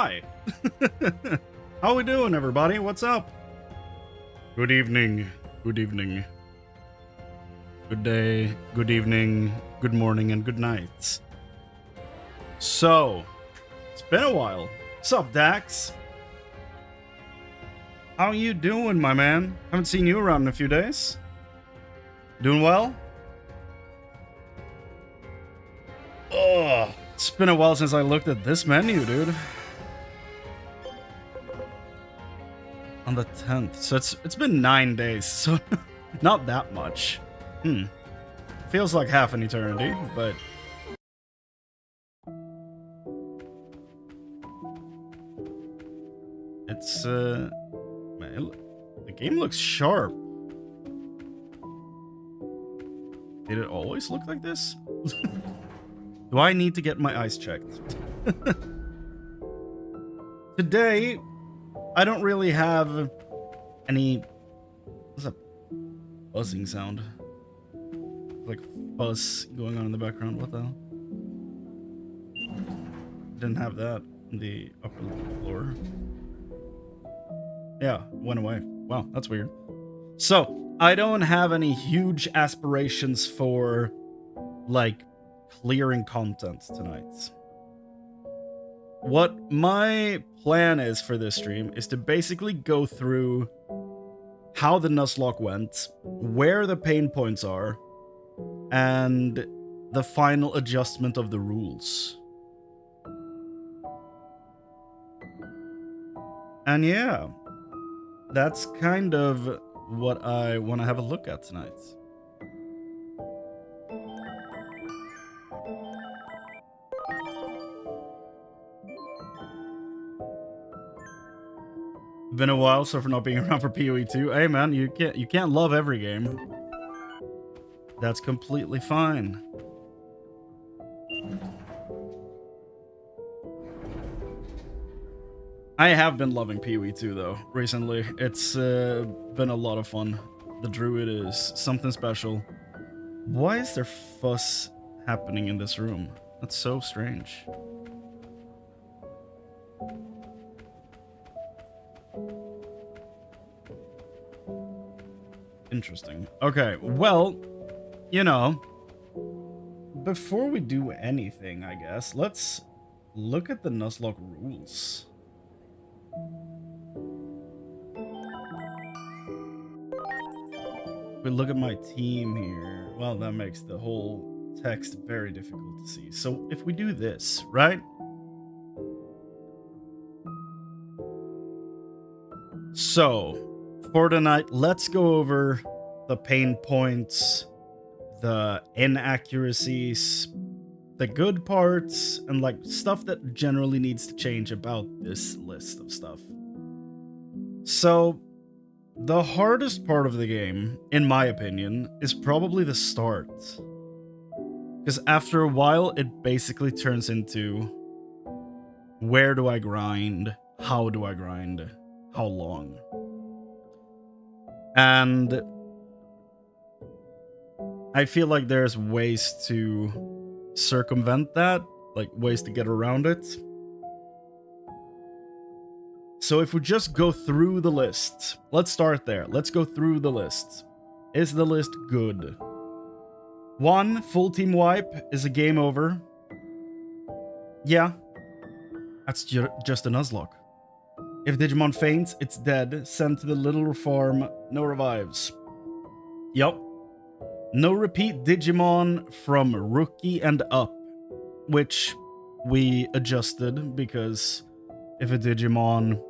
hi. How we doing, everybody? What's up? Good evening. Good evening. Good day. Good evening. Good morning and good night. So, it's been a while. What's up, Dax? How you doing, my man? Haven't seen you around in a few days. Doing well? Ugh. It's been a while since I looked at this menu, dude. On the 10th. So it's been 9 days, so not that much. Feels like half an eternity, but it's man, the game looks sharp. Did it always look like this? Do I need to get my eyes checked? Today, I don't really have any... What's a buzzing sound? Like fuzz going on in the background. What the hell? Didn't have that in the upper floor. Yeah, went away. Wow, that's weird. So, I don't have any huge aspirations for, like, clearing content tonight. What my plan is for this stream is to basically go through how the Nuzlocke went, where the pain points are, and the final adjustment of the rules. And yeah, that's kind of what I want to have a look at tonight. Been a while, so for not being around for PoE 2. Hey man, you can't love every game. That's completely fine. I have been loving PoE 2 though, recently. It's been a lot of fun. The druid is something special. Why is there fuss happening in this room? That's so strange. Interesting. Okay, well, you know, before we do anything, I guess, let's look at the Nuzlocke rules. We look at my team here. Well, that makes the whole text very difficult to see. So if we do this, right? So, for tonight, let's go over the pain points, the inaccuracies, the good parts, and like stuff that generally needs to change about this list of stuff. So, the hardest part of the game, in my opinion, is probably the start. Because after a while, it basically turns into where do I grind? How do I grind? How long? And I feel like there's ways to circumvent that, like ways to get around it. So if we just go through the list, let's start there. Let's go through the list. Is the list good? 1, full team wipe is a game over. Yeah, that's just a Nuzlocke. If Digimon faints, it's dead. Sent to the little farm. No revives. Yup. No repeat Digimon from rookie and up, which we adjusted because if a Digimon,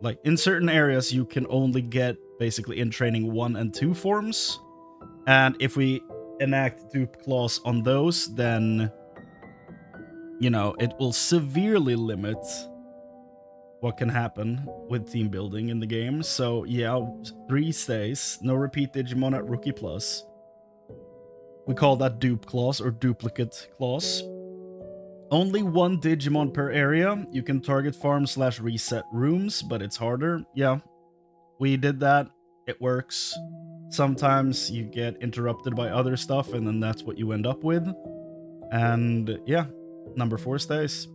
like in certain areas, you can only get basically in training 1 and 2 forms. And if we enact dupe clause on those, then, you know, it will severely limit what can happen with team building in the game. So yeah, 3 stays. No repeat Digimon at rookie plus. We call that dupe clause or duplicate clause. Only 1 Digimon per area. You can target farm / reset rooms, but it's harder. Yeah, we did that. It works. Sometimes you get interrupted by other stuff, and then that's what you end up with. And yeah, number 4 stays.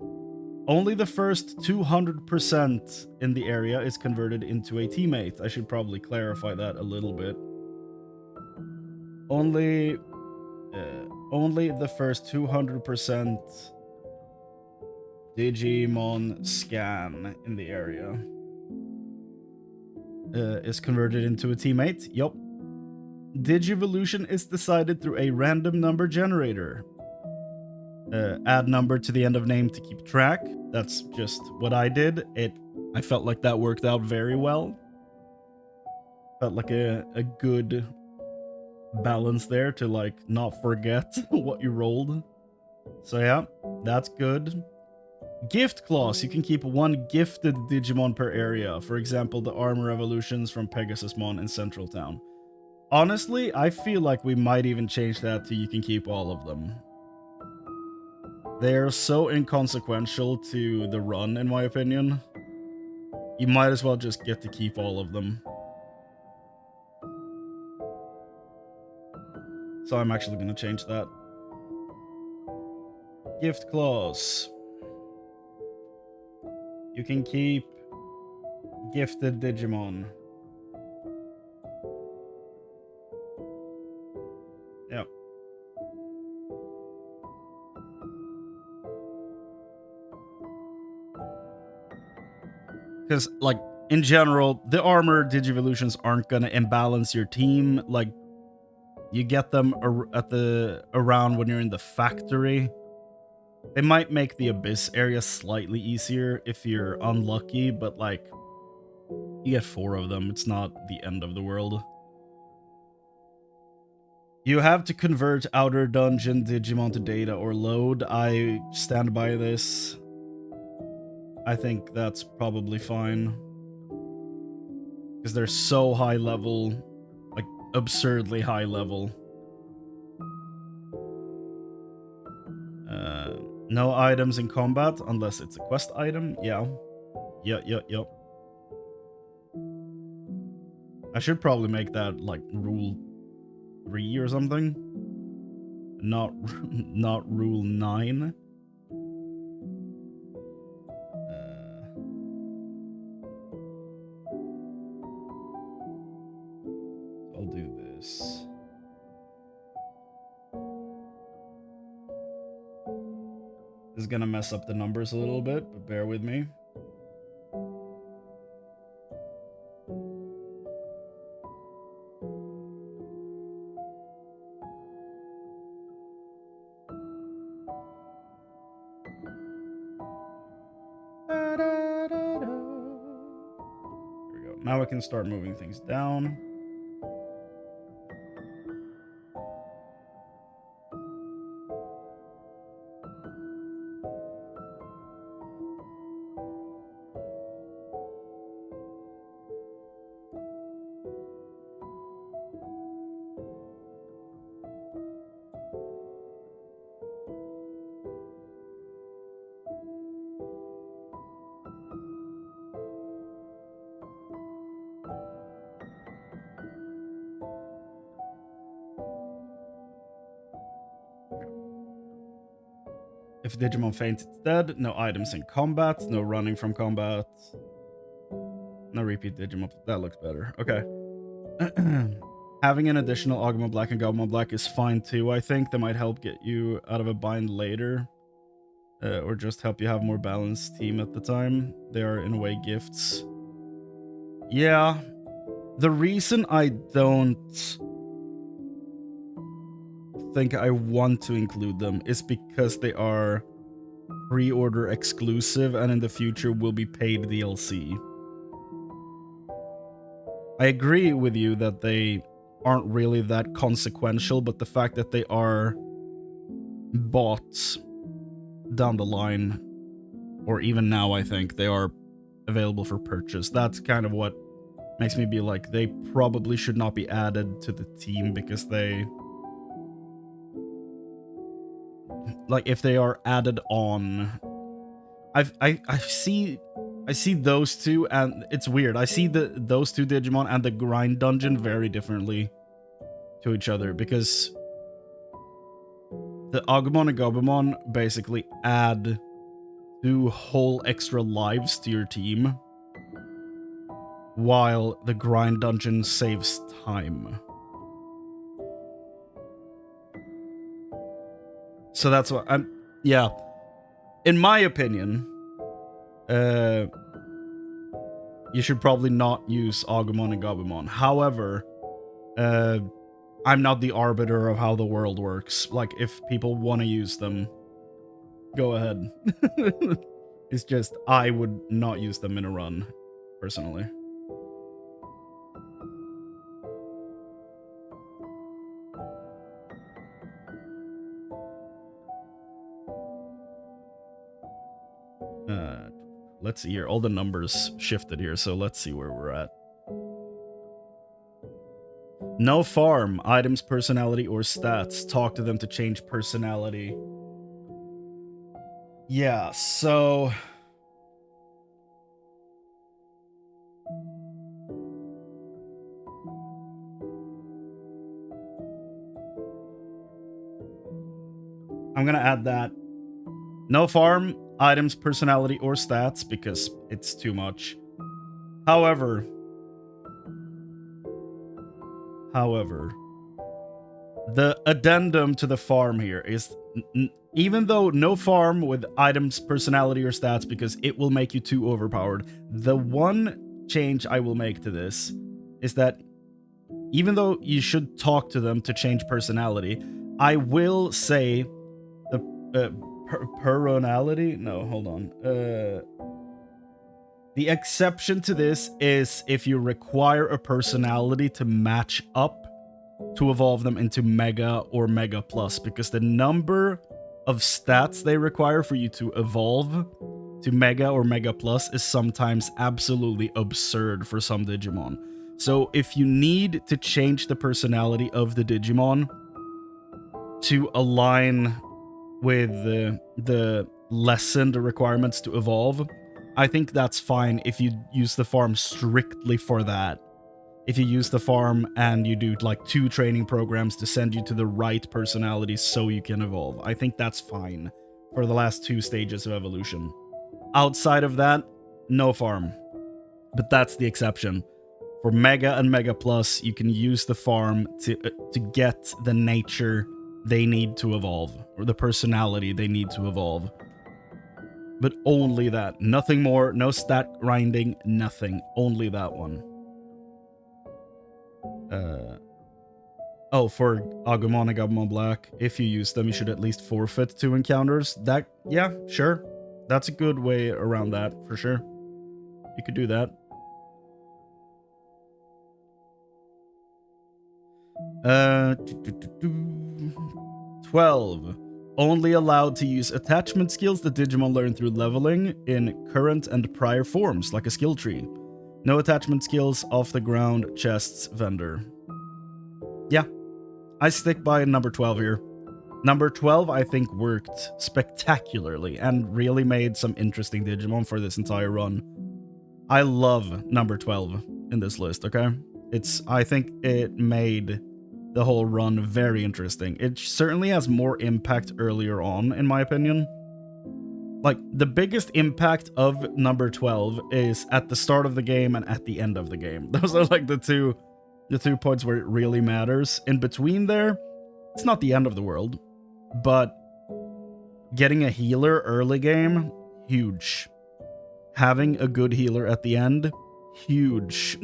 Only the first 200% in the area is converted into a teammate. I should probably clarify that a little bit. Only the first 200% Digimon scan in the area is converted into a teammate. Yup. Digivolution is decided through a random number generator. Add number to the end of name to keep track. That's just what I did. I felt like that worked out very well. Felt like a good balance there to like not forget what you rolled. So yeah, that's good. Gift clause. You can keep one gifted Digimon per area. For example, the armor evolutions from Pegasusmon in Central Town. Honestly, I feel like we might even change that to you can keep all of them. They're so inconsequential to the run, in my opinion. You might as well just get to keep all of them. So I'm actually going to change that. Gift clause. You can keep gifted Digimon. Yep. Because, like, in general, the armor Digivolutions aren't going to imbalance your team. Like, you get them around when you're in the factory. They might make the Abyss area slightly easier if you're unlucky, but, like, you get 4 of them. It's not the end of the world. You have to convert outer dungeon Digimon to data or load. I stand by this. I think that's probably fine. Because they're so high level. Like, absurdly high level. No items in combat unless it's a quest item. Yeah. Yep. I should probably make that, like, rule 3 or something. Not rule 9. I'll do this. This is gonna mess up the numbers a little bit, but bear with me. Now I can start moving things down. If Digimon faints, it's dead. No items in combat. No running from combat. No repeat Digimon. That looks better. Okay. Having an additional Agumon Black and Gabumon Black is fine too, I think. That might help get you out of a bind later. Or just help you have more balanced team at the time. They are, in a way, gifts. Yeah. The reason I don't think I want to include them is because they are pre-order exclusive and in the future will be paid DLC. I agree with you that they aren't really that consequential, but the fact that they are bought down the line, or even now, I think they are available for purchase. That's kind of what makes me be like, they probably should not be added to the team because they... Like, if they are added on, I see those two, and it's weird. I see those two Digimon and the grind dungeon very differently to each other, because the Agumon and Gabumon basically add to do whole extra lives to your team, while the grind dungeon saves time. So that's what I'm... Yeah. In my opinion, you should probably not use Agumon and Gabumon. However, I'm not the arbiter of how the world works. Like, if people want to use them, go ahead. It's just, I would not use them in a run, personally. Let's see here. All the numbers shifted here, so let's see where we're at. No farm, items, personality, or stats. Talk to them to change personality. Yeah, so... I'm gonna add that. No farm, items, personality, or stats, because it's too much. However, the addendum to the farm here is, even though no farm with items, personality, or stats, because it will make you too overpowered, the one change I will make to this is that even though you should talk to them to change personality, I will say the personality? No, hold on. The exception to this is if you require a personality to match up to evolve them into Mega or Mega Plus, because the number of stats they require for you to evolve to Mega or Mega Plus is sometimes absolutely absurd for some Digimon. So if you need to change the personality of the Digimon to align with the lessened requirements to evolve, I think that's fine if you use the farm strictly for that. If you use the farm and you do like 2 training programs to send you to the right personality so you can evolve, I think that's fine for the last 2 stages of evolution. Outside of that, no farm. But that's the exception. For Mega and Mega Plus, you can use the farm to get the nature they need to evolve, or the personality they need to evolve. But only that. Nothing more, no stat grinding, nothing. Only that one. Oh, for Agumon and Gabumon Black, if you use them, you should at least forfeit 2 encounters. That, yeah, sure. That's a good way around that, for sure. You could do that. 12. Only allowed to use attachment skills that Digimon learn through leveling in current and prior forms, like a skill tree. No attachment skills, off the ground, chests, vendor. Yeah, I stick by number 12 here. Number 12, I think, worked spectacularly and really made some interesting Digimon for this entire run. I love number 12 in this list, okay? I think it made the whole run very interesting. It certainly has more impact earlier on, in my opinion. Like, the biggest impact of number 12 is at the start of the game and at the end of the game. Those are like the two points where it really matters. In between there, it's not the end of the world, but getting a healer early game, huge. Having a good healer at the end, huge.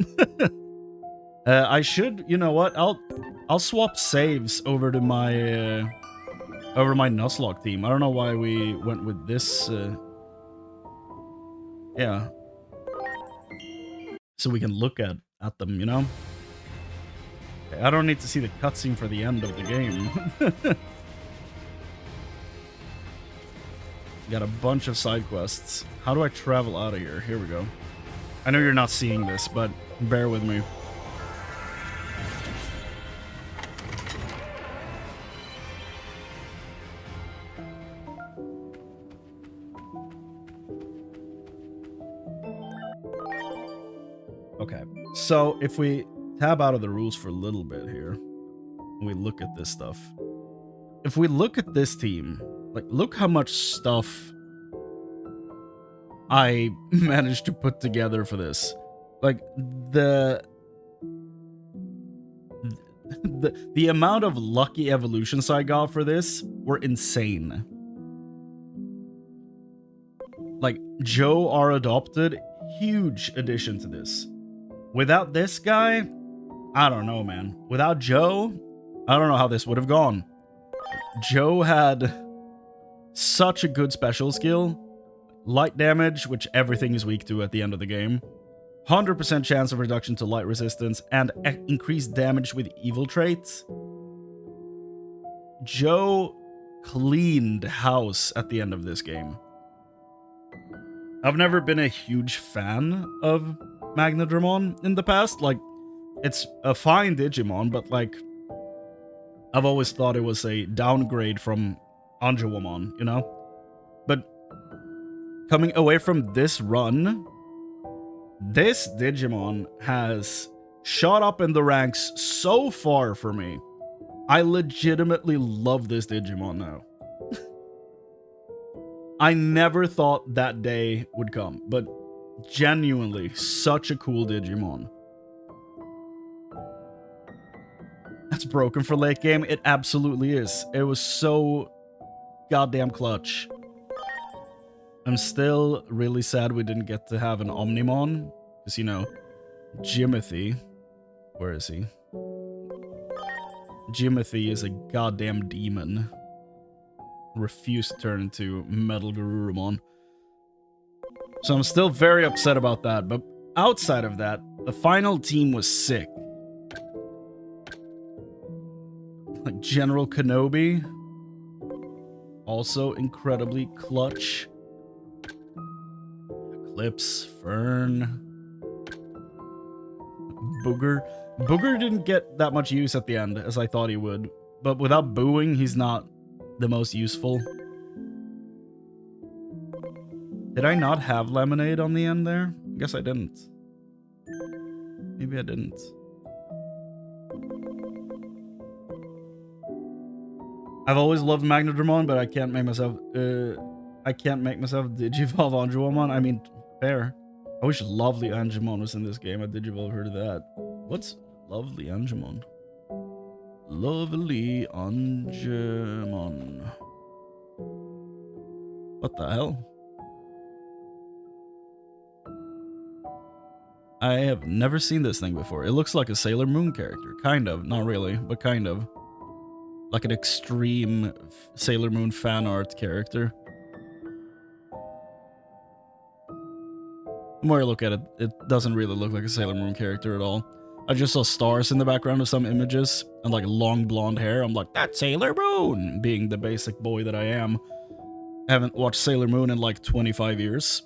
I should, you know what? I'll swap saves over to my Nuzlocke team. I don't know why we went with this. Yeah, so we can look at them, you know. Okay, I don't need to see the cutscene for the end of the game. Got a bunch of side quests. How do I travel out of here? Here we go. I know you're not seeing this, but bear with me. Okay, so if we tab out of the rules for a little bit here, and we look at this stuff. If we look at this team, like, look how much stuff I managed to put together for this. Like, the amount of lucky evolutions I got for this were insane. Like, Joe, our adopted, huge addition to this. Without this guy, I don't know, man. Without Joe, I don't know how this would have gone. Joe had such a good special skill. Light damage, which everything is weak to at the end of the game. 100% chance of reduction to light resistance, and increased damage with evil traits. Joe cleaned house at the end of this game. I've never been a huge fan of Magnadramon in the past. Like, it's a fine Digimon, but like, I've always thought it was a downgrade from Anjouamon, you know? But coming away from this run, this Digimon has shot up in the ranks so far for me. I legitimately love this Digimon now. I never thought that day would come, but genuinely, such a cool Digimon. That's broken for late game. It absolutely is. It was so goddamn clutch. I'm still really sad we didn't get to have an Omnimon. Because, you know, Jimothy. Where is he? Jimothy is a goddamn demon. Refused to turn into Metal Garurumon. So I'm still very upset about that. But outside of that, the final team was sick. Like General Kenobi. Also incredibly clutch. Eclipse, Fern, Booger. Booger didn't get that much use at the end as I thought he would. But without booing, he's not the most useful. Did I not have Lemonade on the end there? I guess I didn't. Maybe I didn't. I've always loved Magnadramon, but I can't make myself Digivolve Anjouamon. I mean, fair. I wish Lovely Angemon was in this game. I Digivolve heard of that. What's Lovely Angemon? Lovely Angemon. What the hell? I have never seen this thing before. It looks like a Sailor Moon character. Kind of. Not really, but kind of. Like an extreme Sailor Moon fan art character. The more I look at it, it doesn't really look like a Sailor Moon character at all. I just saw stars in the background of some images and like long blonde hair. I'm like, that's Sailor Moon! Being the basic boy that I am. I haven't watched Sailor Moon in like 25 years.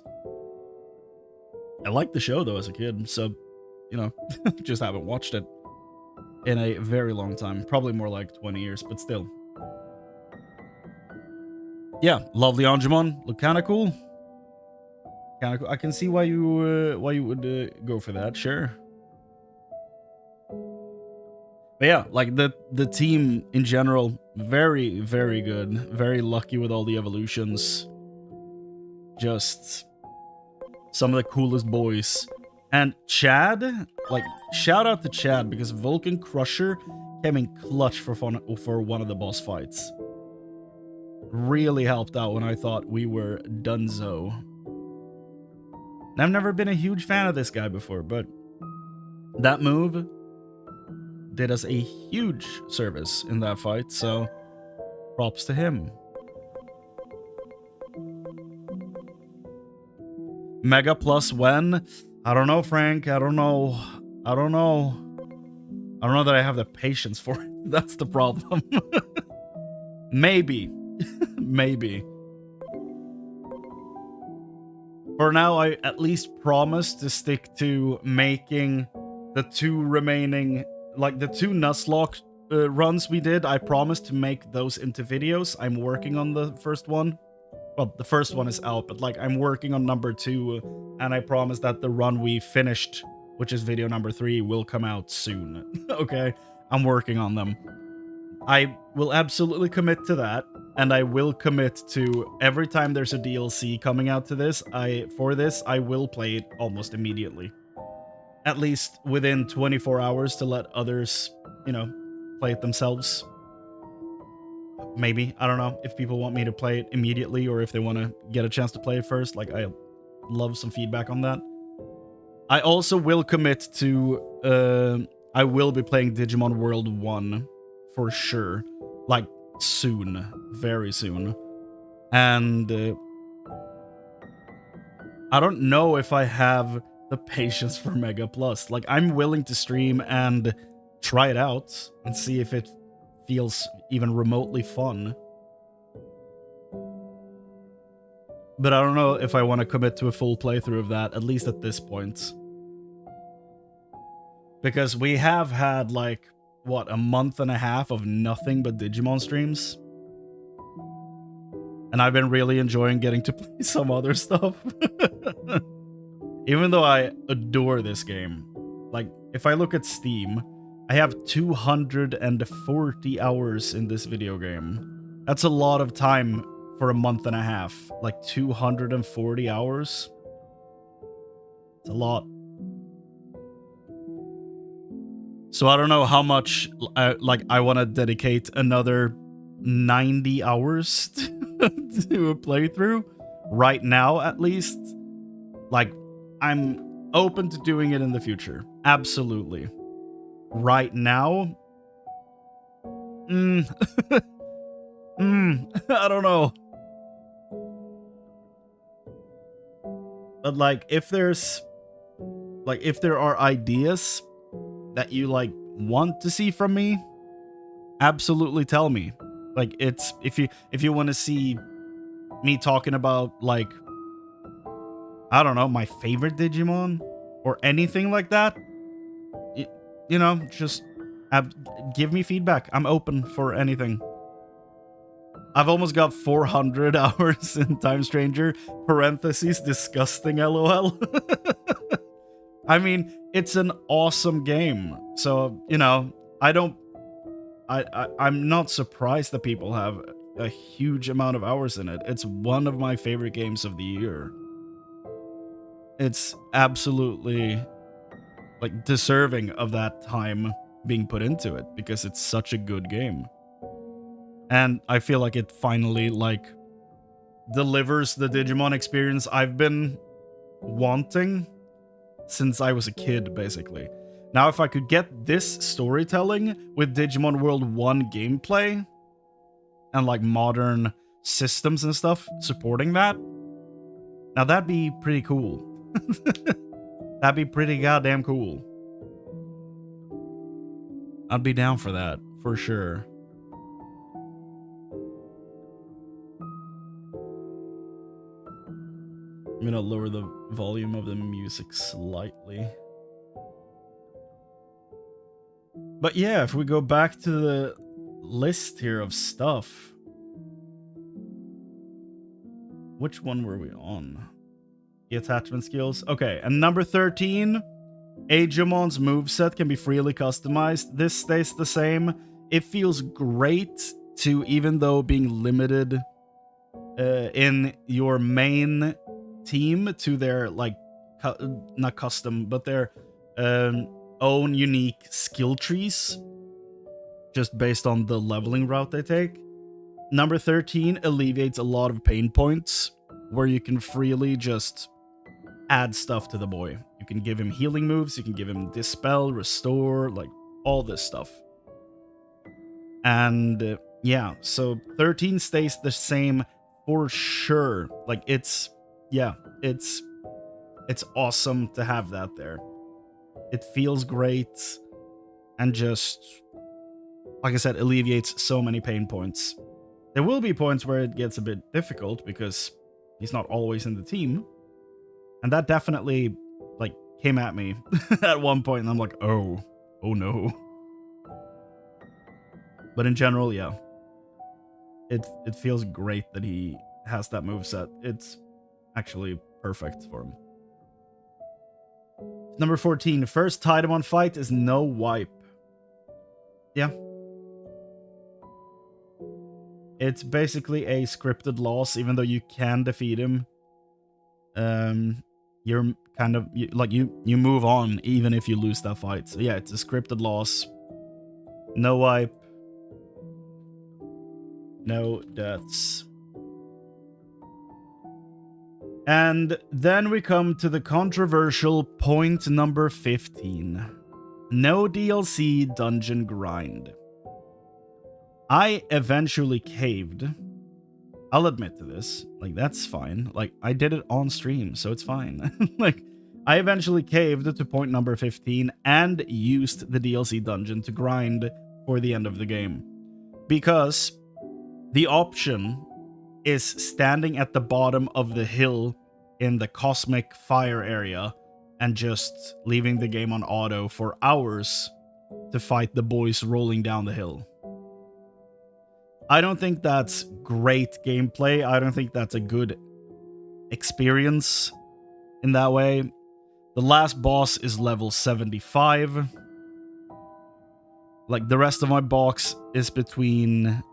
I liked the show though as a kid, so, you know, just haven't watched it in a very long time. Probably more like 20 years, but still. Yeah, Lovely Angemon. Look kind of cool. Kind of cool. I can see why you would go for that, sure. But yeah, like the team in general, very, very good. Very lucky with all the evolutions. Just some of the coolest boys. And Chad, like, shout out to Chad, because Vulcan Crusher came in clutch for one of the boss fights. Really helped out when I thought we were donezo. And I've never been a huge fan of this guy before, but that move did us a huge service in that fight, so props to him. Mega plus when? I don't know, Frank. I don't know. I don't know that I have the patience for it. That's the problem. Maybe. Maybe. For now, I at least promise to stick to making the two remaining, like the two Nuzlocke runs we did. I promise to make those into videos. I'm working on the first one. Well, the first one is out, but like I'm working on number 2, and I promise that the run we finished, which is video number 3, will come out soon. Okay? I'm working on them. I will absolutely commit to that. and I will commit to every time there's a DLC coming out to this, I will play it almost immediately. At least within 24 hours to let others, you know, play it themselves. Maybe. I don't know if people want me to play it immediately or if they want to get a chance to play it first. Like, I love some feedback on that. I also will commit to, I will be playing Digimon World 1 for sure. Like, soon. Very soon. And I don't know if I have the patience for Mega Plus. Like, I'm willing to stream and try it out and see if it feels even remotely fun. But I don't know if I want to commit to a full playthrough of that, at least at this point. Because we have had, like, what, a month and a half of nothing but Digimon streams? And I've been really enjoying getting to play some other stuff. Even though I adore this game. Like, if I look at Steam, I have 240 hours in this video game. That's a lot of time for a month and a half. Like, 240 hours. It's a lot. So I don't know how much, I want to dedicate another 90 hours to a playthrough. Right now, at least. Like, I'm open to doing it in the future. Absolutely. Right now? I don't know. But, like, if there are ideas that you, like, want to see from me, absolutely tell me. Like, it's, if you want to see me talking about, like, I don't know, my favorite Digimon or anything like that, you know, just give me feedback. I'm open for anything. I've almost got 400 hours in Time Stranger, parentheses, disgusting LOL. I mean, it's an awesome game. So, you know, I'm not surprised that people have a huge amount of hours in it. It's one of my favorite games of the year. It's absolutely, like, deserving of that time being put into it because it's such a good game. And I feel like it finally, like, delivers the Digimon experience I've been wanting since I was a kid, basically. Now, if I could get this storytelling with Digimon World 1 gameplay and, like, modern systems and stuff supporting that, now that'd be pretty cool. That'd be pretty goddamn cool. I'd be down for that, for sure. I'm gonna lower the volume of the music slightly. But yeah, if we go back to the list here of stuff. Which one were we on? The attachment skills. Okay, and number 13, Agemon's moveset can be freely customized. This stays the same. It feels great to, even though being limited in your main team to their, like, not custom, but their own unique skill trees, just based on the leveling route they take. Number 13 alleviates a lot of pain points where you can freely just add stuff to the boy. You can give him healing moves, you can give him Dispel, Restore, like, all this stuff. And yeah, so 13 stays the same for sure. Like, it's awesome to have that there. It feels great and just, like I said, alleviates so many pain points. There will be points where it gets a bit difficult because he's not always in the team. And that definitely, like, came at me at one point, and I'm like, oh no. But in general, yeah. It feels great that he has that moveset. It's actually perfect for him. Number 14, first Tidamon fight is no wipe. Yeah. It's basically a scripted loss, even though you can defeat him. You're kind of you move on even if you lose that fight. So yeah, it's a scripted loss. No wipe. No deaths. And then we come to the controversial point number 15. No DLC dungeon grind. I eventually caved. I'll admit to this. Like, that's fine. Like, I did it on stream, so it's fine. Like, I eventually caved to point number 15 and used the DLC dungeon to grind for the end of the game. Because the option is standing at the bottom of the hill in the cosmic fire area and just leaving the game on auto for hours to fight the boys rolling down the hill. I don't think that's great gameplay. I don't think that's a good experience in that way. The last boss is level 75. Like, the rest of my box is between,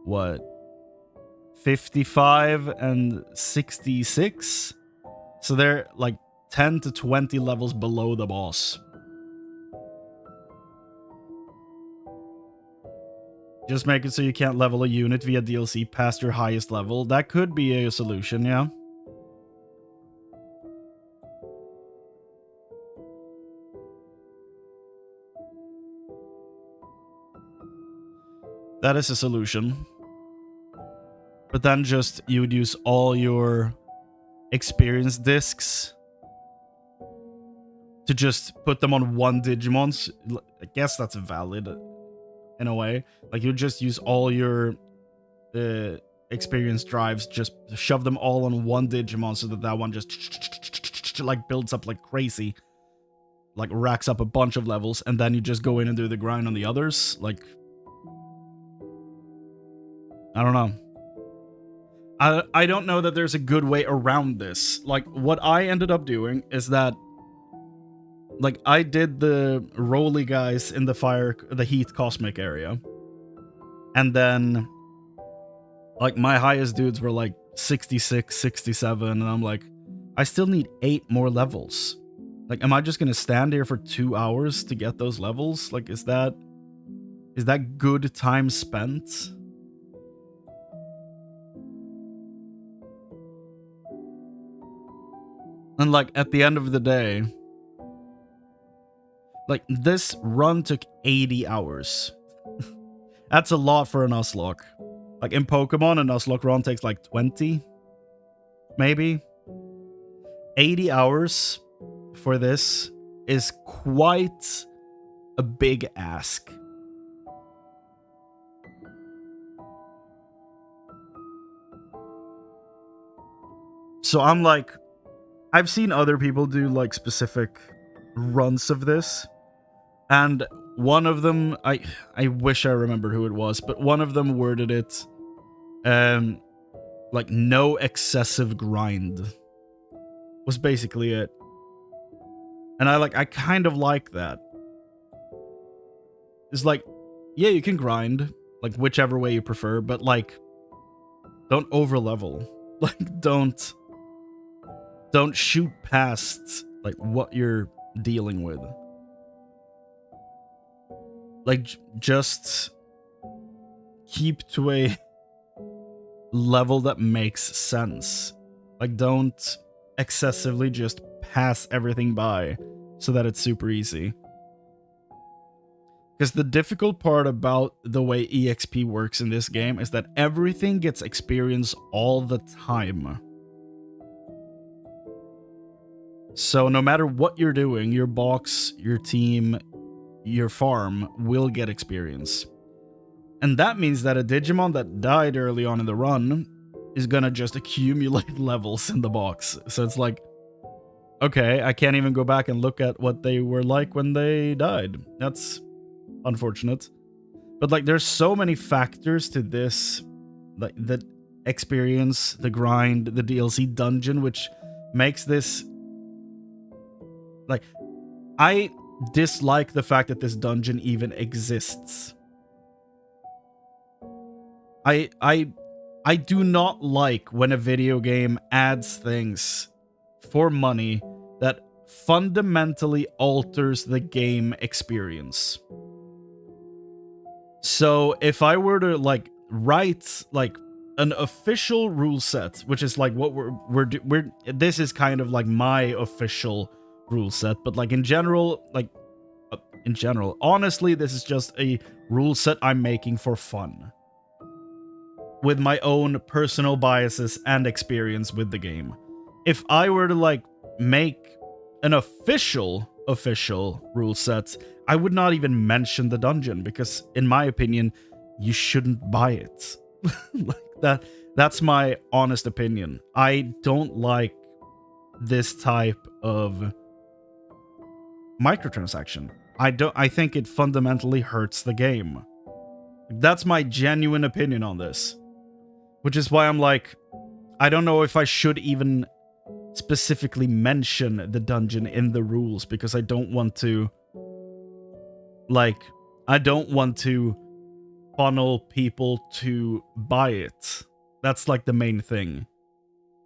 what, 55 and 66? So they're like 10 to 20 levels below the boss. Just make it so you can't level a unit via DLC past your highest level. That could be a solution, yeah. That is a solution. But then just, you would use all your experience discs to just put them on one Digimon. I guess that's valid in a way. Like, you just use all your experience drives, just shove them all on one Digimon so that that one just like builds up like crazy, like racks up a bunch of levels, and then you just go in and do the grind on the others. Like, I don't know. I don't know that there's a good way around this. Like, what I ended up doing is that, like, I did the roly guys in the heat cosmic area. And then, like, my highest dudes were like 66, 67, and I'm like, I still need 8 more levels. Like, am I just gonna stand here for 2 hours to get those levels? Like, is that good time spent? And, like, at the end of the day, like, this run took 80 hours. That's a lot for a Nuzlocke. Like, in Pokemon, a Nuzlocke run takes like 20, maybe. 80 hours for this is quite a big ask. So I'm like, I've seen other people do like specific runs of this, and one of them, I wish I remembered who it was, but one of them worded it like, no excessive grind was basically it. And I kind of like that. It's like, yeah, you can grind, like, whichever way you prefer, but, like, don't over level. Like, don't shoot past, like, what you're dealing with. Like, just keep to a level that makes sense. Like, don't excessively just pass everything by so that it's super easy. Because the difficult part about the way EXP works in this game is that everything gets experience all the time. So no matter what you're doing, your box, your team, your farm will get experience. And that means that a Digimon that died early on in the run is gonna just accumulate levels in the box. So it's like, okay, I can't even go back and look at what they were like when they died. That's unfortunate. But, like, there's so many factors to this, like the experience, the grind, the DLC dungeon, which makes this, like, I dislike the fact that this dungeon even exists. I do not like when a video game adds things for money that fundamentally alters the game experience. So if I were to like write like an official rule set, which is like what we're this is kind of like my official rule set, but like in general, honestly, this is just a rule set I'm making for fun, with my own personal biases and experience with the game. If I were to like make an official rule set, I would not even mention the dungeon, because in my opinion, you shouldn't buy it. Like that's my honest opinion. I don't like this type of microtransaction. I think it fundamentally hurts the game. That's my genuine opinion on this. Which is why I'm like, I don't know if I should even specifically mention the dungeon in the rules, because I don't want to funnel people to buy it. That's like the main thing.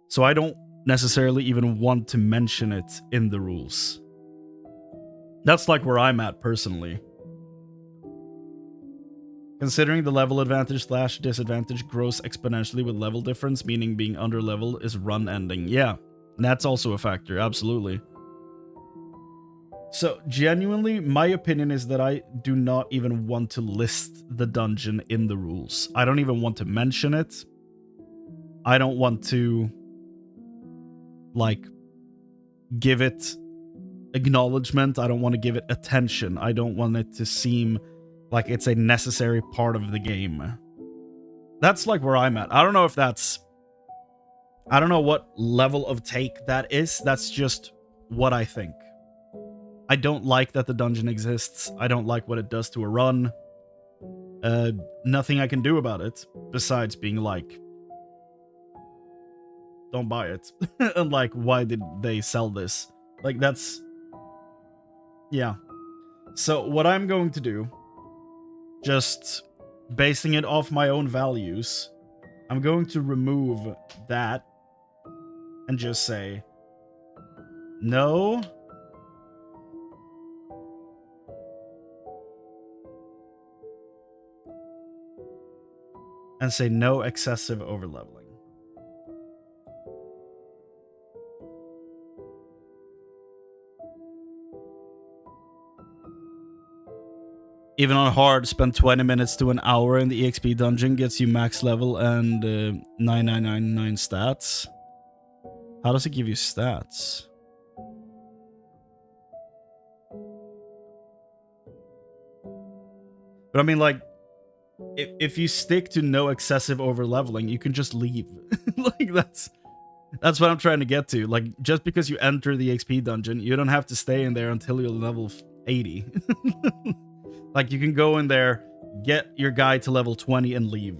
So I don't necessarily even want to mention it in the rules. That's like where I'm at personally. Considering the level advantage / disadvantage grows exponentially with level difference, meaning being under level is run ending. Yeah, that's also a factor, absolutely. So genuinely, my opinion is that I do not even want to list the dungeon in the rules. I don't even want to mention it. I don't want to like give it acknowledgement. I don't want to give it attention. I don't want it to seem like it's a necessary part of the game. That's like where I'm at. I don't know if that's... I don't know what level of take that is. That's just what I think. I don't like that the dungeon exists. I don't like what it does to a run. Nothing I can do about it, besides being like, don't buy it. And like, why did they sell this? Like, that's... Yeah. So what I'm going to do, just basing it off my own values, I'm going to remove that and just say no. And say no excessive overleveling. Even on hard, spend 20 minutes to an hour in the EXP dungeon gets you max level and 9999 stats. How does it give you stats? But I mean, like, if you stick to no excessive overleveling, you can just leave. Like, that's what I'm trying to get to. Like, just because you enter the XP dungeon, you don't have to stay in there until you're level 80. Like, you can go in there, get your guy to level 20, and leave.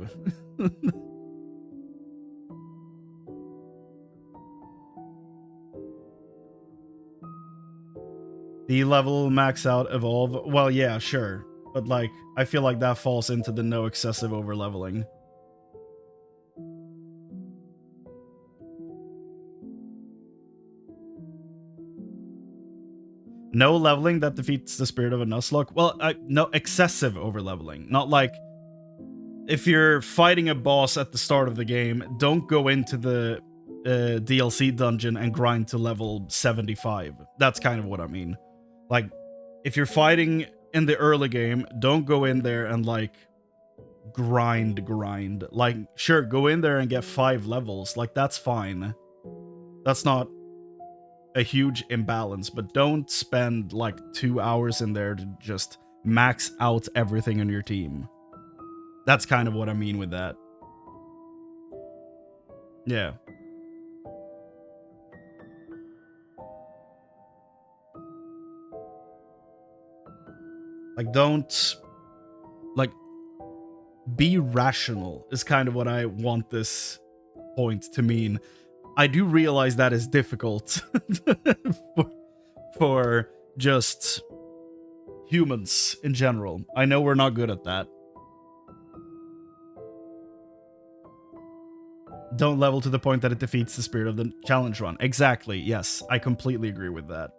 The level, max out, evolve. Well, yeah, sure. But, like, I feel like that falls into the no excessive overleveling. No leveling that defeats the spirit of a Nuzlocke. Well, no excessive overleveling. Not like, if you're fighting a boss at the start of the game, don't go into the DLC dungeon and grind to level 75. That's kind of what I mean. Like, if you're fighting in the early game, don't go in there and, like, grind. Like, sure, go in there and get 5 levels. Like, that's fine. That's not a huge imbalance, but don't spend like 2 hours in there to just max out everything on your team. That's kind of what I mean with that. Yeah. Like, don't... Like, be rational is kind of what I want this point to mean. I do realize that is difficult for just humans in general. I know we're not good at that. Don't level to the point that it defeats the spirit of the challenge run. Exactly, yes. I completely agree with that.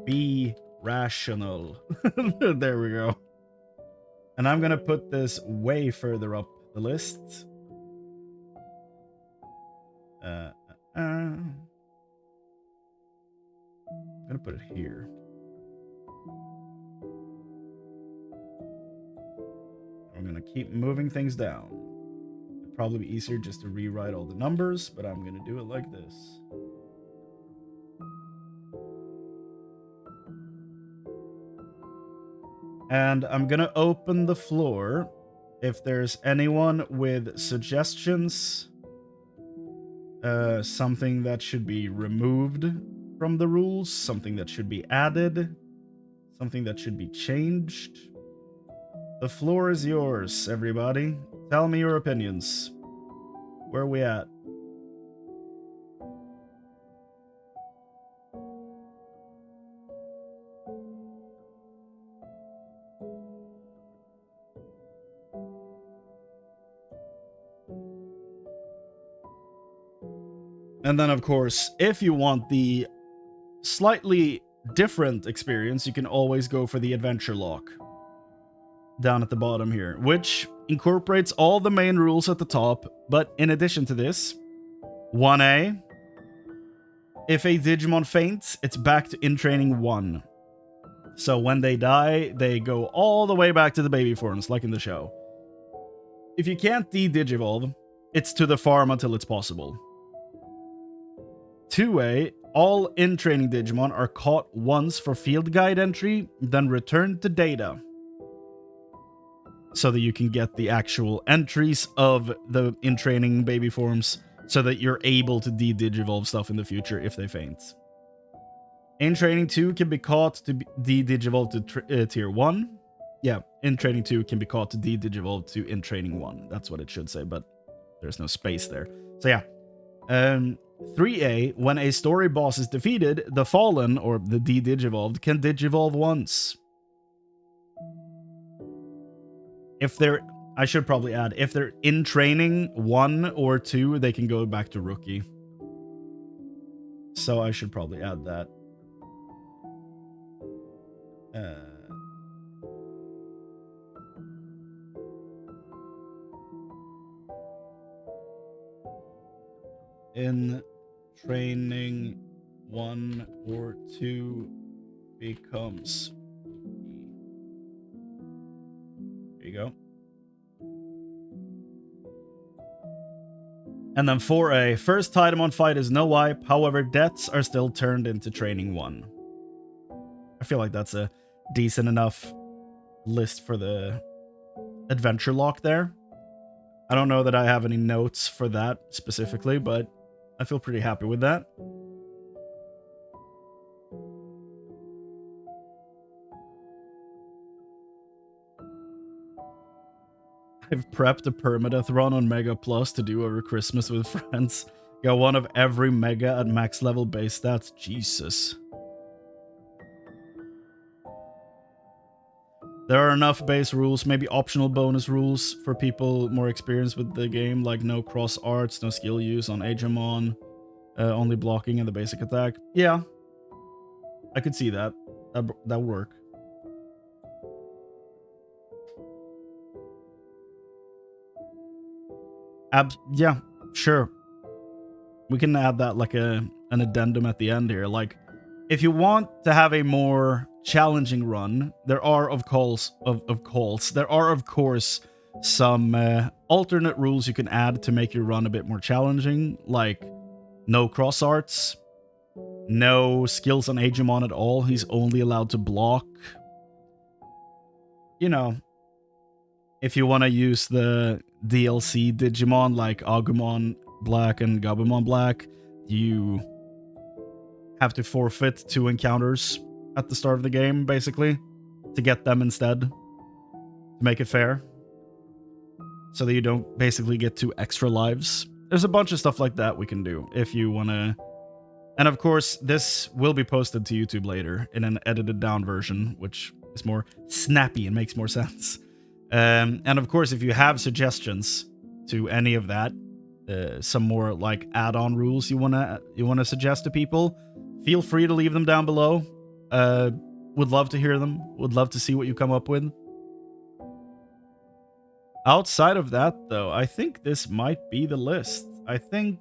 Be rational. There we go. And I'm gonna put this way further up the list. I'm gonna put it here. I'm gonna keep moving things down. It'd probably be easier just to rewrite all the numbers, but I'm gonna do it like this. And I'm gonna open the floor. If there's anyone with suggestions, something that should be removed from the rules, something that should be added, something that should be changed. The floor is yours, everybody. Tell me your opinions. Where are we at? And then, of course, if you want the slightly different experience, you can always go for the adventure lock down at the bottom here, which incorporates all the main rules at the top. But in addition to this, 1A, if a Digimon faints, it's back to in training 1. So when they die, they go all the way back to the baby forms, like in the show. If you can't de-digivolve, it's to the farm until it's possible. 2A, all in-training Digimon are caught once for field guide entry, then returned to data, so that you can get the actual entries of the in-training baby forms, so that you're able to de-digivolve stuff in the future if they faint. In-training 2 can be caught to de-digivolve to tier 1. Yeah, in-training 2 can be caught to de-digivolve to in-training 1. That's what it should say, but there's no space there. So yeah. 3A, when a story boss is defeated, the Fallen, or the de-digivolved, can digivolve once. If they're, I should probably add, if they're in training 1 or 2, they can go back to rookie. So I should probably add that. In training 1 or 2 becomes. There you go. And then 4A, first Tidamon fight is no wipe, however deaths are still turned into training 1. I feel like that's a decent enough list for the adventure lock there. I don't know that I have any notes for that specifically, but I feel pretty happy with that. I've prepped a permadeath run on Mega Plus to do over Christmas with friends. Got one of every Mega at max level base stats. Jesus. There are enough base rules, maybe optional bonus rules for people more experienced with the game, like no cross arts, no skill use on Digimon, only blocking and the basic attack. Yeah, I could see that. That would work. Yeah, sure. We can add that like an addendum at the end here. Like, if you want to have a more challenging run, there are of course some alternate rules you can add to make your run a bit more challenging, like no cross arts, no skills on Digimon at all. He's only allowed to block. You know, if you want to use the DLC Digimon like Agumon Black and Gabumon Black, you have to forfeit 2 encounters at the start of the game, basically, to get them instead, to make it fair, so that you don't basically get 2 extra lives. There's a bunch of stuff like that we can do if you want to. And of course, this will be posted to YouTube later in an edited down version, which is more snappy and makes more sense. And of course, if you have suggestions to any of that, some more like add-on rules you wanna suggest to people, feel free to leave them down below. Would love to hear them. Would love to see what you come up with. Outside of that, though, I think this might be the list. I think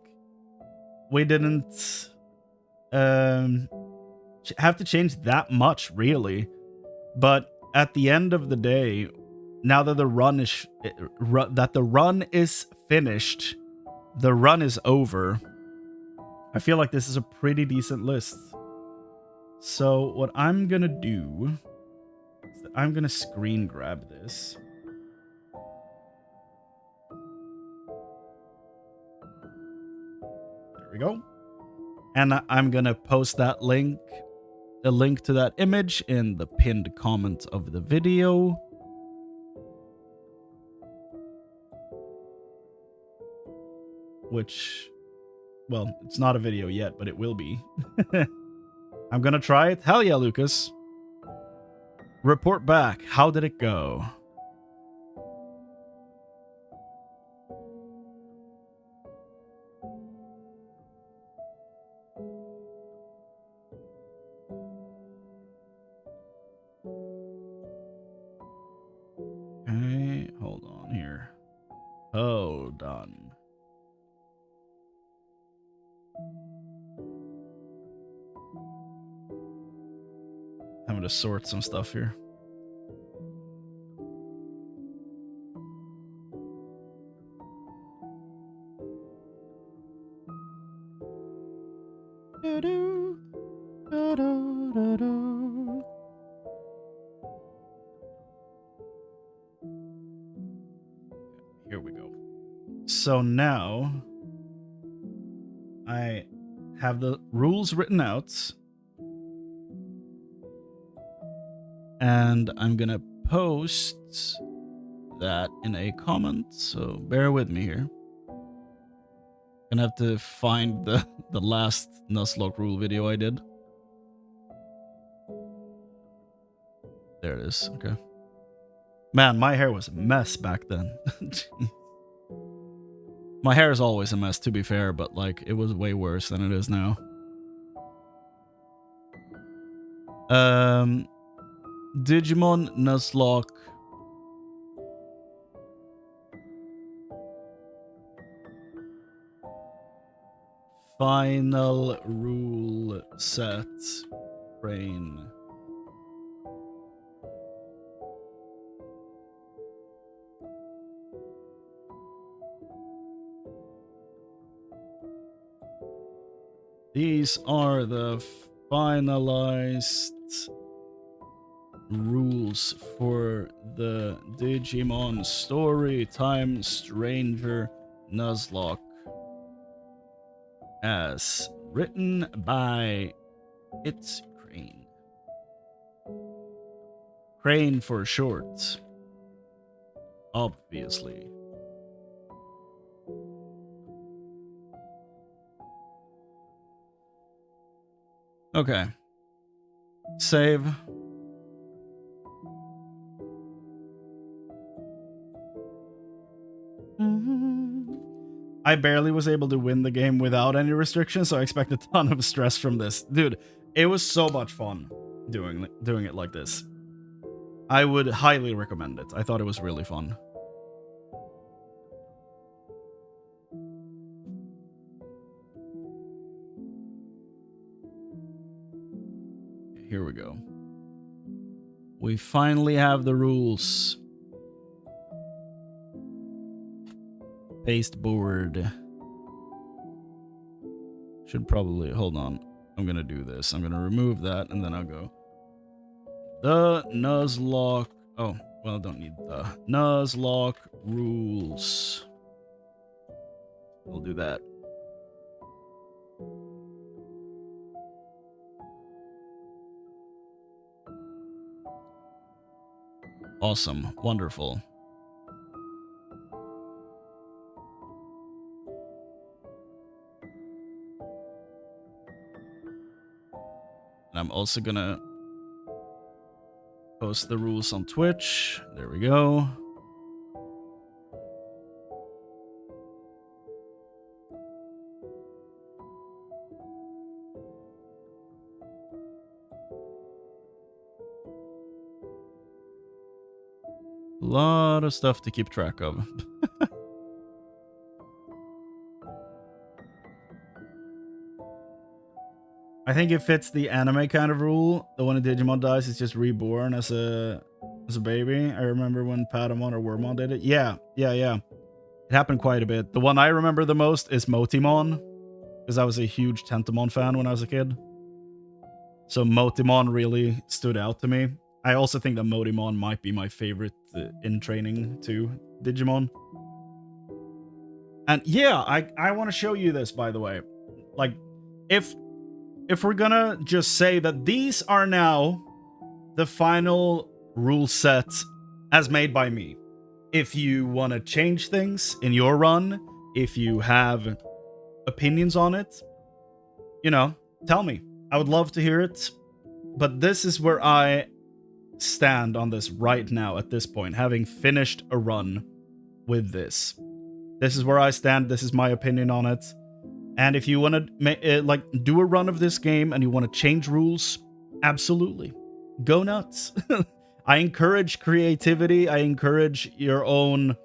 we didn't have to change that much, really. But at the end of the day, now that the run is finished, the run is over, I feel like this is a pretty decent list. So what I'm gonna do is that I'm gonna screen grab this. There we go. And I'm gonna post that link, a link to that image, in the pinned comment of the video. Which, well, it's not a video yet, but it will be. I'm gonna try it. Hell yeah, Lucas. Report back. How did it go? Okay, hold on here. Hold on. Having to sort some stuff here. Here we go. So now I have the rules written out, and I'm gonna post that in a comment, so bear with me here. Gonna have to find the last Nuzlocke rule video I did. There it is. Okay. Man, my hair was a mess back then. My hair is always a mess, to be fair, but like it was way worse than it is now. Digimon Nuzlocke. Final rule set. Chrane. These are the finalized rules for the Digimon Storytime Stranger Nuzlocke, as written by It's Chrane. Chrane for short, obviously. Okay. Save. I barely was able to win the game without any restrictions, so I expect a ton of stress from this. Dude, it was so much fun doing it like this. I would highly recommend it. I thought it was really fun. Here we go. We finally have the rules. Pasteboard. Should probably, hold on. I'm gonna do this. I'm gonna remove that, and then I'll go. The Nuzlocke. Oh, well, I don't need the Nuzlocke rules. We'll do that. Awesome. Wonderful. And I'm also gonna post the rules on Twitch. There we go. lot of stuff to keep track of. I think it fits the anime kind of rule. The one in Digimon dies is just reborn as a baby. I remember when Patamon or Wormmon did it. Yeah. It happened quite a bit. The one I remember the most is Motimon, because I was a huge Tentomon fan when I was a kid. So Motimon really stood out to me. I also think that Motimon might be my favorite in training to Digimon. And yeah, I want to show you this, by the way. Like, if we're gonna just say that these are now the final rule set as made by me. If you want to change things in your run, if you have opinions on it, you know, tell me. I would love to hear it. But this is where I stand on this right now at this point, having finished a run with this. This is where I stand. This is my opinion on it. And if you want to like do a run of this game and you want to change rules, absolutely. Go nuts. I encourage creativity. I encourage your own,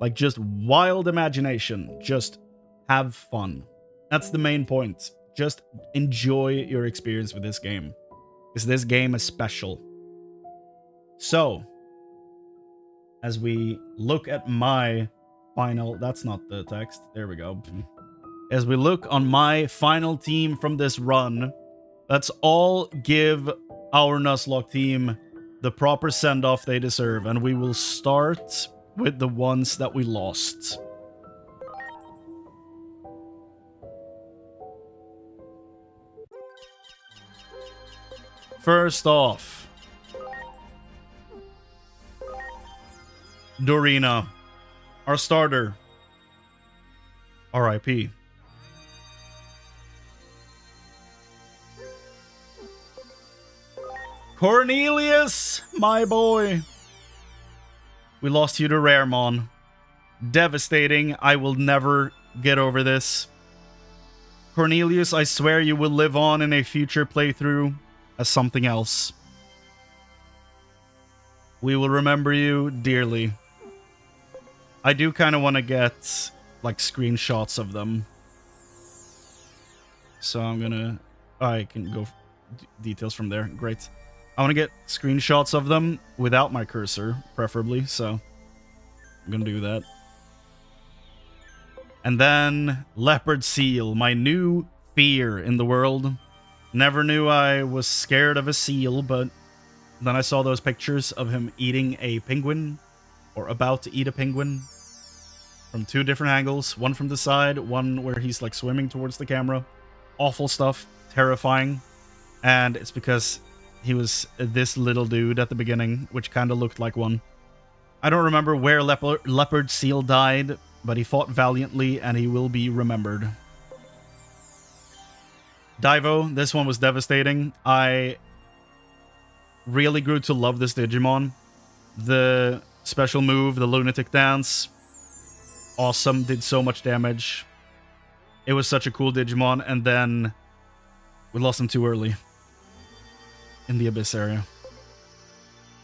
like, just wild imagination. Just have fun. That's the main point. Just enjoy your experience with this game. Because this game is special. So, as we look at my final... That's not the text. There we go. As we look on my final team from this run, let's all give our Nuzlocke team the proper send-off they deserve. And we will start with the ones that we lost. First off, Dorina, our starter. R.I.P. Cornelius, my boy. We lost you to Raremon. Devastating. I will never get over this. Cornelius, I swear you will live on in a future playthrough as something else. We will remember you dearly. I do kind of want to get, like, screenshots of them. So I'm gonna... I can go details from there. Great. I want to get screenshots of them without my cursor, preferably, so I'm gonna do that. And then Leopard Seal, my new fear in the world. Never knew I was scared of a seal, but then I saw those pictures of him eating a penguin, or about to eat a penguin, from two different angles. One from the side, one where he's like swimming towards the camera. Awful stuff, terrifying. And it's because he was this little dude at the beginning, which kind of looked like one. I don't remember where Leopard Seal died, but he fought valiantly and he will be remembered. Divo, this one was devastating. I really grew to love this Digimon. The special move, the Lunatic Dance, awesome, did so much damage. It was such a cool Digimon, and then we lost him too early in the Abyss area.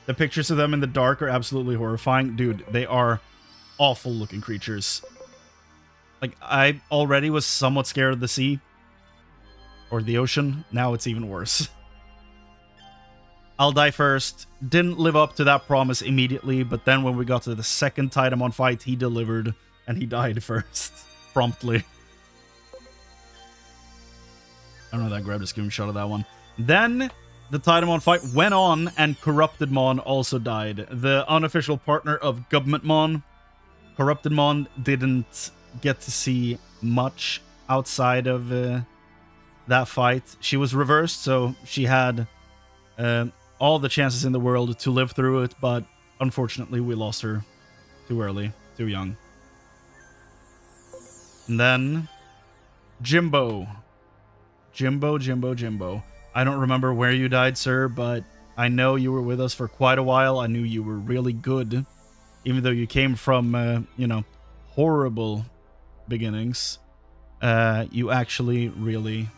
The pictures of them in the dark are absolutely horrifying. Dude, they are awful looking creatures. Like, I already was somewhat scared of the sea. Or the ocean. Now it's even worse. I'll die first. Didn't live up to that promise immediately, but then when we got to the second Titamon fight, he delivered, and he died first. Promptly. I don't know that I grabbed a screenshot of that one. Then the Titamon fight went on, and Corruptedmon also died. The unofficial partner of Governmentmon. Corruptedmon didn't get to see much outside of that fight. She was reversed, so she had all the chances in the world to live through it, but unfortunately we lost her too early, too young. And then Jimbo. Jimbo. I don't remember where you died, sir, but I know you were with us for quite a while. I knew you were really good, even though you came from, you know, horrible beginnings. You actually really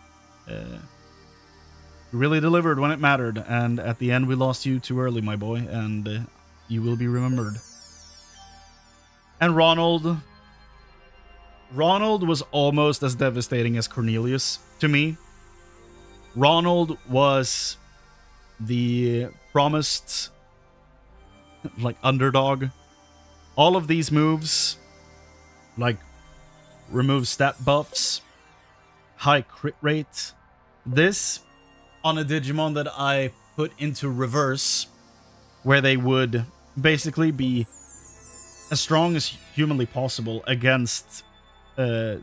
delivered when it mattered, and at the end we lost you too early, my boy, and you will be remembered. And Ronald was almost as devastating as Cornelius to me. Ronald was the promised like underdog. All of these moves, like remove stat buffs, high crit rate. This on a Digimon that I put into reverse, where they would basically be as strong as humanly possible against Digimon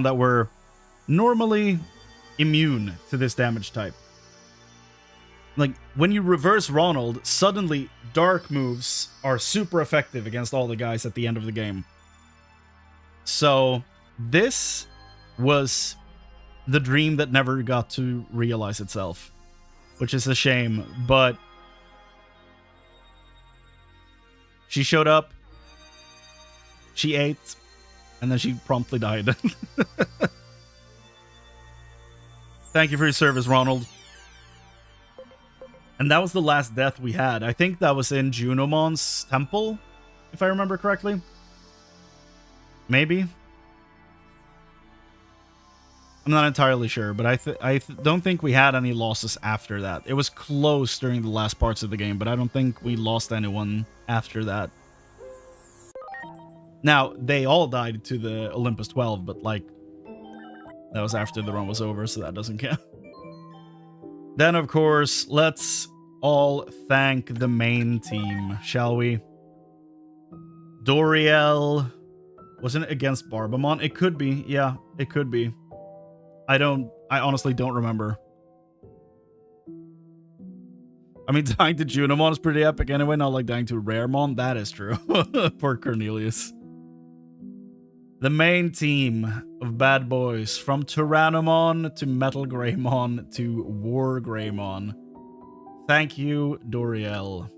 that were normally immune to this damage type. Like, when you reverse Ronald, suddenly dark moves are super effective against all the guys at the end of the game. So, this was the dream that never got to realize itself, which is a shame, but she showed up, she ate, and then she promptly died. Thank you for your service, Ronald. And that was the last death we had. I think that was in Junomon's temple, if I remember correctly. Maybe. I'm not entirely sure, but I don't think we had any losses after that. It was close during the last parts of the game, but I don't think we lost anyone after that. Now, they all died to the Olympus 12, but like, that was after the run was over, so that doesn't count. Then, of course, let's all thank the main team, shall we? Doriel. Wasn't it against Barbamon? It could be. Yeah, it could be. I honestly don't remember. I mean, dying to Junimon is pretty epic anyway, not like dying to Raremon. That is true. Poor Cornelius. The main team of bad boys, from Tyrannomon to Metal Greymon to War Greymon. Thank you, Doriel.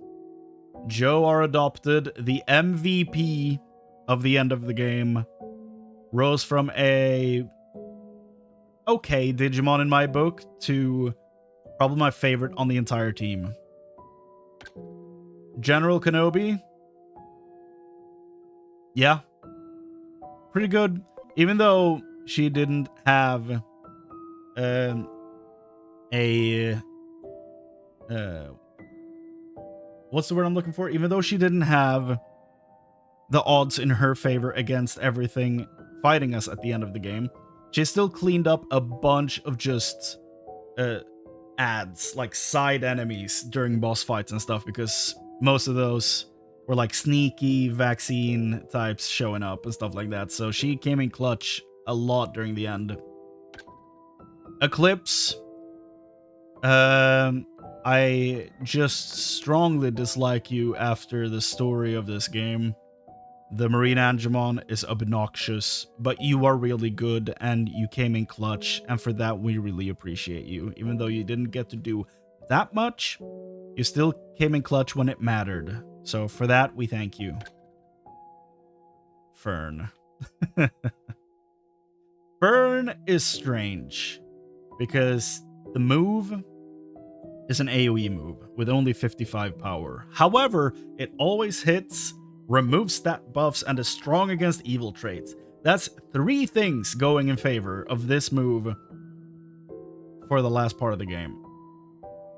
Joe, our adopted, the MVP of the end of the game, rose from a okay Digimon in my book to probably my favorite on the entire team. General Kenobi. Yeah. Pretty good. Even though she didn't have what's the word I'm looking for? Even though she didn't have the odds in her favor against everything fighting us at the end of the game, she still cleaned up a bunch of just ads, like side enemies during boss fights and stuff, because most of those were like sneaky vaccine types showing up and stuff like that. So she came in clutch a lot during the end. Eclipse. I just strongly dislike you after the story of this game. The Marine Angemon is obnoxious, but you are really good and you came in clutch, and for that we really appreciate you. Even though you didn't get to do that much, you still came in clutch when it mattered. So for that, we thank you. Fern. Fern is strange because the move is an AoE move with only 55 power. However, it always hits, removes stat buffs, and is strong against evil traits. That's 3 things going in favor of this move for the last part of the game.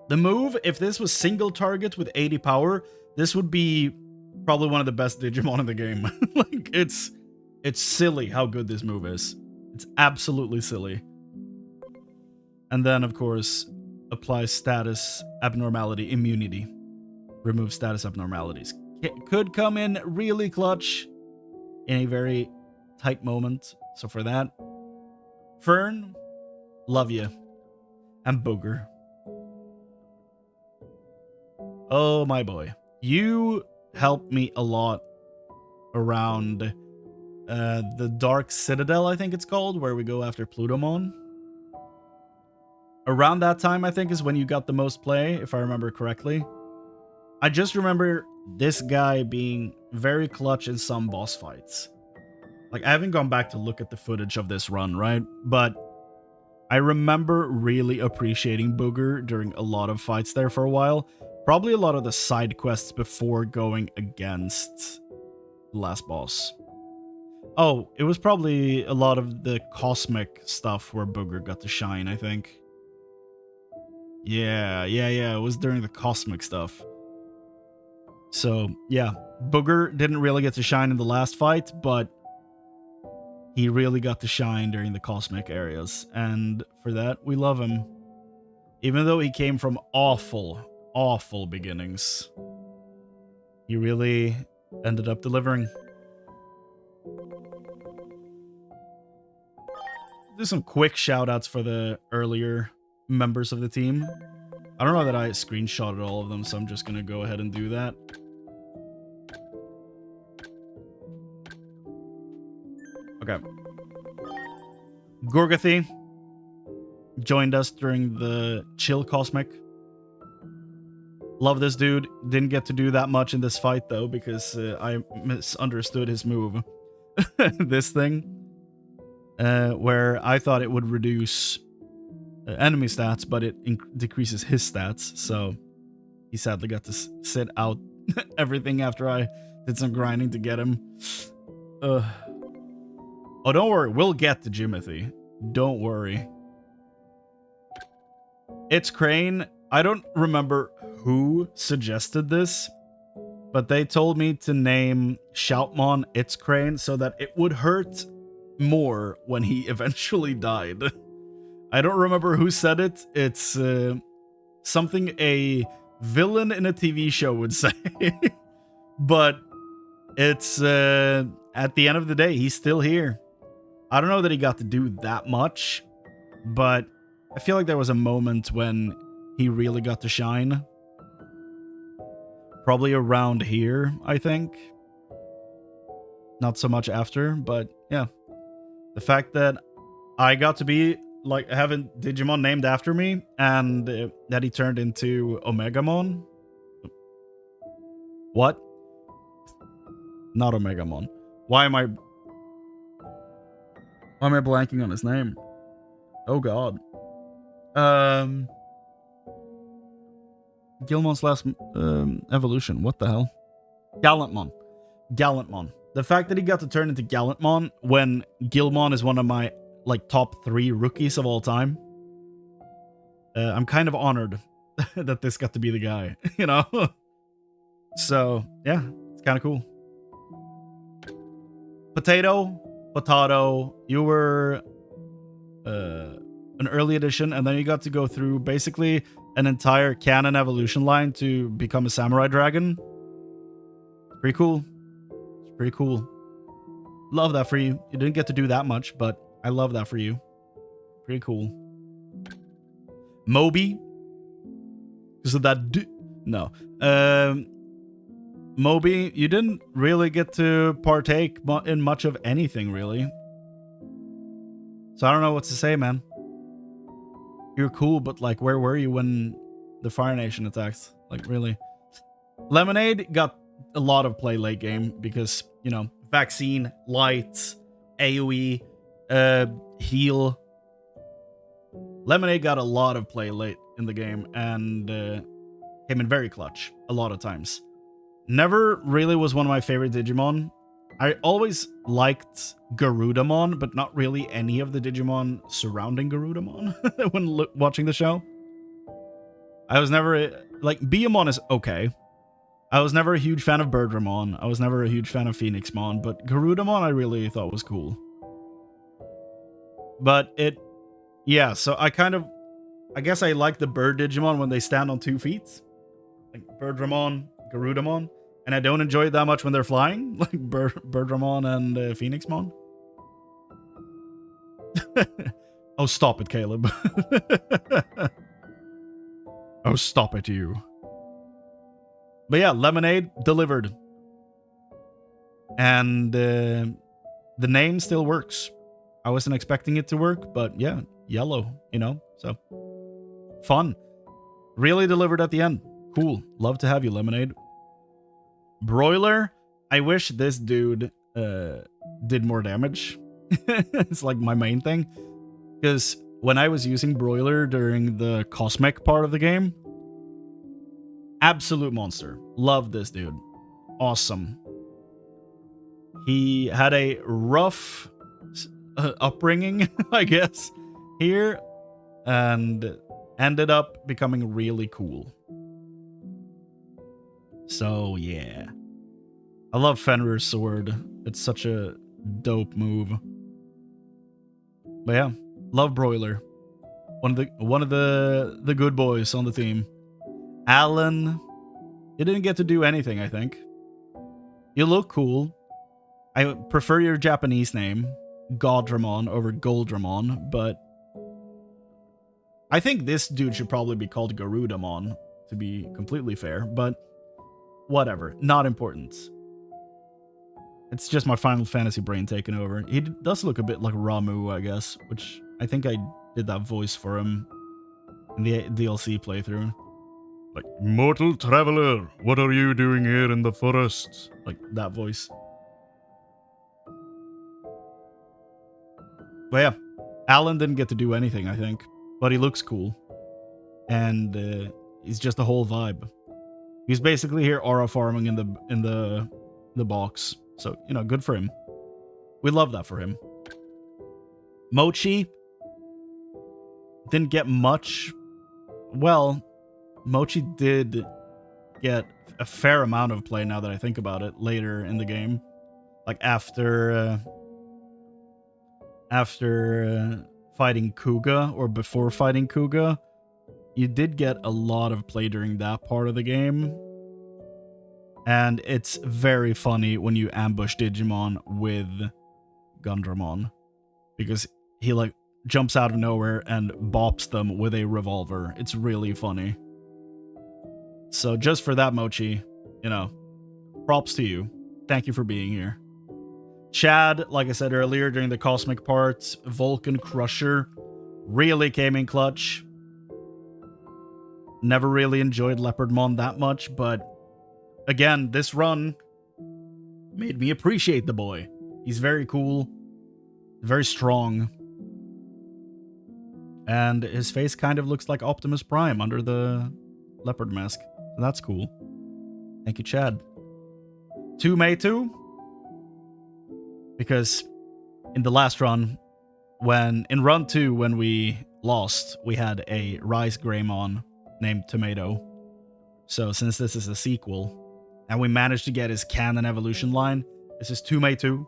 The move, if this was single target with 80 power, this would be probably one of the best Digimon in the game. Like, it's silly how good this move is. It's absolutely silly. And then, of course, applies status abnormality immunity. Remove status abnormalities. Could come in really clutch in a very tight moment. So for that, Fern, love you. And Booger. Oh, my boy. You helped me a lot around the Dark Citadel, I think it's called, where we go after Plutomon. Around that time, I think, is when you got the most play, if I remember correctly. I just remember this guy being very clutch in some boss fights. Like, I haven't gone back to look at the footage of this run, right? But I remember really appreciating Booger during a lot of fights there for a while. Probably a lot of the side quests before going against last boss. Oh, it was probably a lot of the cosmic stuff where Booger got to shine, I think. Yeah, it was during the cosmic stuff. So, yeah, Booger didn't really get to shine in the last fight, but he really got to shine during the cosmic areas. And for that, we love him. Even though he came from awful, awful beginnings, he really ended up delivering. Do some quick shout-outs for the earlier members of the team. I don't know that I screenshotted all of them, so I'm just gonna go ahead and do that. Okay. Gorgathy joined us during the Chill Cosmic. Love this dude. Didn't get to do that much in this fight, though, because I misunderstood his move. This thing. Where I thought it would reduce enemy stats, but it decreases his stats, so he sadly got to sit out everything after I did some grinding to get him. Oh, don't worry, we'll get to Jimothy. Don't worry. It's Chrane. I don't remember who suggested this, but they told me to name Shoutmon It's Chrane so that it would hurt more when he eventually died. I don't remember who said it. It's something a villain in a TV show would say. But it's at the end of the day, he's still here. I don't know that he got to do that much, but I feel like there was a moment when he really got to shine. Probably around here, I think. Not so much after, but yeah. The fact that I got to be, like, having Digimon named after me, and that he turned into Omegamon. What? Not Omegamon. Why am I blanking on his name? Oh god. Gilmon's last evolution. What the hell? Gallantmon. Gallantmon. The fact that he got to turn into Gallantmon when Gilmon is one of my, like, top 3 rookies of all time. I'm kind of honored that this got to be the guy, you know? So, yeah, it's kind of cool. Potato, you were an early edition, and then you got to go through basically an entire canon evolution line to become a samurai dragon. Pretty cool. Pretty cool. Love that for you. You didn't get to do that much, but I love that for you. Pretty cool. Moby. Because of that no. Moby, you didn't really get to partake in much of anything, really. So I don't know what to say, man. You're cool, but, like, where were you when the Fire Nation attacked? Like, really? Lemonade got a lot of play late game because, you know, vaccine, light, AoE, heal. Lemonade got a lot of play late in the game and came in very clutch a lot of times. Never really was one of my favorite Digimon. I always liked Garudamon, but not really any of the Digimon surrounding Garudamon when watching the show. I was never, like, Biyamon is okay. I was never a huge fan of Birdramon. I was never a huge fan of Phoenixmon, but Garudamon I really thought was cool. But yeah, so I guess I like the Bird Digimon when they stand on 2 feet. Like Birdramon, Garudamon. And I don't enjoy it that much when they're flying, like Birdramon and Phoenixmon. Oh, stop it, Caleb. Oh, stop it, you. But yeah, Lemonade delivered. And the name still works. I wasn't expecting it to work, but yeah, yellow, you know, so fun. Really delivered at the end. Cool. Love to have you, Lemonade. Broiler, I wish this dude did more damage. It's like my main thing. Because when I was using Broiler during the Cosmic part of the game, absolute monster. Love this dude. Awesome. He had a rough upbringing, I guess, here, and ended up becoming really cool. So, yeah. I love Fenrir's sword. It's such a dope move. But yeah, love Broiler. One of the good boys on the team. Alan, you didn't get to do anything, I think. You look cool. I prefer your Japanese name, Godramon, over Goldramon, but I think this dude should probably be called Garudamon, to be completely fair, but whatever. Not important. It's just my Final Fantasy brain taking over. He does look a bit like Ramu, I guess, which I think I did that voice for him in the DLC playthrough. Like, mortal traveler, what are you doing here in the forest? Like, that voice. But yeah, Alan didn't get to do anything, I think. But he looks cool. And he's just a whole vibe. He's basically here aura farming in the box. So, you know, good for him. We love that for him. Mochi didn't get much. Well, Mochi did get a fair amount of play now that I think about it later in the game. Like after fighting Kuga, or before fighting Kuga, you did get a lot of play during that part of the game. And it's very funny when you ambush Digimon with Gundramon, because he like jumps out of nowhere and bops them with a revolver. It's really funny. So just for that, Mochi, you know, props to you. Thank you for being here. Chad, like I said earlier, during the Cosmic parts, Vulcan Crusher really came in clutch. Never really enjoyed Leopardmon that much, but again, this run made me appreciate the boy. He's very cool, very strong, and his face kind of looks like Optimus Prime under the leopard mask. So that's cool. Thank you, Chad. 2 May 2? Because in the last run, in run 2, when we lost, we had a Rice Greymon named Tomato. So since this is a sequel, and we managed to get his canon evolution line, this is 2 May 2.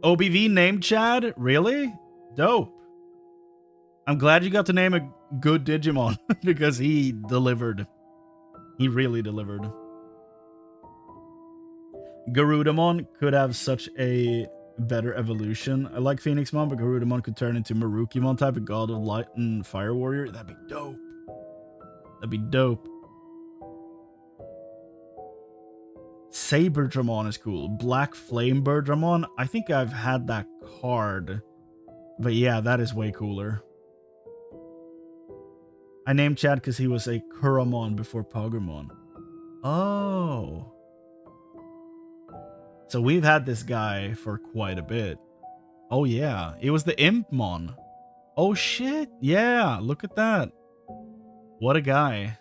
OBV named Chad? Really? Dope. I'm glad you got to name a good Digimon, because he delivered. He really delivered. Garudamon could have such a better evolution. I like Phoenixmon, but Garudamon could turn into Marukimon type of God of Light and Fire Warrior. That'd be dope. That'd be dope. Saberdramon is cool. Black Flame Birdramon. I think I've had that card. But yeah, that is way cooler. I named Chad because he was a Kuramon before Pogramon. Oh. So we've had this guy for quite a bit. Oh yeah, it was the Impmon. Oh shit, yeah, look at that. What a guy.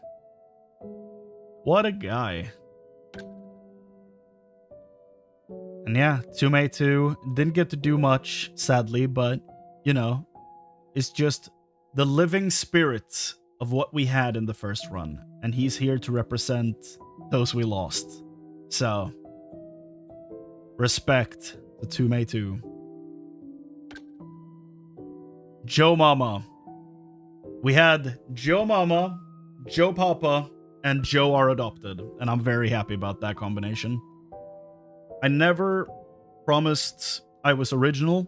What a guy. And yeah, 2 May 2 didn't get to do much, sadly, but, you know, it's just the living spirits of what we had in the first run. And he's here to represent those we lost. So, respect to 2 May 2. Joe Mama. We had Joe Mama, Joe Papa, and Joe Are Adopted. And I'm very happy about that combination. I never promised I was original.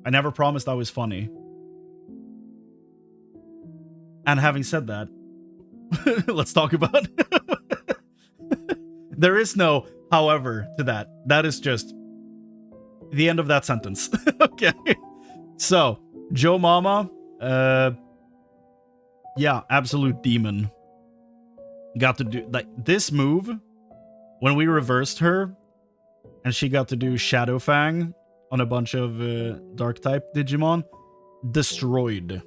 I never promised I was funny. And having said that, let's talk about there is no however to that. That is just the end of that sentence. Okay. So, Joe Mama, yeah, absolute demon. Got to do like this move when we reversed her and she got to do Shadow Fang on a bunch of dark type Digimon. Destroyed.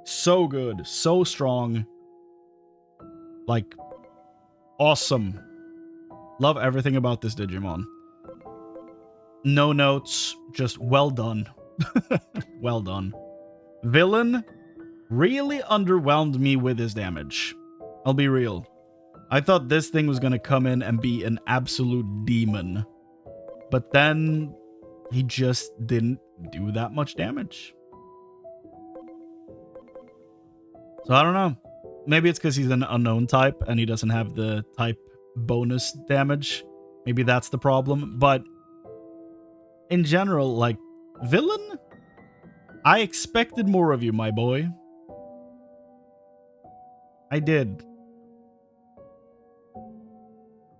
So good, so strong. Like, awesome. Love everything about this Digimon. No notes, just well done. Well done. Villain really underwhelmed me with his damage. I'll be real. I thought this thing was gonna come in and be an absolute demon. But then he just didn't do that much damage. So I don't know. Maybe it's because he's an unknown type and he doesn't have the type bonus damage. Maybe that's the problem. But in general, like, villain? I expected more of you, my boy. I did.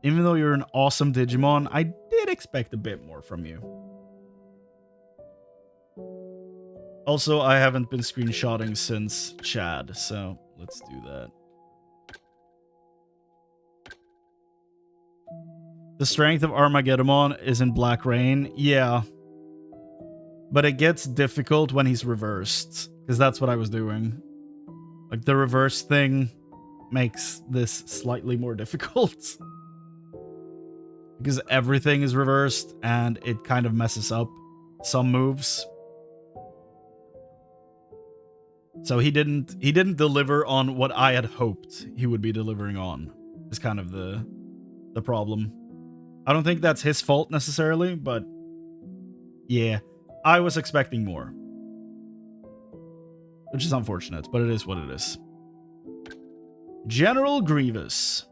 Even though you're an awesome Digimon, I did expect a bit more from you. Also, I haven't been screenshotting since Chad, so let's do that. The strength of Armageddon is in Black Rain. Yeah. But it gets difficult when he's reversed, because that's what I was doing. Like, the reverse thing makes this slightly more difficult. Because everything is reversed, and it kind of messes up some moves. So he didn't deliver on what I had hoped he would be delivering on. Is kind of the problem. I don't think that's his fault necessarily, but yeah, I was expecting more. Which is unfortunate, but it is what it is. General Grievous.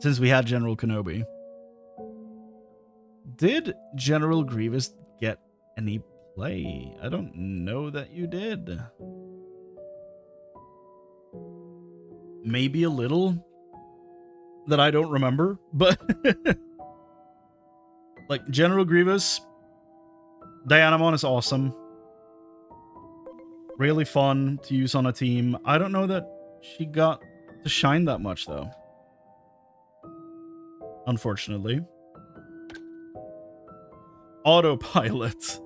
Since we had General Kenobi. Did General Grievous get any play? I don't know that you did. Maybe a little that I don't remember, but like General Grievous, Dianamon is awesome. Really fun to use on a team. I don't know that she got to shine that much though. Unfortunately. Autopilot.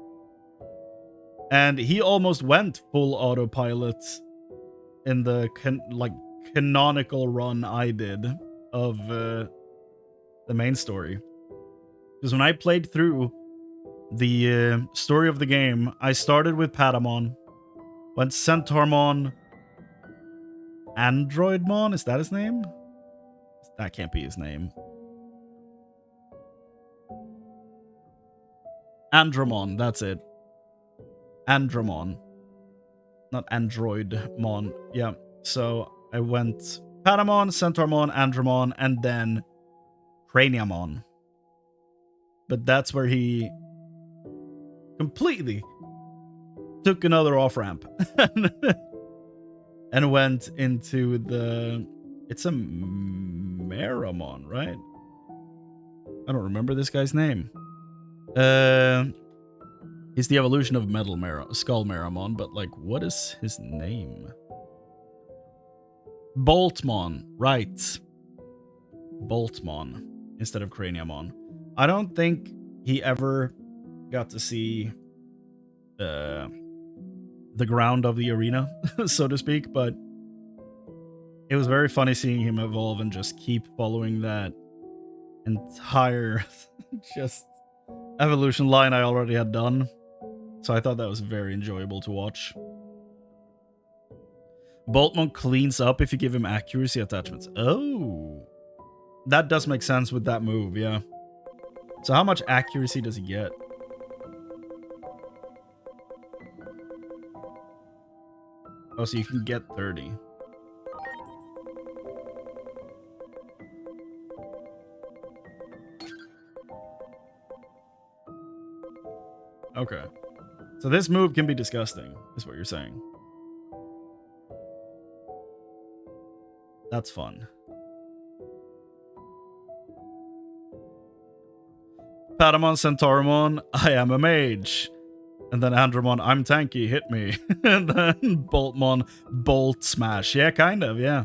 And he almost went full autopilot in the canonical run I did of the main story. Because when I played through the story of the game, I started with Patamon, went Centaurmon, Androidmon, is that his name? That can't be his name. Andromon, that's it. Andromon. Not Androidmon. Yeah, so I went Patamon, Centaurmon, Andromon, and then Craniamon. But that's where he completely took another off-ramp. And went into the... It's a Meramon, right? I don't remember this guy's name. He's the evolution of Skull Meramon, but like, what is his name? Boltmon, right. Boltmon instead of Craniamon. I don't think he ever got to see the ground of the arena, so to speak, but it was very funny seeing him evolve and just keep following that entire just evolution line I already had done. So I thought that was very enjoyable to watch. Boltmon cleans up if you give him accuracy attachments. Oh, that does make sense with that move, yeah. So how much accuracy does he get? Oh, so you can get 30. Okay. So this move can be disgusting, is what you're saying. That's fun. Patamon, Centaurmon, I am a mage. And then Andromon, I'm tanky, hit me. And then Boltmon, Bolt Smash. Yeah, kind of, yeah.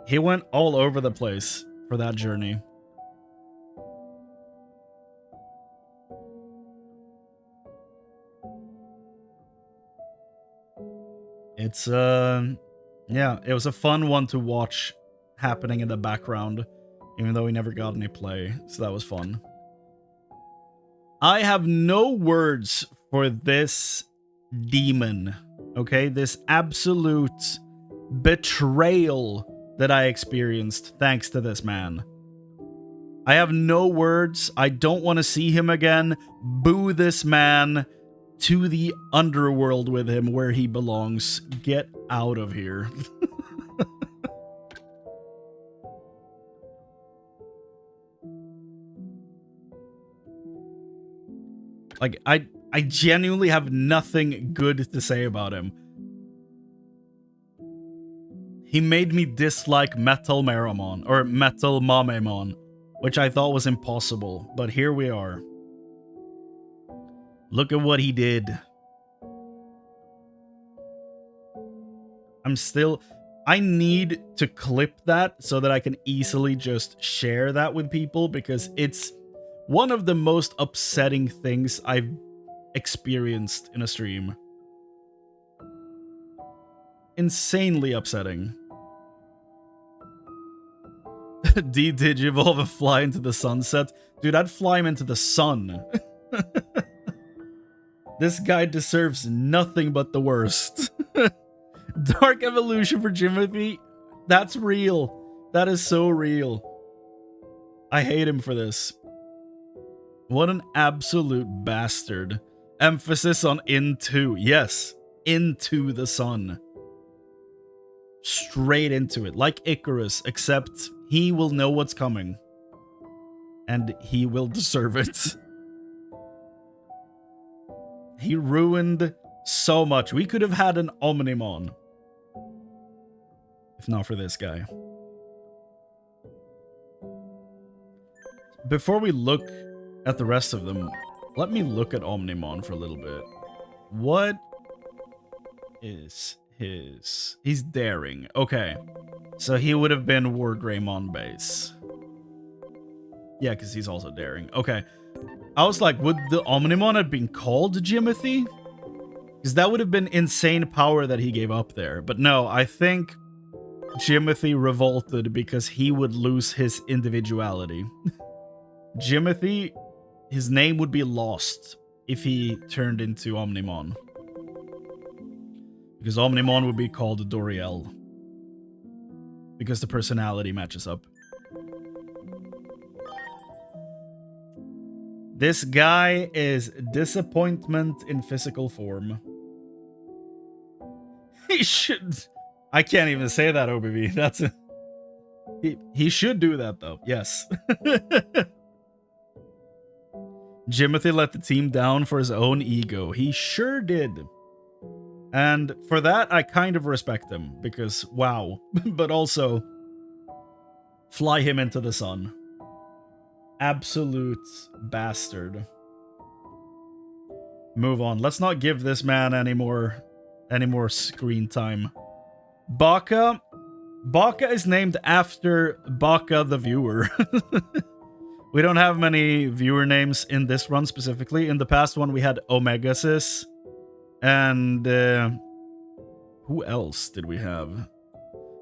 He went all over the place for that journey. It's, yeah, it was a fun one to watch happening in the background, even though we never got any play, so that was fun. I have no words for this demon, okay? This absolute betrayal that I experienced thanks to this man. I have no words. I don't want to see him again. Boo this man to the underworld with him where he belongs. Get out of here. Like, I genuinely have nothing good to say about him. He made me dislike Metal Maramon, or Metal Mamemon, which I thought was impossible, but here we are. Look at what he did. I need to clip that so that I can easily just share that with people, because it's one of the most upsetting things I've experienced in a stream. Insanely upsetting. Digivolve and fly into the sunset. Dude, I'd fly him into the sun. This guy deserves nothing but the worst. Dark evolution for Jimothy. That's real. That is so real. I hate him for this. What an absolute bastard. Emphasis on into. Yes, into the sun. Straight into it. Like Icarus, except he will know what's coming. And he will deserve it. He ruined so much. We could have had an Omnimon. If not for this guy. Before we look at the rest of them, let me look at Omnimon for a little bit. What is his... He's daring. Okay. So he would have been Wargreymon base. Yeah, because he's also daring. Okay. I was like, would the Omnimon have been called Jimothy? Because that would have been insane power that he gave up there. But no, I think Jimothy revolted because he would lose his individuality. Jimothy, his name would be lost if he turned into Omnimon. Because Omnimon would be called Doriel. Because the personality matches up. This guy is disappointment in physical form. He should... I can't even say that, OBV. That's a... He should do that, though. Yes. Jimothy let the team down for his own ego. He sure did. And for that, I kind of respect him. Because, wow. But also, fly him into the sun. Absolute bastard. Move on. Let's not give this man any more screen time. Baka. Baka is named after Baka the viewer. We don't have many viewer names in this run specifically. In the past one, we had Omegasis. And who else did we have?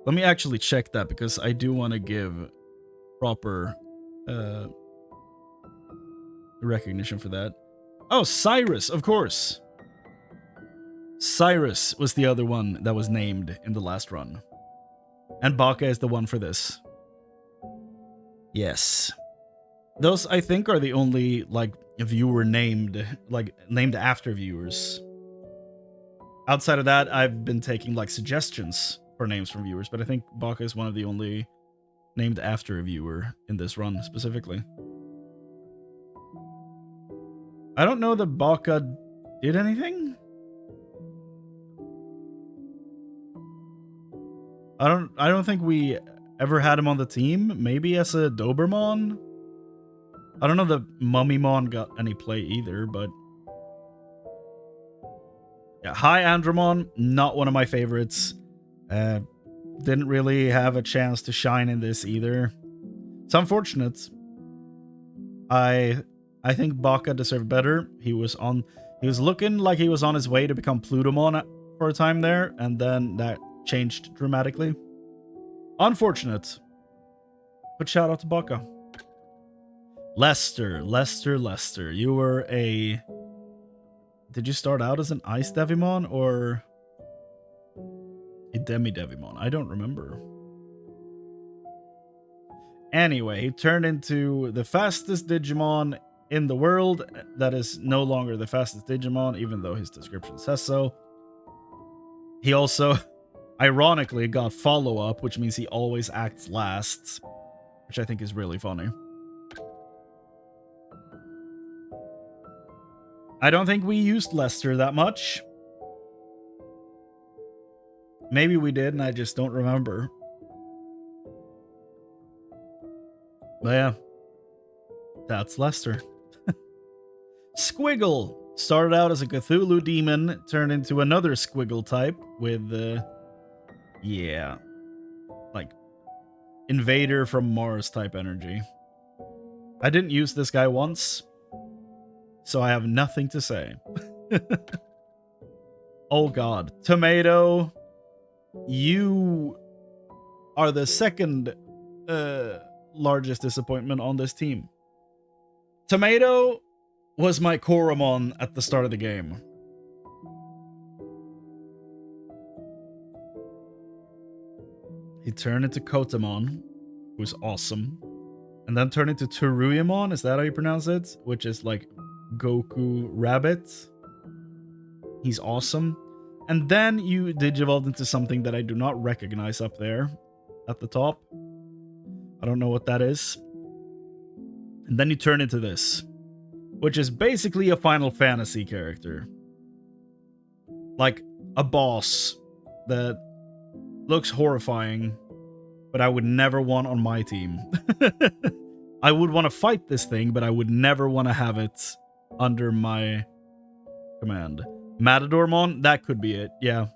Let me actually check that, because I do want to give proper recognition for that. Oh, Cyrus, of course. Cyrus was the other one that was named in the last run. And Baka is the one for this. Yes. Those, I think, are the only, like, viewer named, like, named after viewers. Outside of that, I've been taking, like, suggestions for names from viewers, but I think Baka is one of the only named after a viewer in this run, specifically. I don't know that Baka did anything. I don't think we ever had him on the team. Maybe as a Dobermon. I don't know that Mummymon got any play either, but yeah, Hi Andromon, not one of my favorites. Didn't really have a chance to shine in this either. It's unfortunate. I think Baka deserved better. He was looking like he was on his way to become Plutomon for a time there, and then that changed dramatically. Unfortunate. But shout out to Baka. Lester. You were a... Did you start out as an Ice Devimon or a Demi Devimon? I don't remember. Anyway, he turned into the fastest Digimon in the world. That is no longer the fastest Digimon, even though his description says so. He also, ironically, got follow-up, which means he always acts last, which I think is really funny. I don't think we used Lester that much. Maybe we did, and I just don't remember. But yeah, that's Lester. Squiggle started out as a Cthulhu demon, turned into another Squiggle type with, yeah, like Invader from Mars type energy. I didn't use this guy once, so I have nothing to say. Oh god. Tomato, you are the second largest disappointment on this team. Tomato was my Koromon at the start of the game. He turned into Kotamon, who's awesome. And then turned into Teruyamon, is that how you pronounce it? Which is like Goku Rabbit. He's awesome. And then you digivolved into something that I do not recognize up there at the top. I don't know what that is. And then you turn into this, which is basically a Final Fantasy character. Like a boss that looks horrifying, but I would never want on my team. I would want to fight this thing, but I would never want to have it under my command. Matadormon, that could be it, yeah.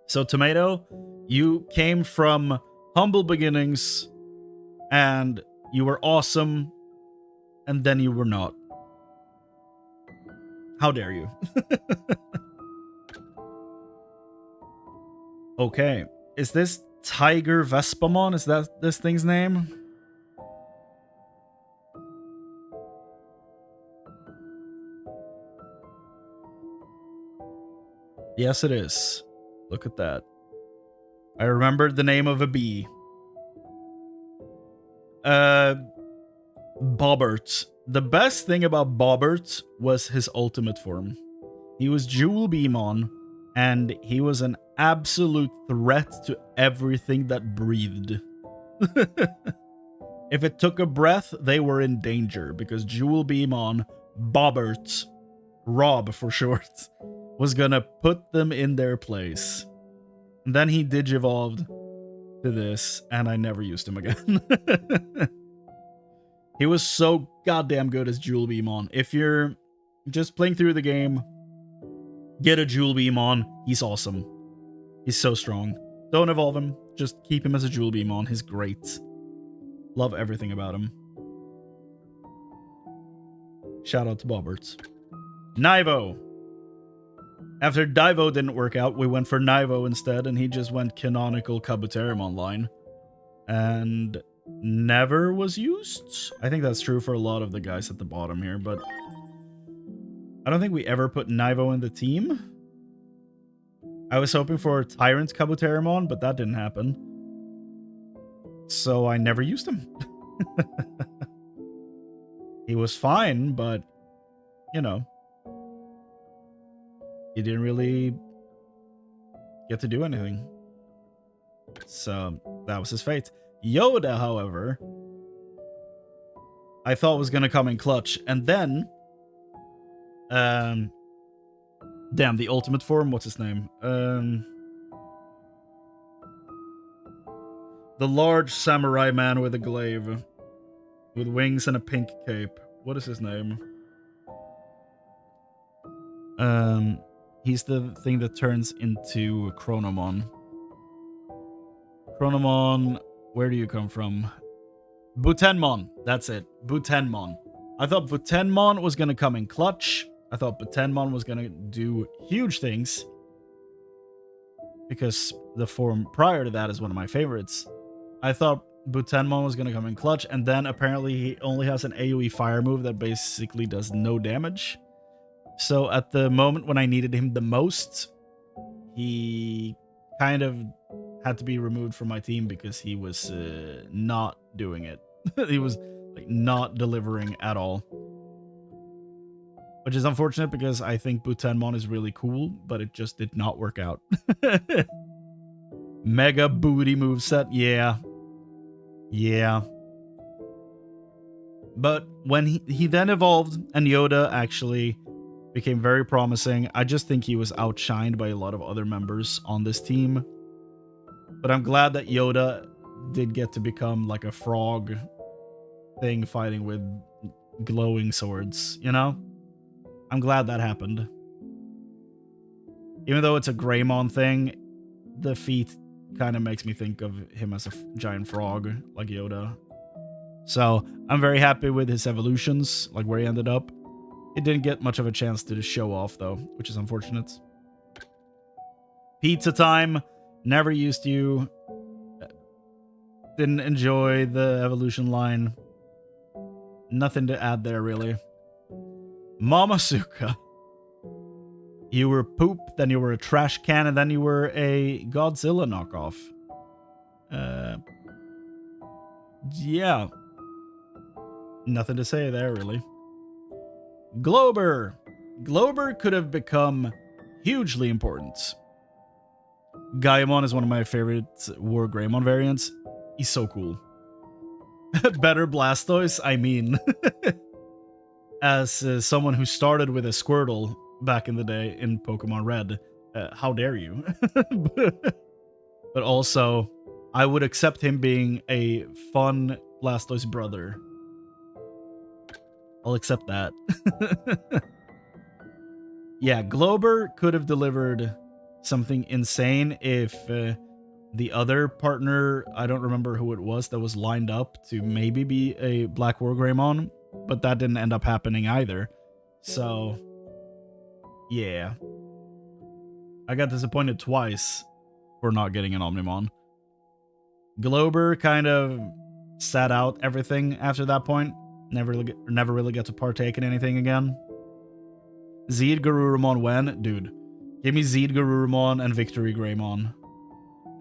So Tomato, you came from humble beginnings, and you were awesome, and then you were not. How dare you? Okay, is this Tiger Vespamon? Is that this thing's name? Yes, it is. Look at that. I remembered the name of a bee. Bobbert. The best thing about Bobbert was his ultimate form. He was Jewel Beamon, and he was an absolute threat to everything that breathed. If it took a breath, they were in danger, because Jewel Beamon, Bobbert, Rob for short, was gonna put them in their place. And then he digivolved to this, and I never used him again. He was so goddamn good as Jewel Beamon. If you're just playing through the game, get a Jewel Beamon. He's awesome. He's so strong. Don't evolve him. Just keep him as a Jewel Beamon. He's great. Love everything about him. Shout out to Bobbert. Nivo. After Divo didn't work out, we went for Nivo instead, and he just went canonical Kabuterimon line. And never was used? I think that's true for a lot of the guys at the bottom here, but I don't think we ever put Nivo in the team. I was hoping for Tyrant Kabuterimon, but that didn't happen. So I never used him. He was fine, but, you know, he didn't really get to do anything. So that was his fate. Yoda, however, I thought was going to come in clutch. And then, damn, the ultimate form, what's his name? The large samurai man with a glaive, with wings and a pink cape. What is his name? He's the thing that turns into Chronomon. Chronomon, where do you come from? Butenmon, that's it. Butenmon. I thought Butenmon was going to come in clutch. I thought Butenmon was going to do huge things, because the form prior to that is one of my favorites. I thought Butenmon was going to come in clutch, and then apparently he only has an AoE fire move that basically does no damage. So at the moment when I needed him the most, he kind of had to be removed from my team because he was not doing it. He was like not delivering at all. Which is unfortunate because I think Butenmon is really cool, but it just did not work out. Mega booty moveset, yeah. Yeah. But when he then evolved and Yoda actually became very promising, I just think he was outshined by a lot of other members on this team. But I'm glad that Yoda did get to become like a frog thing fighting with glowing swords, you know? I'm glad that happened. Even though it's a Greymon thing, the feat kind of makes me think of him as a giant frog, like Yoda. So I'm very happy with his evolutions, like where he ended up. It didn't get much of a chance to show off, though, which is unfortunate. Pizza time. Never used you. Didn't enjoy the evolution line. Nothing to add there, really. Mamasuka. You were poop, then you were a trash can, and then you were a Godzilla knockoff. Yeah. Nothing to say there, really. Glober. Glober could have become hugely important. Gaimon is one of my favorite War Greymon variants. He's so cool. Better Blastoise, I mean. As someone who started with a Squirtle back in the day in Pokemon Red, how dare you? But also, I would accept him being a fun Blastoise brother. I'll accept that. Yeah, Glober could have delivered something insane if the other partner, I don't remember who it was, that was lined up to maybe be a Black War Greymon, but that didn't end up happening either. So, yeah. I got disappointed twice for not getting an Omnimon. Glober kind of sat out everything after that point. Never really get to partake in anything again. Zeed Garurumon when? Dude, give me Zeed Garurumon and Victory Greymon.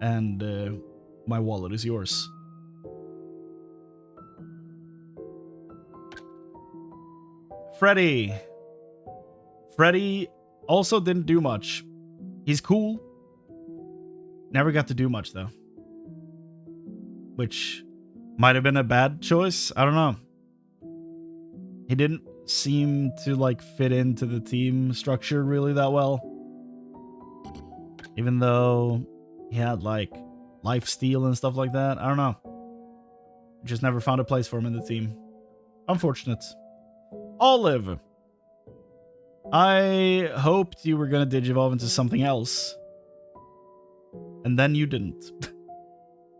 And my wallet is yours. Freddy. Freddy also didn't do much. He's cool. Never got to do much, though. Which might have been a bad choice. I don't know. He didn't seem to, like, fit into the team structure really that well. Even though he had, like, lifesteal and stuff like that. I don't know. Just never found a place for him in the team. Unfortunate. Olive. I hoped you were gonna digivolve into something else. And then you didn't.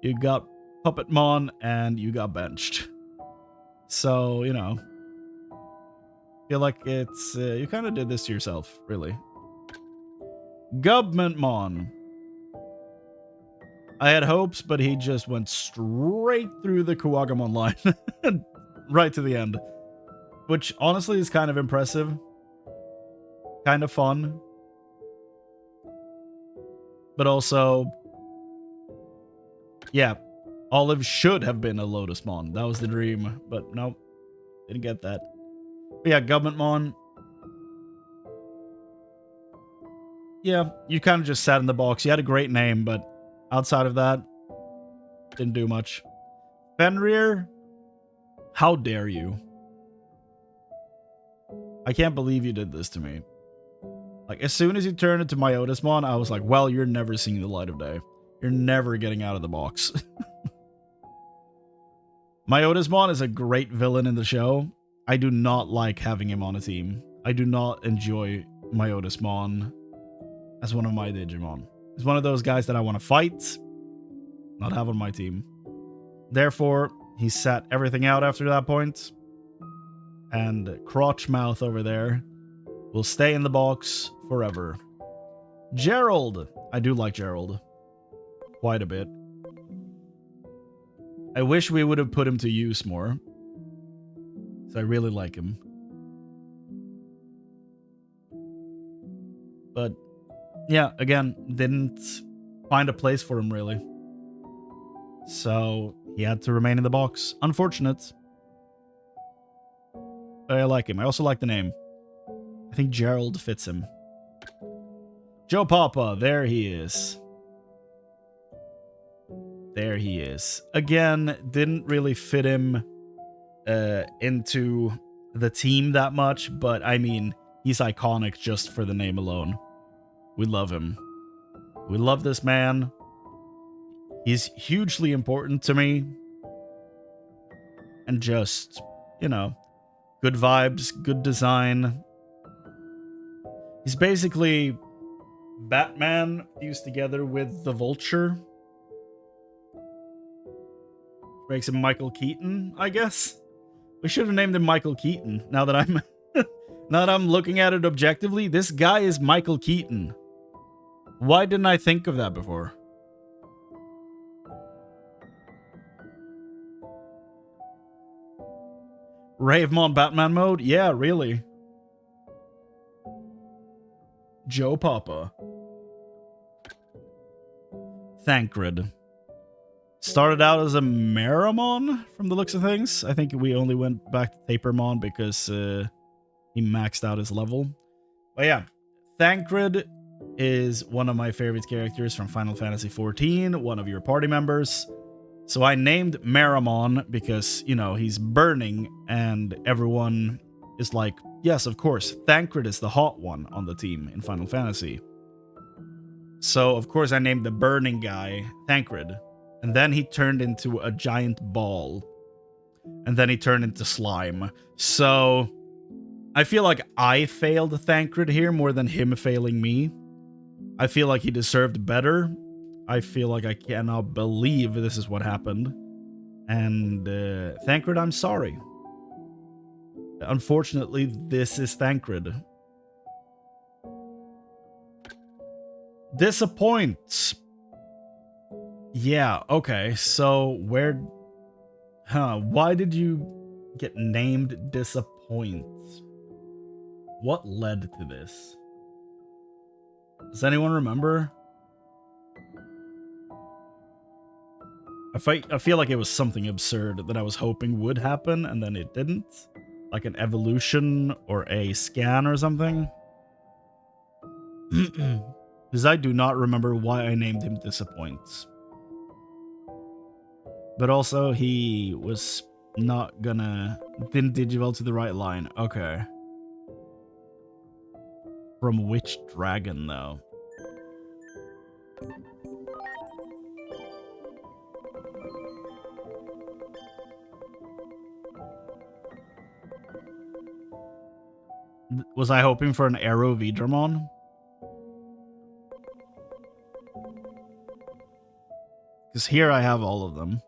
You got Puppetmon and you got benched. So, you know. Feel like it's... you kind of did this to yourself, really. Gubmentmon. I had hopes, but he just went straight through the Kuwagamon line. Right to the end. Which, honestly, is kind of impressive. Kind of fun. But also... yeah. Olive should have been a Lotusmon. That was the dream. But nope. Didn't get that. But yeah, Gubmentmon. Yeah, you kind of just sat in the box. You had a great name, but outside of that, didn't do much. Fenrir, how dare you? I can't believe you did this to me. Like, as soon as you turned into Myotismon, I was like, well, you're never seeing the light of day. You're never getting out of the box. Myotismon is a great villain in the show. I do not like having him on a team. I do not enjoy Myotismon as one of my Digimon. He's one of those guys that I want to fight, not have on my team. Therefore, he sat everything out after that point. And Crotch Mouth over there will stay in the box forever. Gerald. I do like Gerald quite a bit. I wish we would have put him to use more. So I really like him. But yeah, again, didn't find a place for him really. So he had to remain in the box. Unfortunate. But I like him. I also like the name. I think Gerald fits him. Joe Papa, there he is. There he is. Again, didn't really fit him into the team that much, but I mean, he's iconic just for the name alone. We love him. We love this man. He's hugely important to me. And just, you know, good vibes, good design. He's basically Batman fused together with the Vulture. Makes him Michael Keaton, I guess. We should have named him Michael Keaton. Now that I'm now that I'm looking at it objectively, this guy is Michael Keaton. Why didn't I think of that before? Ravemon Batman mode? Yeah, really. Joe Papa. Thancred. Started out as a Meramon from the looks of things. I think we only went back to Tapermon because he maxed out his level. But yeah, Thancred is one of my favorite characters from Final Fantasy XIV, one of your party members. So I named Meramon because, you know, he's burning and everyone is like, yes, of course, Thancred is the hot one on the team in Final Fantasy. So, of course, I named the burning guy Thancred. And then he turned into a giant ball. And then he turned into slime. So, I feel like I failed Thancred here more than him failing me. I feel like he deserved better. I feel like I cannot believe this is what happened. And, Thancred, I'm sorry. Unfortunately, this is Thancred. Disappoints. Yeah, okay, so where... why did you get named Disappoint? What led to this? Does anyone remember? I feel like it was something absurd that I was hoping would happen, and then it didn't. Like an evolution or a scan or something. Because I do not remember why I named him Disappoints. But also, he was not gonna... Didn't digivolve to the right line. Okay. From which dragon, though? Was I hoping for an Arrow Vidramon? Because here I have all of them.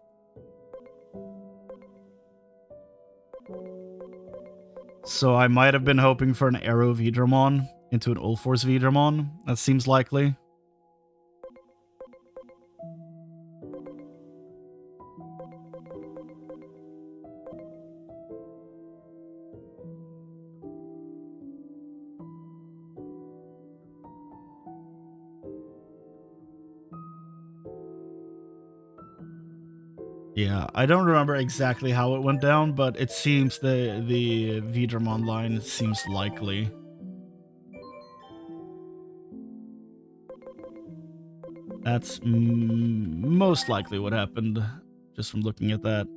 So I might have been hoping for an Arrow Vidramon into an Ulforce Vidramon. That seems likely. Yeah, I don't remember exactly how it went down, but it seems the Vidramon line seems likely. That's most likely what happened, just from looking at that.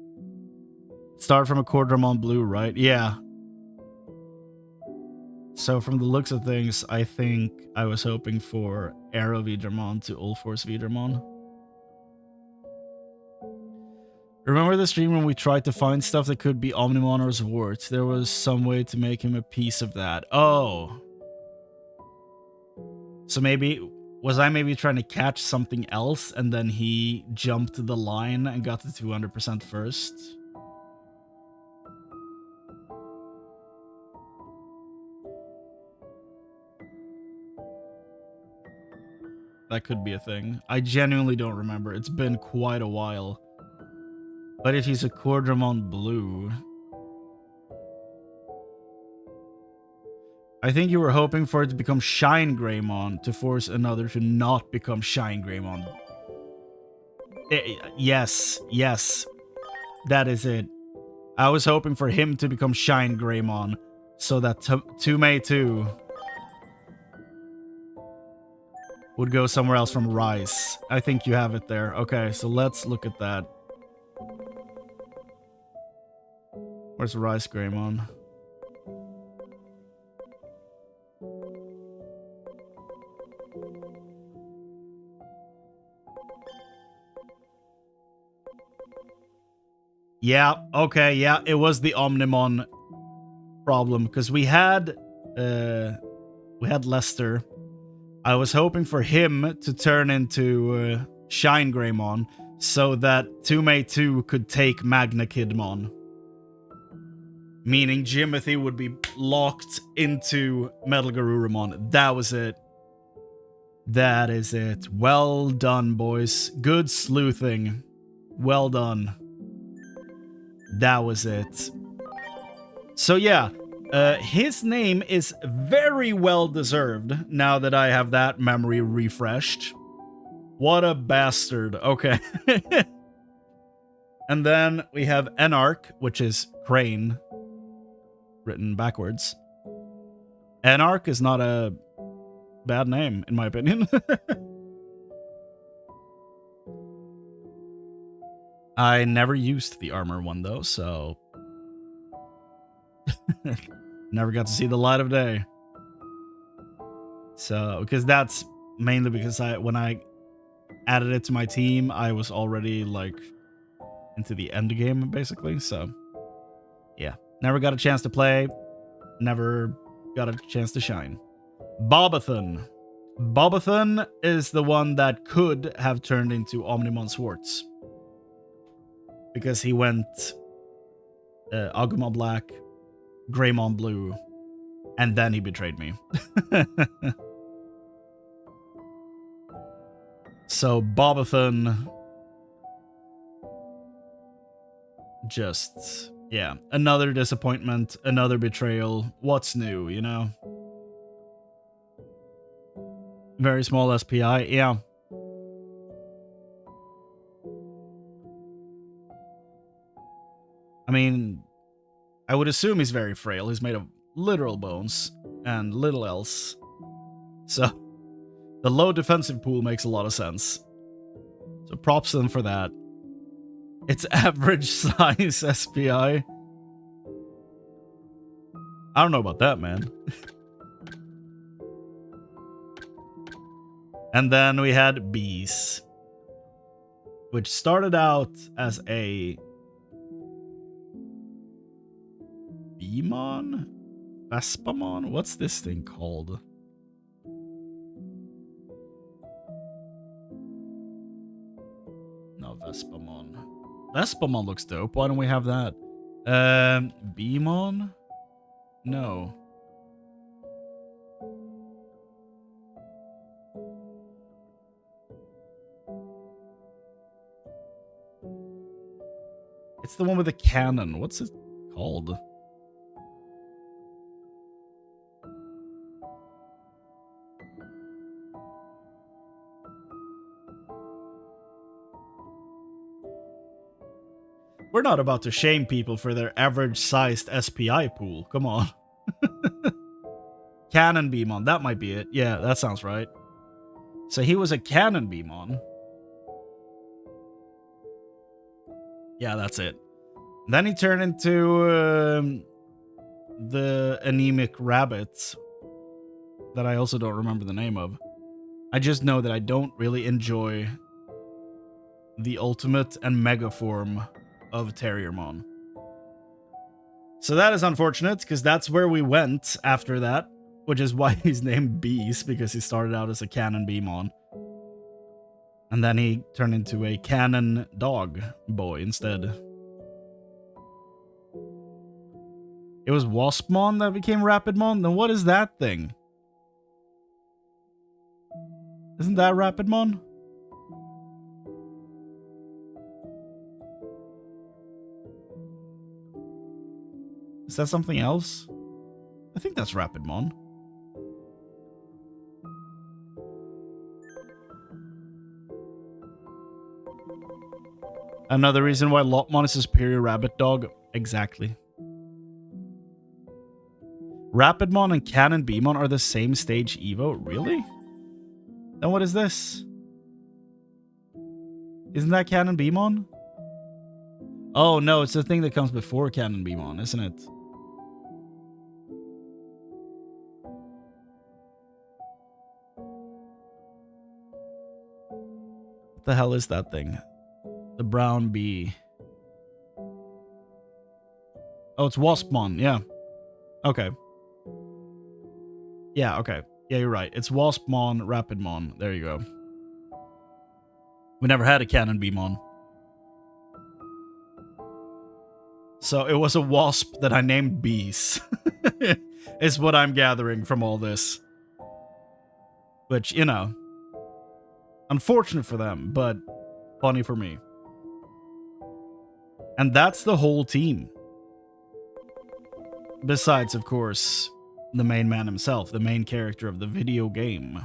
Start from a Cordramon Blue, right? Yeah. So from the looks of things, I think I was hoping for Arrow Vidramon to Ulforce Vidramon. Remember the stream when we tried to find stuff that could be Omnimon or Zwart? There was some way to make him a piece of that. Oh. So maybe... Was I maybe trying to catch something else and then he jumped the line and got to 200% first? That could be a thing. I genuinely don't remember. It's been quite a while. But if he's a Quadramon blue... I think you were hoping for it to become Shine Greymon to force another to not become Shine Greymon. Yes, yes. That is it. I was hoping for him to become Shine Greymon so that Tumei 2 would go somewhere else from Rise. I think you have it there. Okay, so let's look at that. Where's Rise Greymon? Yeah, okay, yeah, it was the Omnimon problem because we had Lester. I was hoping for him to turn into Shine Greymon so that Tumei 2 could take Magna Kidmon. Meaning Jimothy would be locked into Metal Garurumon. That was it. That is it. Well done, boys. Good sleuthing. Well done. That was it. So yeah, his name is very well deserved now that I have that memory refreshed. What a bastard. Okay. And then we have Enarch, which is Chrane, written backwards. Enarch is not a bad name, in my opinion. I never used the armor one, though, so... never got to see the light of day. So, because that's mainly because when I added it to my team, I was already, like, into the end game, basically, so... yeah. Never got a chance to play. Never got a chance to shine. Bobathon. Bobathon is the one that could have turned into Omnimon Swartz. Because he went Agumon Black, Greymon Blue, and then he betrayed me. So Bobathon, just, yeah, another disappointment, another betrayal. What's new, you know? Very small SPI, yeah. I mean, I would assume he's very frail. He's made of literal bones and little else. So, the low defensive pool makes a lot of sense. So props to them for that. It's average size SPI. I don't know about that, man. And then we had Bees, which started out as a Beemon? Vespamon? What's this thing called? No, Vespamon. Vespamon looks dope. Why don't we have that? Beemon? No. It's the one with the cannon. What's it called? We're not about to shame people for their average-sized SPI pool. Come on. Cannon Beemon. That might be it. Yeah, that sounds right. So he was a Cannon Beemon. Yeah, that's it. Then he turned into the anemic rabbit that I also don't remember the name of. I just know that I don't really enjoy the ultimate and mega form of Terriermon. So that is unfortunate, because that's where we went after that, which is why he's named Beast, because he started out as a Cannon Beemon. And then he turned into a Cannon Dog Boy instead. It was Waspmon that became Rapidmon? Then what is that thing? Isn't that Rapidmon? Is that something else? I think that's Rapidmon. Another reason why Lopmon is a superior rabbit dog. Exactly. Rapidmon and Cannon Beamon are the same stage Evo? Really? Then what is this? Isn't that Cannon Beamon? Oh no, it's the thing that comes before Cannon Beamon, isn't it? What the hell is that thing? The brown bee. Oh, it's Waspmon, yeah. Okay. Yeah, okay. Yeah, you're right. It's Waspmon, Rapidmon. There you go. We never had a Cannon Beamon. So it was a wasp that I named Bees. Is what I'm gathering from all this. Which, you know, unfortunate for them, but funny for me. And that's the whole team. Besides, of course, the main man himself, the main character of the video game.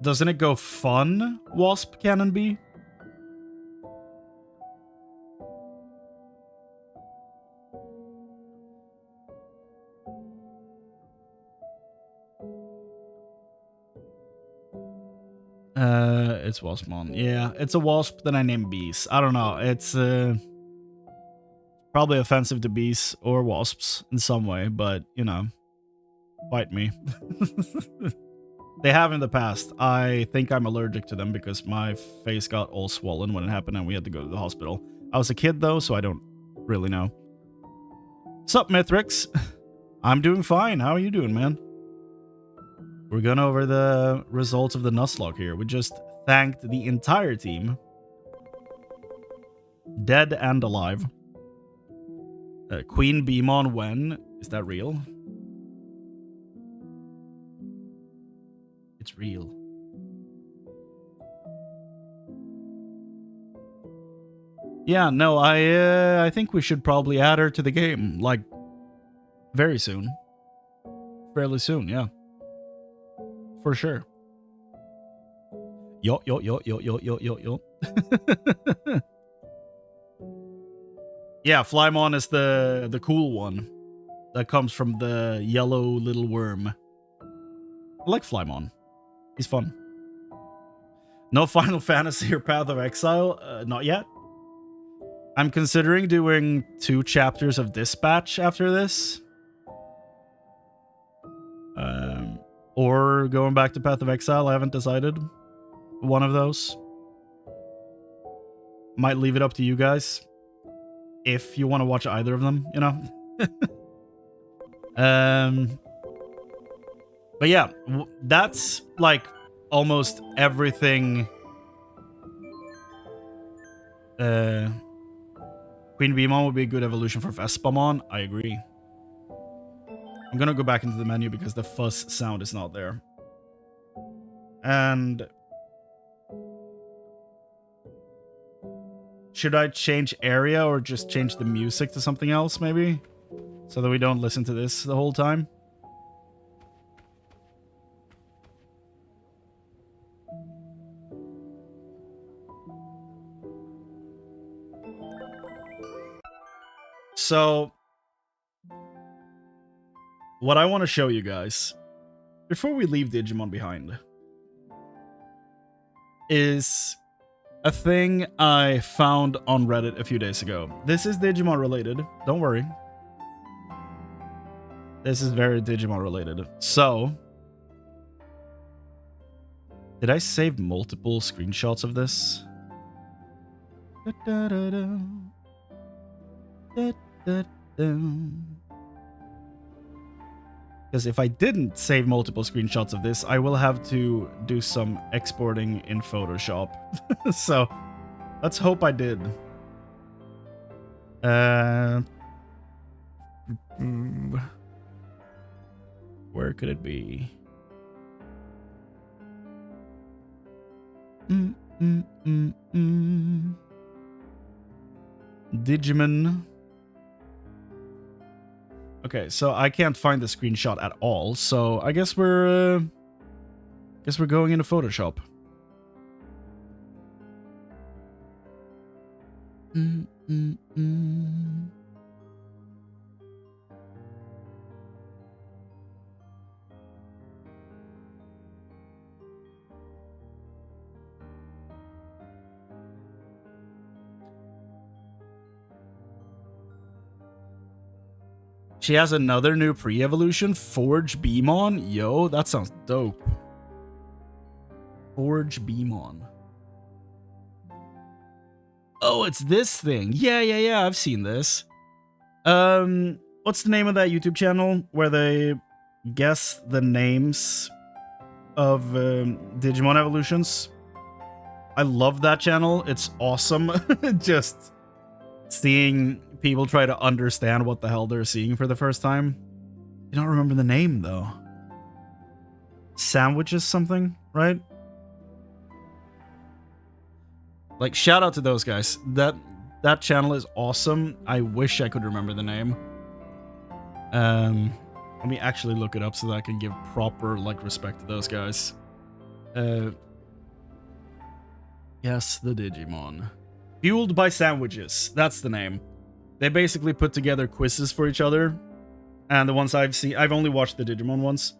Doesn't it go fun, Wasp Cannon Bee? It's Waspmon. Yeah, it's a wasp that I named Bees. I don't know. It's probably offensive to bees or wasps in some way, but, you know, fight me. They have in the past. I think I'm allergic to them because my face got all swollen when it happened and we had to go to the hospital. I was a kid, though, so I don't really know. Sup, Mithrix? I'm doing fine. How are you doing, man? We're going over the results of the Nuzlocke here. We just thanked the entire team. Dead and alive. Queen Beamon when? Is that real? It's real. Yeah, no, I think we should probably add her to the game. Like, very soon. Fairly soon, yeah. For sure. Yo. Yeah, Flymon is the cool one. That comes from the yellow little worm. I like Flymon. He's fun. No Final Fantasy or Path of Exile? Not yet. I'm considering doing 2 chapters of Dispatch after this. Or going back to Path of Exile. I haven't decided. One of those. Might leave it up to you guys. If you want to watch either of them, you know? But yeah, that's like almost everything. Queen Beamon would be a good evolution for Vespamon. I agree. I'm gonna go back into the menu because the fuzz sound is not there. And should I change area or just change the music to something else, maybe? So that we don't listen to this the whole time? So, what I want to show you guys, before we leave Digimon behind, is a thing I found on Reddit a few days ago. This is Digimon related, don't worry. This is very Digimon related. So, did I save multiple screenshots of this? Because if I didn't save multiple screenshots of this, I will have to do some exporting in Photoshop. So, let's hope I did. Where could it be? Digimon. Okay, so I can't find the screenshot at all, so I guess we're going into Photoshop. She has another new pre-evolution, Forge Beamon. Yo, that sounds dope. Forge Beamon. Oh, it's this thing. Yeah, I've seen this. What's the name of that YouTube channel where they guess the names of Digimon evolutions? I love that channel. It's awesome. Just seeing people try to understand what the hell they're seeing for the first time. I don't remember the name, though. Sandwiches something, right? Like, shout out to those guys. That channel is awesome. I wish I could remember the name. Let me actually look it up so that I can give proper, like, respect to those guys. Yes, the Digimon. Fueled by Sandwiches. That's the name. They basically put together quizzes for each other. And the ones I've seen, I've only watched the Digimon ones.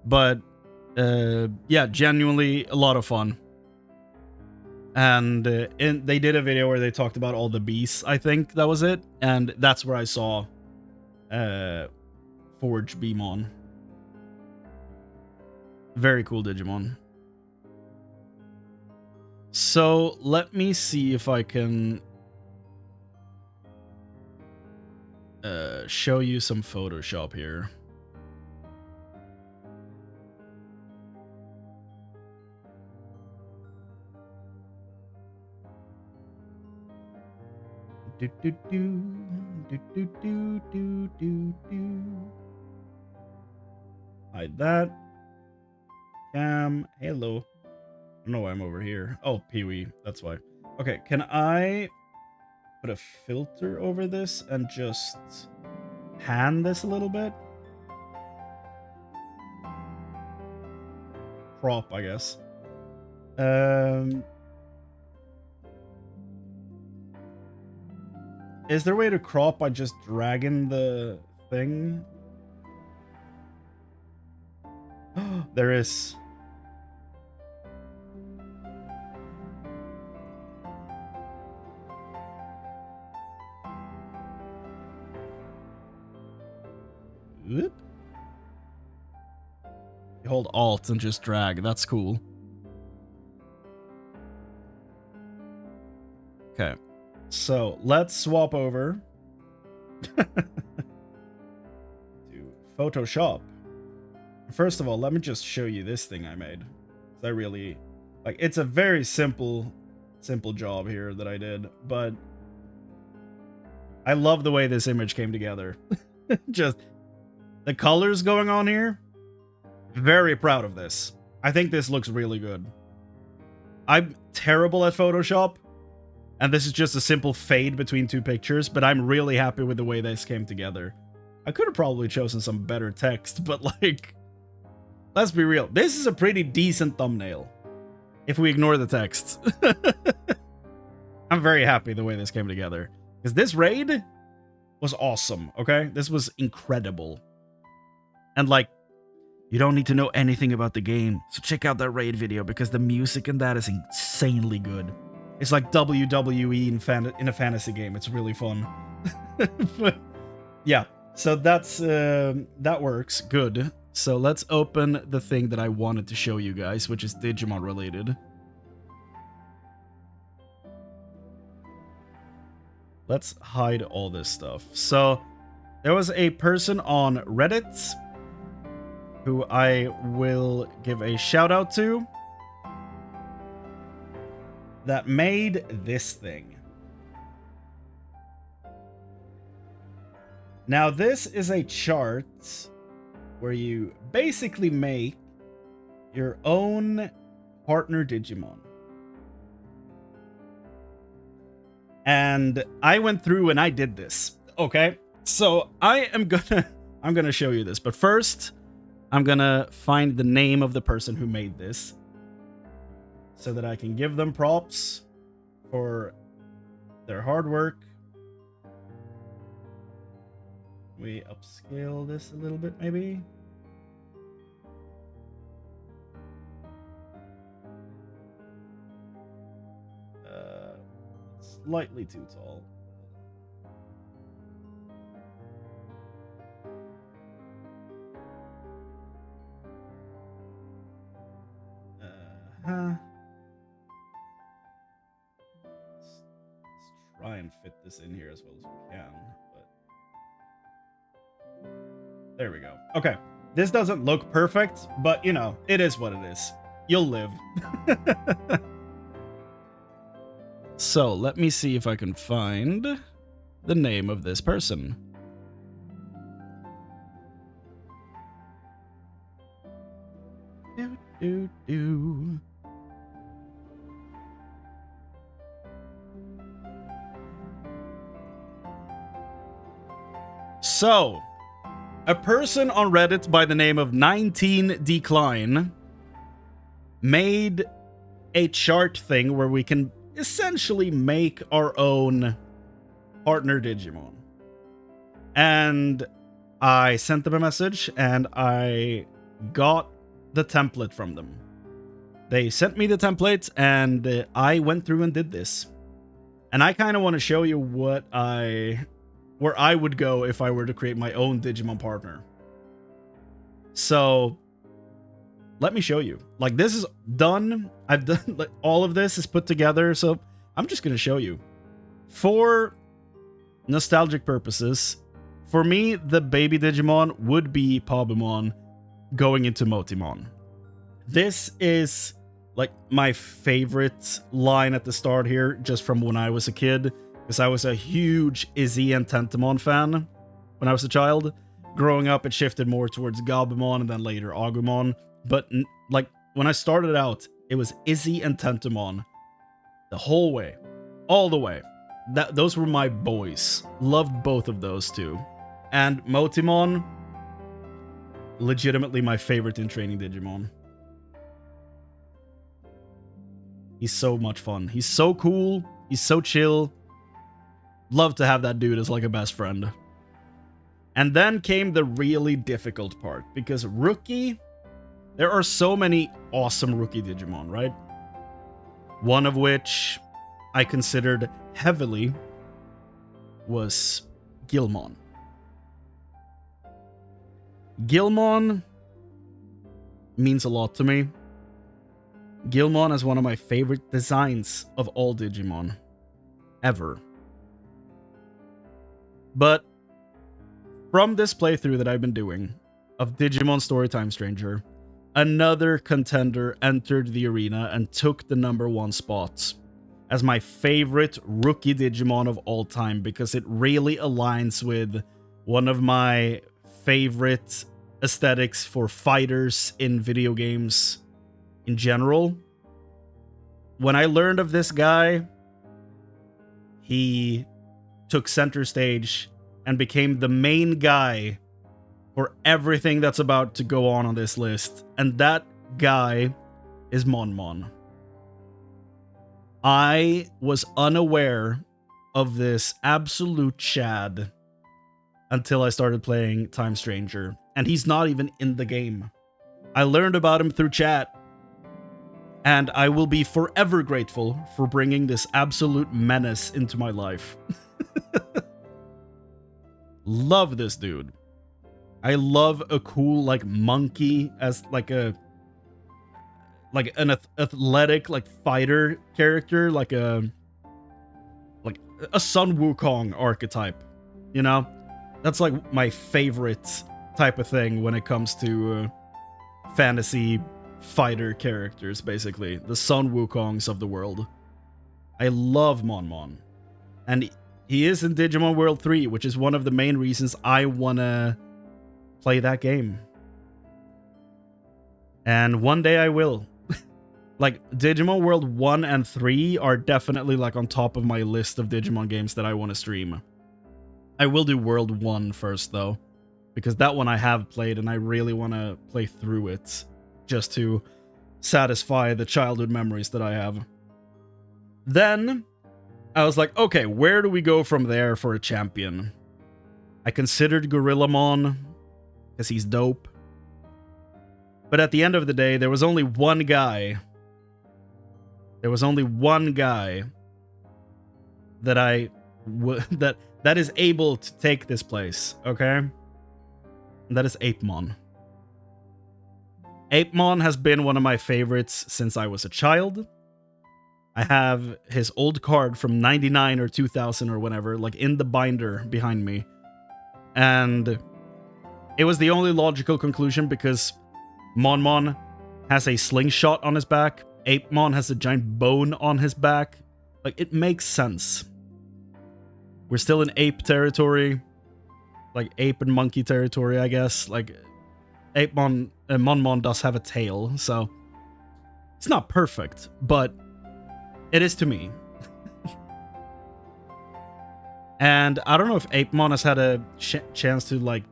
But, yeah, genuinely a lot of fun. And they did a video where they talked about all the beasts, I think that was it. And that's where I saw Forge Beamon. Very cool Digimon. So let me see if I can show you some Photoshop here. Hide that. Cam, hello. I don't know why I'm over here. Oh, Pee-wee, that's why. Okay, can I put a filter over this and just pan this a little bit? Crop, I guess. Is there a way to crop by just dragging the thing? There is. Whoop. You hold Alt and just drag. That's cool. Okay. So let's swap over to Photoshop. First of all, let me just show you this thing I made. I really like it's a very simple job here that I did, but I love the way this image came together. Just the colors going on here. Very proud of this. I think this looks really good. I'm terrible at Photoshop. And this is just a simple fade between two pictures, but I'm really happy with the way this came together. I could have probably chosen some better text, but like, let's be real. This is a pretty decent thumbnail. If we ignore the text. I'm very happy the way this came together. Because this raid was awesome, okay? This was incredible. And like, you don't need to know anything about the game, so check out that raid video because the music in that is insanely good. It's like WWE in a fantasy game. It's really fun. But yeah, so that's that works good. So let's open the thing that I wanted to show you guys, which is Digimon related. Let's hide all this stuff. So there was a person on Reddit who I will give a shout out to that made this thing. Now this is a chart where you basically make your own partner Digimon. And I went through and I did this. Okay, so I'm gonna show you this, but first I'm gonna find the name of the person who made this so that I can give them props for their hard work. We upscale this a little bit, maybe. Slightly too tall. Let's try and fit this in here as well as we can. But there we go. Okay, this doesn't look perfect, but you know, it is what it is. You'll live. So let me see if I can find the name of this person. So, a person on Reddit by the name of 19Decline made a chart thing where we can essentially make our own partner Digimon. And I sent them a message and I got the template from them. They sent me the template and I went through and did this. And I kind of want to show you where I would go if I were to create my own Digimon partner. So let me show you. Like, this is done. I've done, like, all of this is put together. So I'm just going to show you. For nostalgic purposes, for me, the baby Digimon would be Pabumon going into Motimon. This is like my favorite line at the start here, just from when I was a kid, because I was a huge Izzy and Tentamon fan when I was a child. Growing up, it shifted more towards Gabumon and then later Agumon. But like when I started out, it was Izzy and Tentamon the whole way, all the way. Those were my boys. Loved both of those two. And Motimon, legitimately my favorite in training Digimon. He's so much fun. He's so cool. He's so chill. Love to have that dude as like a best friend. And then came the really difficult part, because rookie, there are so many awesome rookie Digimon, right? One of which I considered heavily was Gilmon. Gilmon means a lot to me. Gilmon is one of my favorite designs of all Digimon ever. But from this playthrough that I've been doing of Digimon Storytime Stranger, another contender entered the arena and took the #1 spot as my favorite rookie Digimon of all time, because it really aligns with one of my favorite aesthetics for fighters in video games in general. When I learned of this guy, he took center stage and became the main guy for everything that's about to go on this list. And that guy is Monmon. I was unaware of this absolute Chad until I started playing Time Stranger. And he's not even in the game. I learned about him through chat. And I will be forever grateful for bringing this absolute menace into my life. Love this dude. I love a cool, like, monkey as like an athletic, like, fighter character, like a Sun Wukong archetype, you know? That's like my favorite type of thing when it comes to fantasy fighter characters, basically. The Sun Wukongs of the world. I love Monmon. And he is in Digimon World 3, which is one of the main reasons I want to play that game. And one day I will. like Digimon World 1 and 3 are definitely like on top of my list of Digimon games that I want to stream. I will do World 1 first though, because that one I have played and I really want to play through it just to satisfy the childhood memories that I have. Then I was like, okay, where do we go from there for a champion? I considered Gorillamon because he's dope. But at the end of the day, there was only one guy. There was only one guy that that is able to take this place, okay? And that is Apemon. Apemon has been one of my favorites since I was a child. I have his old card from 99 or 2000 or whatever, like in the binder behind me. And it was the only logical conclusion because Monmon has a slingshot on his back. Apemon has a giant bone on his back. Like, it makes sense. We're still in ape territory. Like, ape and monkey territory, I guess. Like, Monmon does have a tail, so it's not perfect, but it is to me. And I don't know if Apemon has had a chance to, like,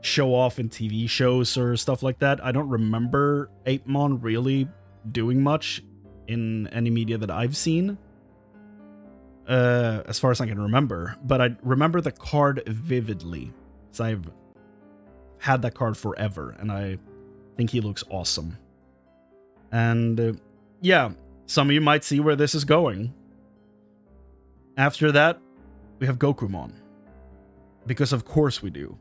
show off in TV shows or stuff like that. I don't remember Apemon really doing much in any media that I've seen. As far as I can remember. But I remember the card vividly. So I've had that card forever, and I think he looks awesome. And yeah, some of you might see where this is going. After that, we have Gokumon. Because of course we do.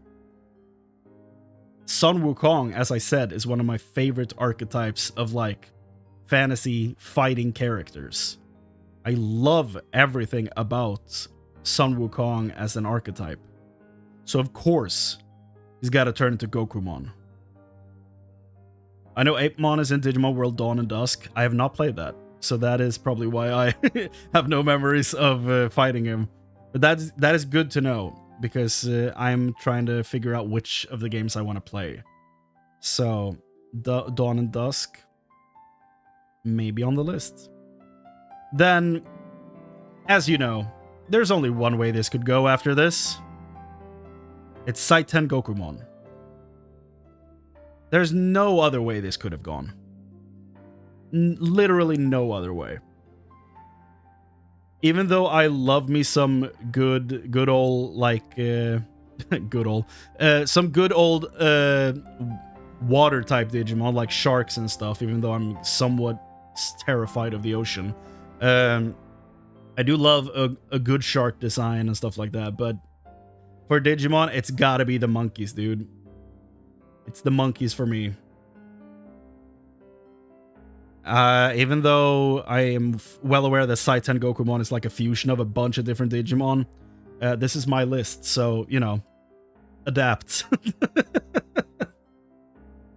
Sun Wukong, as I said, is one of my favorite archetypes of, like, fantasy fighting characters. I love everything about Sun Wukong as an archetype. So of course, he's got to turn into Gokumon. I know Apemon is in Digimon World Dawn and Dusk. I have not played that, so that is probably why I have no memories of fighting him. But that is good to know, because I'm trying to figure out which of the games I want to play. So, Dawn and Dusk, maybe on the list. Then, as you know, there's only one way this could go after this. It's Saiten Gokumon. There's no other way this could have gone. Literally no other way. Even though I love me some good old, like, some good old water type Digimon, like sharks and stuff, even though I'm somewhat terrified of the ocean. I do love a good shark design and stuff like that, but for Digimon, it's gotta be the monkeys, dude. It's the monkeys for me. Even though I am well aware that Saiten Gokumon is like a fusion of a bunch of different Digimon, this is my list, so, you know, adapt.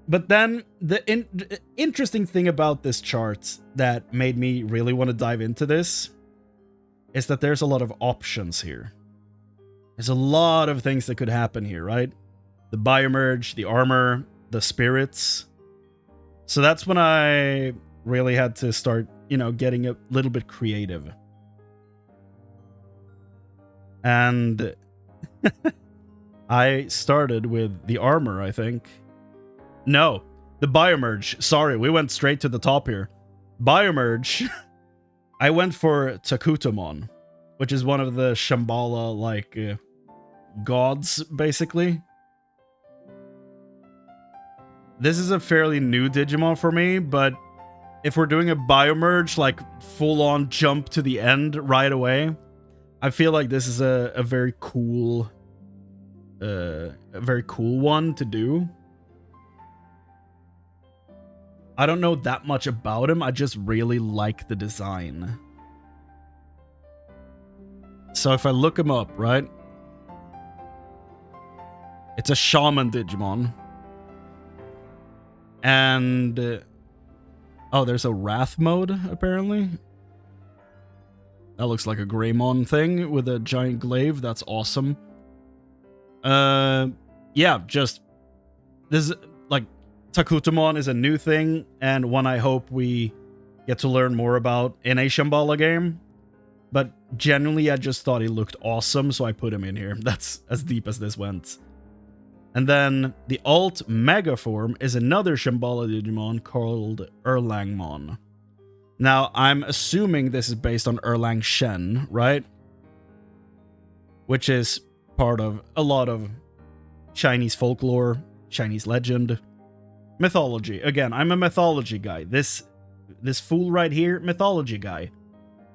But then, the interesting thing about this chart that made me really want to dive into this is that there's a lot of options here. There's a lot of things that could happen here, right? The biomerge, the armor, the spirits. So that's when I really had to start, you know, getting a little bit creative. And I started with the armor, I think. No, the biomerge. Sorry, we went straight to the top here. Biomerge. I went for Takutomon, which is one of the Shambhala, like, gods, basically. This is a fairly new Digimon for me, but if we're doing a biomerge, like, full-on jump to the end right away, I feel like this is a very cool one to do. I don't know that much about him, I just really like the design. So if I look him up, right? It's a shaman Digimon. And oh, there's a wrath mode, apparently. That looks like a Greymon thing with a giant glaive. That's awesome. Yeah, just this is like Takutomon is a new thing, and one I hope we get to learn more about in a Shambhala game. But genuinely, I just thought he looked awesome, so I put him in here. That's as deep as this went. And then the alt Mega form is another Shambhala Digimon called Erlangmon. Now, I'm assuming this is based on Erlang Shen, right? Which is part of a lot of Chinese folklore, Chinese legend, mythology. Again, I'm a mythology guy. This fool right here, mythology guy.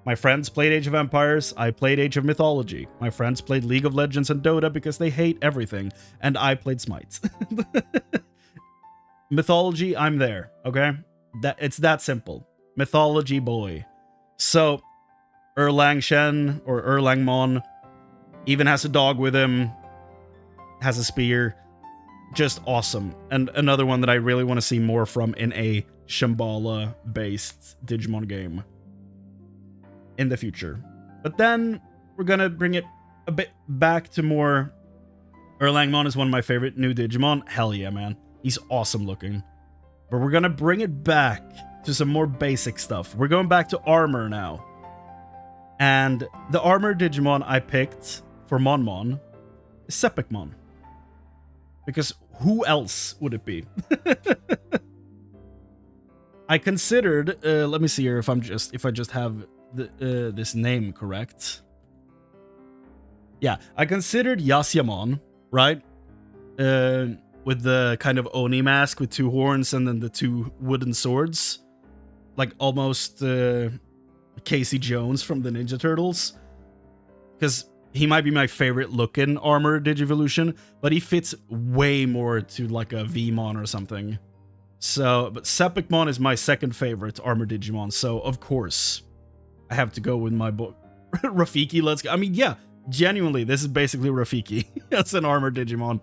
My friends played Age of Empires, I played Age of Mythology. My friends played League of Legends and Dota because they hate everything, and I played Smites. Mythology, I'm there, okay? It's that simple. Mythology boy. So, Erlang Shen, or Erlangmon, even has a dog with him, has a spear. Just awesome. And another one that I really want to see more from in a Shambhala-based Digimon game in the future. But then we're gonna bring it a bit back to more... Erlangmon is one of my favorite new Digimon. Hell yeah, man. He's awesome looking. But we're gonna bring it back to some more basic stuff. We're going back to armor now. And the armor Digimon I picked for Monmon is Sepikmon. Because who else would it be? I considered... let me see here if I just have this name correct. Yeah, I considered Yasyamon, right? With the kind of Oni mask with two horns and then the two wooden swords. Like almost Casey Jones from the Ninja Turtles. Because he might be my favorite looking armor Digivolution, but he fits way more to like a Vmon or something. So, but Sepikmon is my second favorite armor Digimon, so of course I have to go with my boy Rafiki. Let's go. I mean, yeah, genuinely, this is basically Rafiki. That's an armor Digimon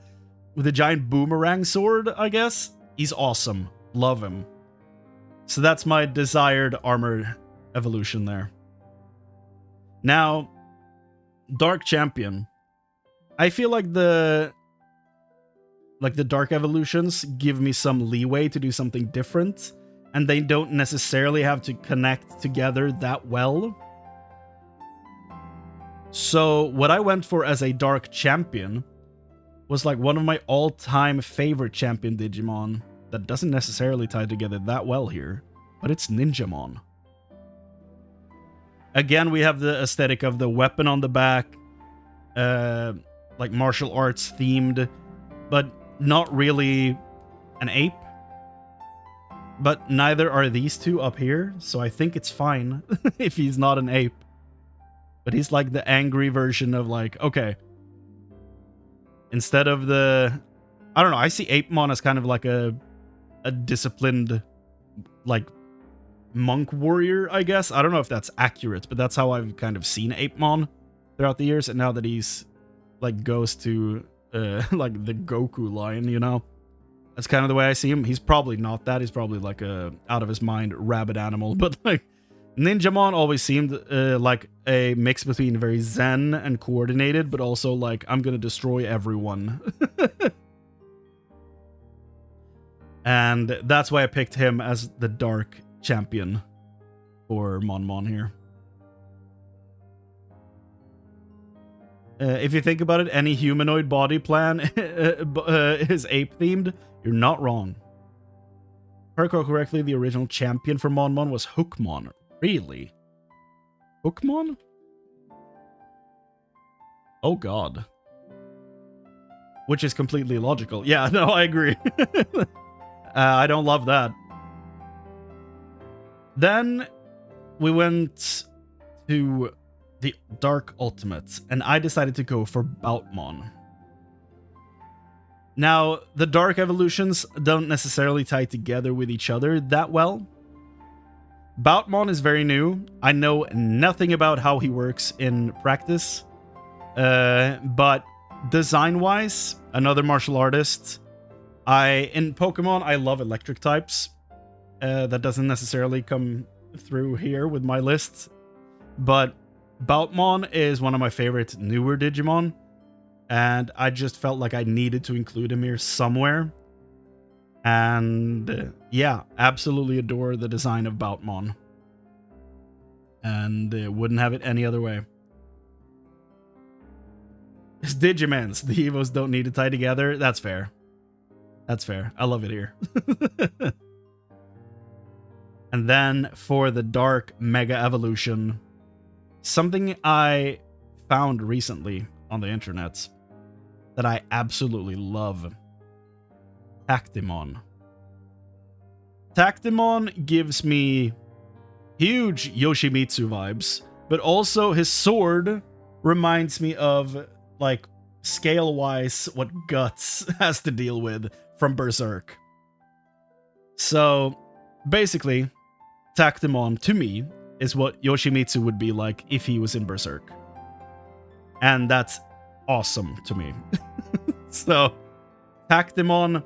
with a giant boomerang sword, I guess. He's awesome. Love him. So that's my desired armor evolution there. Now, Dark Champion. I feel like the Dark evolutions give me some leeway to do something different, and they don't necessarily have to connect together that well. So what I went for as a Dark Champion was like one of my all-time favorite champion Digimon that doesn't necessarily tie together that well here, but it's Ninjamon. Again, we have the aesthetic of the weapon on the back, like martial arts themed, but not really an ape. But neither are these two up here, so I think it's fine if he's not an ape. But he's like the angry version of like, okay, instead of the... I don't know, I see Apemon as kind of like a disciplined, like, monk warrior, I guess. I don't know if that's accurate, but that's how I've kind of seen Apemon throughout the years. And now that he's, like, goes to, like, the Goku line, you know? That's kind of the way I see him. He's probably not that. He's probably, like, a out-of-his-mind rabbit animal. But, like, Ninjamon always seemed like a mix between very zen and coordinated, but also, like, I'm gonna destroy everyone. And that's why I picked him as the Dark Champion for Monmon here. If you think about it, any humanoid body plan is ape-themed. You're not wrong. If I recall correctly, the original champion for Monmon was Hookmon. Really? Hookmon? Oh god. Which is completely illogical. Yeah, no, I agree. I don't love that. Then we went to the Dark Ultimates, and I decided to go for Boutmon. Now, the Dark evolutions don't necessarily tie together with each other that well. Boutmon is very new. I know nothing about how he works in practice, but design-wise, another martial artist. In Pokemon, I love electric types. That doesn't necessarily come through here with my list. But Boutmon is one of my favorite newer Digimon. And I just felt like I needed to include him here somewhere. And yeah, absolutely adore the design of Boutmon. and wouldn't have it any other way. It's Digimons. The Evos don't need to tie together. That's fair. That's fair. I love it here. And then for the Dark Mega Evolution, something I found recently on the internet that I absolutely love. Tactimon. Tactimon gives me huge Yoshimitsu vibes, but also his sword reminds me of, like, scale-wise, what Guts has to deal with from Berserk. So, basically, Tactimon, to me, is what Yoshimitsu would be like if he was in Berserk. And that's awesome to me. So, Tactimon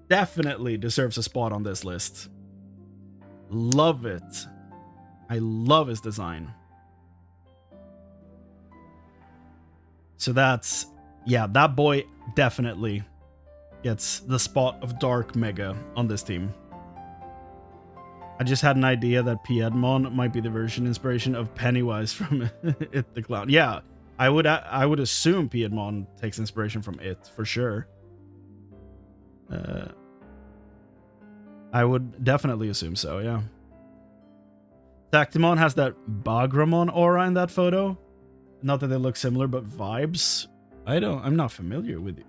definitely deserves a spot on this list. Love it. I love his design. So that's, yeah, that boy definitely gets the spot of Dark Mega on this team. I just had an idea that Piedmon might be the version inspiration of Pennywise from It the Clown. Yeah, I would assume Piedmon takes inspiration from It for sure. I would definitely assume so, yeah. Tactimon has that Bagramon aura in that photo. Not that they look similar, but vibes. I'm not familiar with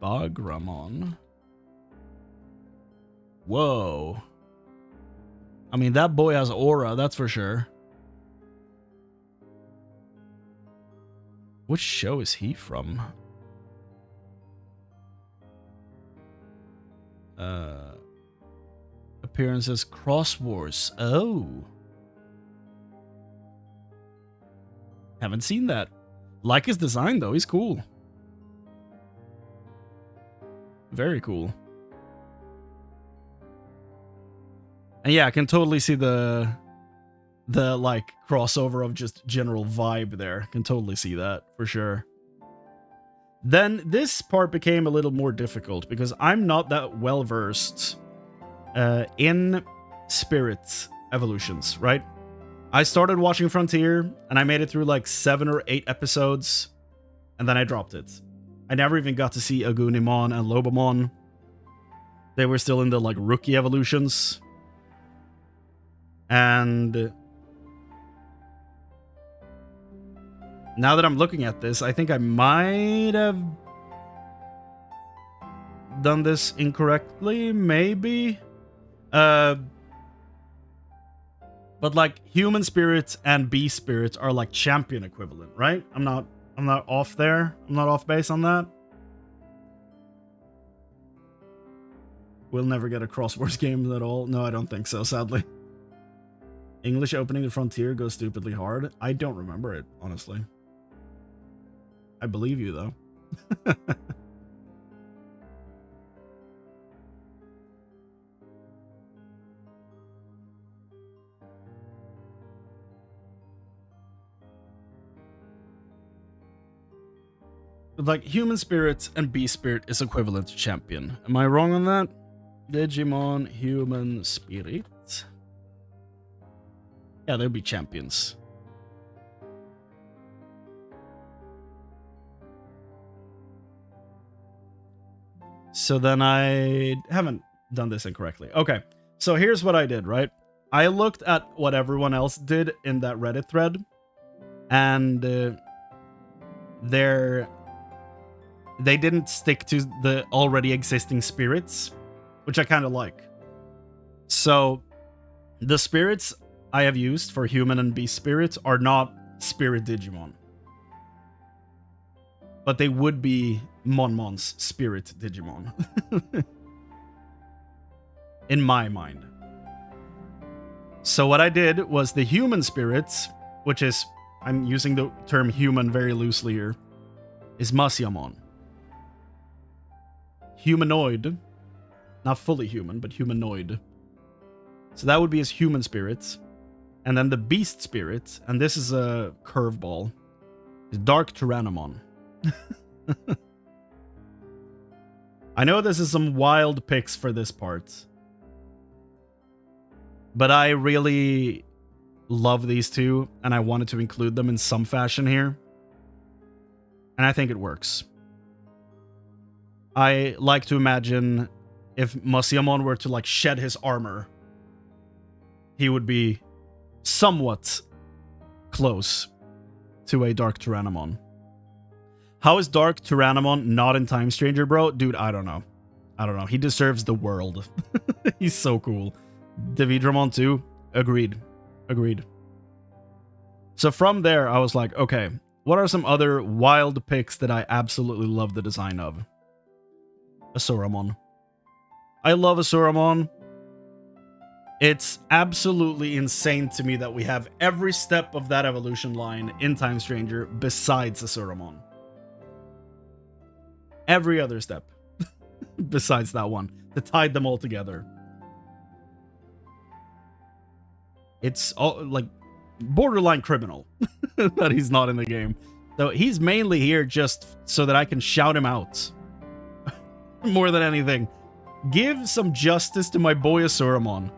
Bagramon. Whoa. I mean, that boy has aura, that's for sure. Which show is he from? Appearances Cross Wars. Oh. Haven't seen that. Like his design though, he's cool. Very cool. And yeah, I can totally see the like crossover of just general vibe there. Can totally see that for sure. Then this part became a little more difficult because I'm not that well versed in spirit evolutions, right? I started watching Frontier and I made it through like 7 or 8 episodes and then I dropped it. I never even got to see Agunimon and Lobomon. They were still in the like rookie evolutions. And now that I'm looking at this, I think I might have done this incorrectly, maybe. But like human spirits and beast spirits are like champion equivalent, right? I'm not off there. I'm not off base on that. We'll never get a Crosswords game at all. No, I don't think so, sadly. English opening the Frontier goes stupidly hard. I don't remember it, honestly. I believe you, though. But like, human spirit and beast spirit is equivalent to champion. Am I wrong on that? Digimon, human spirit. Yeah, they'll be champions. So then I haven't done this incorrectly. Okay, so here's what I did, right? I looked at what everyone else did in that Reddit thread, and they didn't stick to the already existing spirits, which I kind of like. So the spirits I have used for human and beast spirits are not spirit Digimon. But they would be Monmon's spirit Digimon. In my mind. So what I did was the human spirits, which is, I'm using the term human very loosely here, is Masyamon. Humanoid. Not fully human, but humanoid. So that would be his human spirits. And then the beast spirit, and this is a curveball, is Dark Tyrannomon. I know this is some wild picks for this part. But I really love these two, and I wanted to include them in some fashion here. And I think it works. I like to imagine if Masiamon were to like shed his armor, he would be somewhat close to a Dark Tyrannomon. How is Dark Tyrannomon not in Time Stranger, bro? Dude, I don't know. I don't know. He deserves the world. He's so cool. Dividramon too? Agreed. Agreed. So from there, I was like, okay, what are some other wild picks that I absolutely love the design of? Asuramon. I love Asuramon. It's absolutely insane to me that we have every step of that evolution line in Time Stranger besides Asuramon. Every other step besides that one. To tie them all together. It's all like borderline criminal that he's not in the game. So he's mainly here just so that I can shout him out. More than anything. Give some justice to my boy Asuramon.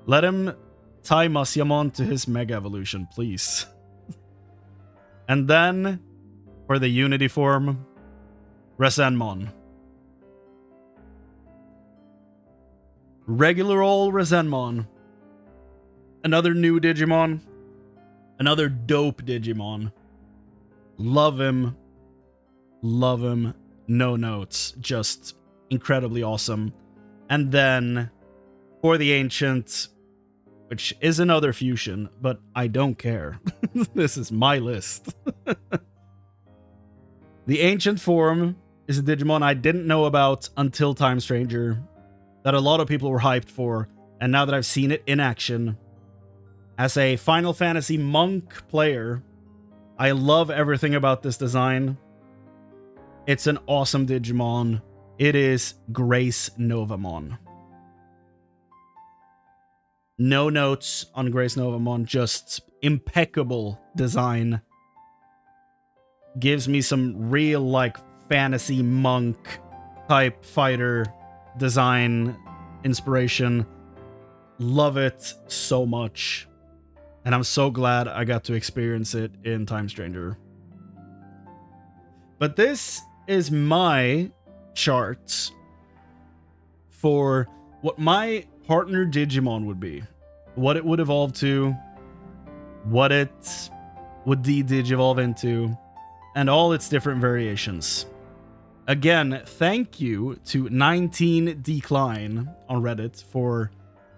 Let him tie Masiamon to his Mega Evolution, please. And then, for the Unity form, Resenmon. Regular old Resenmon. Another new Digimon. Another dope Digimon. Love him. Love him. No notes. Just incredibly awesome. And then, for the Ancient, which is another fusion, but I don't care. This is my list. The Ancient form is a Digimon I didn't know about until Time Stranger, that a lot of people were hyped for, and now that I've seen it in action, as a Final Fantasy Monk player, I love everything about this design. It's an awesome Digimon. It is Grace Novamon. No notes on Grace Novamon, just impeccable design. Gives me some real, like, fantasy monk type fighter design inspiration. Love it so much. And I'm so glad I got to experience it in Time Stranger. But this is my chart for what my partner Digimon would be. What it would evolve to. What it would de-digivolve into. And all its different variations. Again, thank you to 19Decline on Reddit for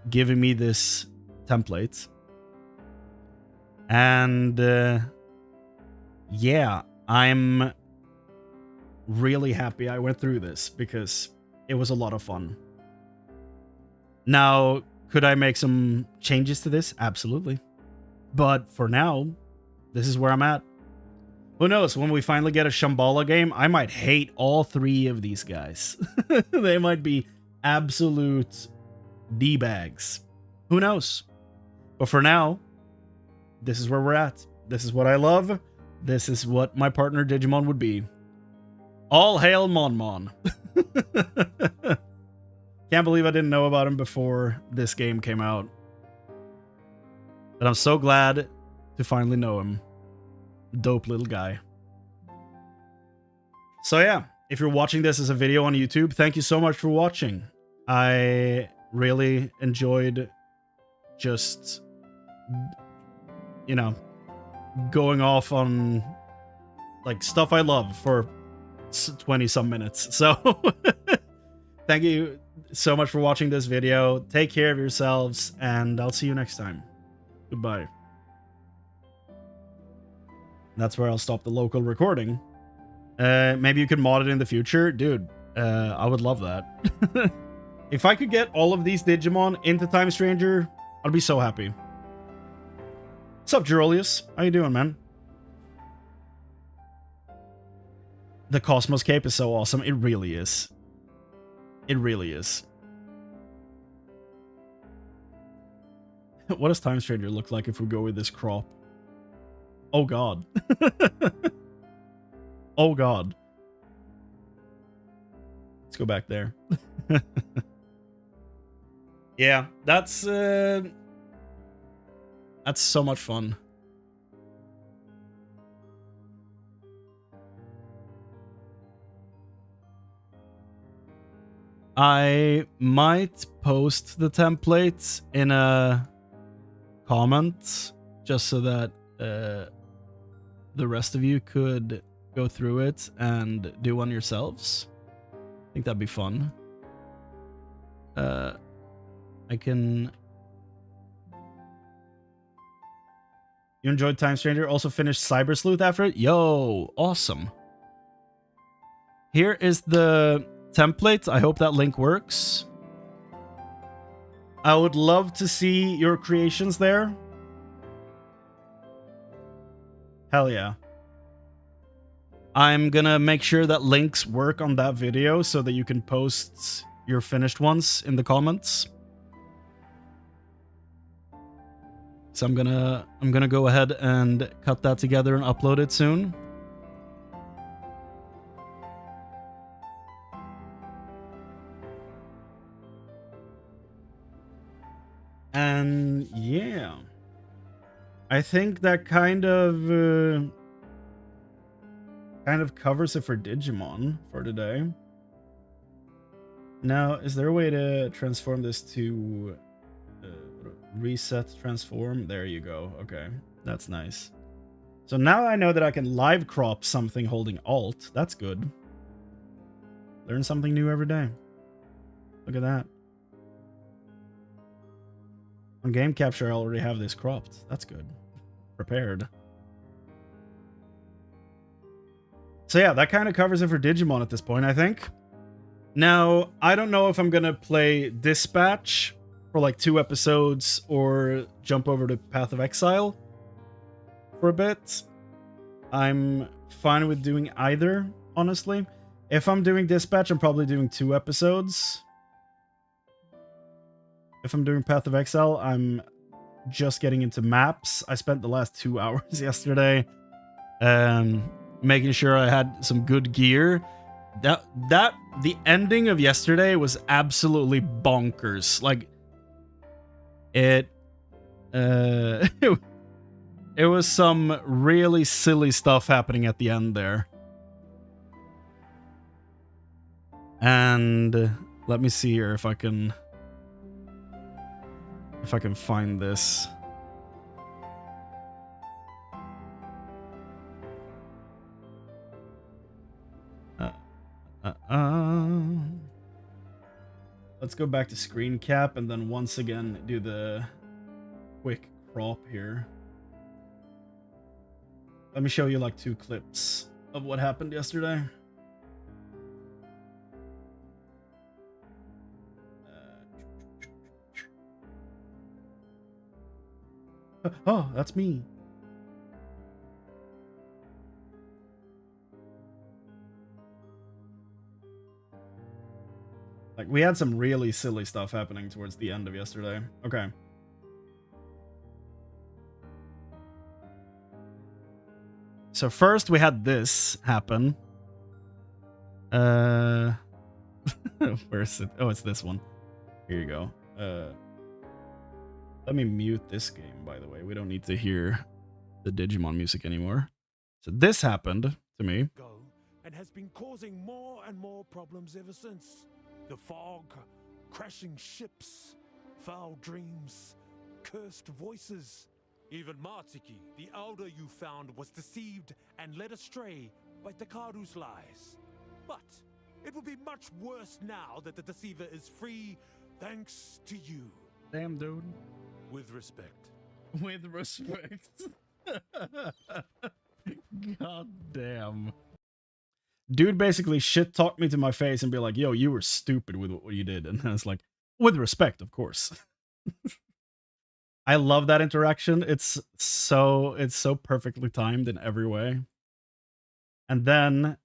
giving me this template. And yeah, I'm really happy I went through this because it was a lot of fun. Now, could I make some changes to this? Absolutely. But for now, this is where I'm at. Who knows, when we finally get a Shambhala game, I might hate all three of these guys. They might be absolute D-bags. Who knows? But for now, this is where we're at. This is what I love. This is what my partner Digimon would be. All hail Monmon. Can't believe I didn't know about him before this game came out. But I'm so glad to finally know him. Dope little guy. So yeah, if you're watching this as a video on YouTube, thank you so much for watching. I really enjoyed just, you know, going off on like stuff I love for 20 some minutes. So thank you so much for watching this video. Take care of yourselves and I'll see you next time. Goodbye. That's where I'll stop the local recording. Maybe you could mod it in the future. Dude, I would love that. If I could get all of these Digimon into Time Stranger, I'd be so happy. What's up, Gerolius? How you doing, man? The Cosmos Cape is so awesome. It really is. It really is. What does Time Stranger look like if we go with this crop? Oh god. Oh god. Let's go back there. Yeah, that's That's so much fun. I might post the template in a comment just so that the rest of you could go through it and do one yourselves. I think that'd be fun. I can... You enjoyed Time Stranger? Also finished Cyber Sleuth after it? Yo, awesome. Here is the template. I hope that link works. I would love to see your creations there. Hell yeah. I'm gonna make sure that links work on that video so that you can post your finished ones in the comments. So I'm gonna go ahead and cut that together and upload it soon. And yeah, I think that kind of covers it for Digimon for today. Now, is there a way to transform this to reset transform? There you go. Okay, that's nice. So now I know that I can live crop something holding Alt. That's good. Learn something new every day. Look at that. On game capture, I already have this cropped. That's good. Prepared. So yeah, that kind of covers it for Digimon at this point, I think. Now, I don't know if I'm going to play Dispatch for like 2 episodes or jump over to Path of Exile for a bit. I'm fine with doing either, honestly. If I'm doing Dispatch, I'm probably doing 2 episodes. If I'm doing Path of Exile, I'm just getting into maps. I spent the last 2 hours yesterday making sure I had some good gear. The ending of yesterday was absolutely bonkers. Like it it was some really silly stuff happening at the end there. And let me see here if I can find this. Let's go back to screen cap and then once again do the quick crop here. Let me show you like 2 clips of what happened yesterday. Oh, that's me. Like, we had some really silly stuff happening towards the end of yesterday. Okay. So first we had this happen. Where's it? Oh, it's this one. Here you go. Let me mute this game, by the way. We don't need to hear the Digimon music anymore. So this happened to me. And has been causing more and more problems ever since. The fog, crashing ships, foul dreams, cursed voices. Even Martiki, the elder you found, was deceived and led astray by Takaru's lies. But it will be much worse now that the deceiver is free, thanks to you. Damn, dude. With respect. With respect. God damn. Dude basically shit talked me to my face and be like, yo, you were stupid with what you did. And I was like, with respect, of course. I love that interaction. It's so perfectly timed in every way. And then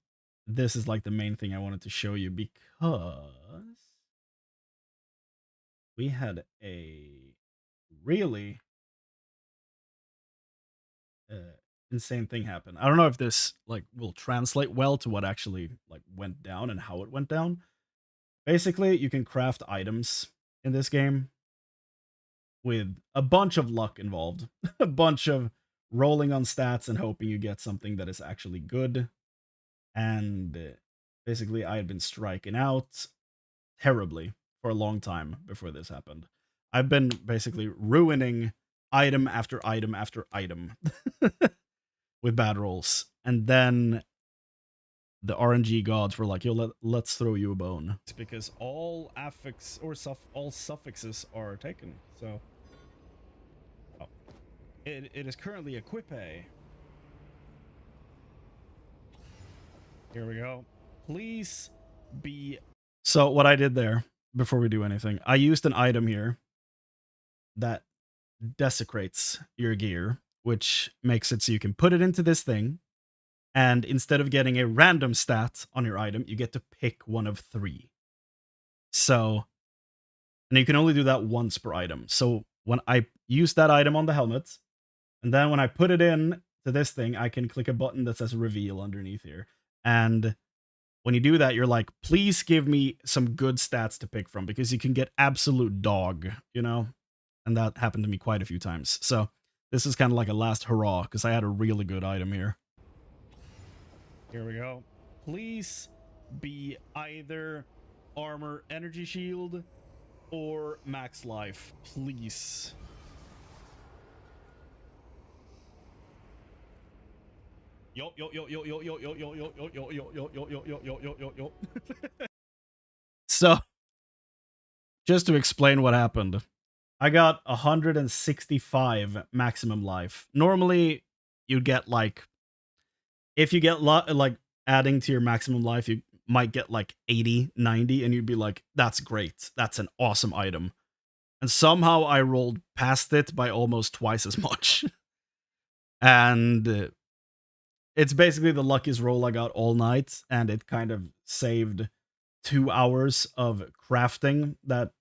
this is like the main thing I wanted to show you because we had a really insane thing happen. I don't know if this like will translate well to what actually like went down and how it went down. Basically, you can craft items in this game. with a bunch of luck involved. A bunch of rolling on stats and hoping you get something that is actually good. And basically, I had been striking out terribly for a long time before this happened. I've been basically ruining item after item after item with bad rolls. And then the RNG gods were like, yo, let's throw you a bone. It's because all affix or all suffixes are taken. So it is currently equipe. Here we go. Please be. So what I did there before we do anything, I used an item here that desecrates your gear, which makes it so you can put it into this thing. And instead of getting a random stat on your item, you get to pick one of 3. So, and you can only do that once per item. So when I use that item on the helmet, and then when I put it in to this thing, I can click a button that says reveal underneath here. And when you do that, you're like, please give me some good stats to pick from, because you can get absolute dog, you know? And that happened to me quite a few times. So this is kind of like a last hurrah, because I had a really good item here. Here we go. Please be either armor energy shield or max life, please. Yo yo yo yo yo yo yo yo yo yo yo yo yo yo yo yo yo yo yo. So, just to explain what happened, I got 165 maximum life. Normally, you'd get like, if you get like adding to your maximum life, you might get like 80, 90, and you'd be like, that's great. That's an awesome item. And somehow I rolled past it by almost twice as much. And it's basically the luckiest roll I got all night, and it kind of saved 2 hours of crafting that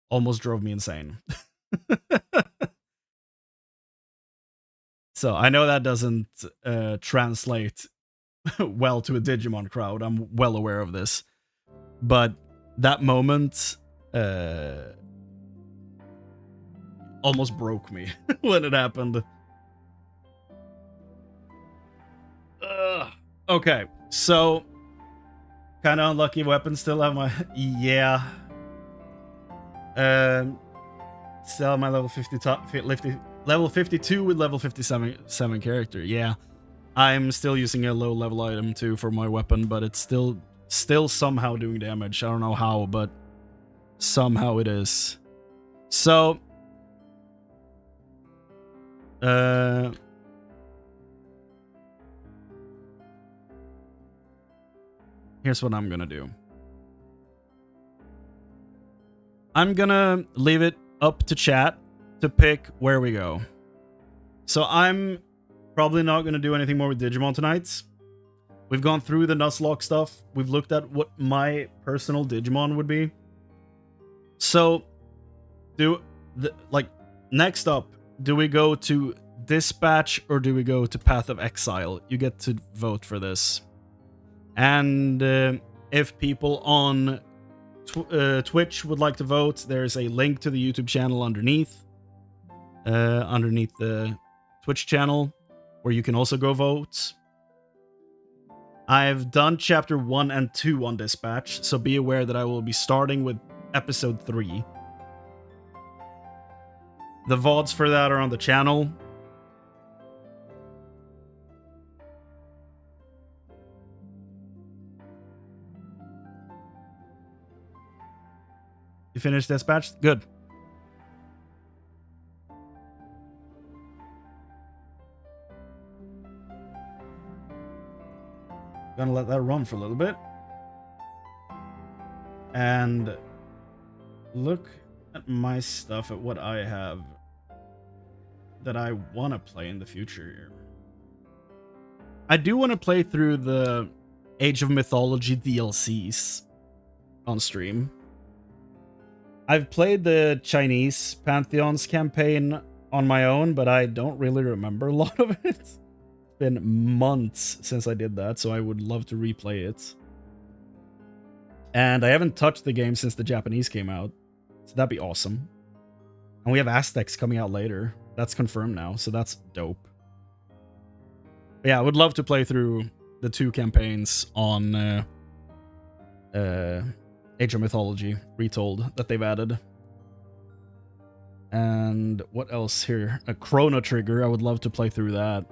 almost drove me insane. So I know that doesn't translate well to a Digimon crowd. I'm well aware of this. But that moment almost broke me when it happened. Okay, so kind of unlucky weapon. Still have my yeah. Still have my level 52 with level 57 character. Yeah, I'm still using a low level item too for my weapon, but it's still somehow doing damage. I don't know how, but somehow it is. So here's what I'm gonna do. I'm gonna leave it up to chat to pick where we go. So I'm probably not gonna do anything more with Digimon tonight. We've gone through the Nuzlocke stuff. We've looked at what my personal Digimon would be. So, next up, do we go to Dispatch or do we go to Path of Exile? You get to vote for this. And if people on Twitch would like to vote, there's a link to the YouTube channel underneath the Twitch channel, where you can also go vote. I've done chapter 1 and 2 on Dispatch, so be aware that I will be starting with episode 3. The VODs for that are on the channel. You finished Dispatch? Good. Gonna let that run for a little bit. And look at my stuff, at what I have that I want to play in the future here. I do want to play through the Age of Mythology DLCs on stream. I've played the Chinese Pantheons campaign on my own, but I don't really remember a lot of it. It's been months since I did that, so I would love to replay it. And I haven't touched the game since the Japanese came out, so that'd be awesome. And we have Aztecs coming out later. That's confirmed now, so that's dope. But yeah, I would love to play through the 2 campaigns on Age of Mythology Retold that they've added. And what else here? A Chrono Trigger. I would love to play through that.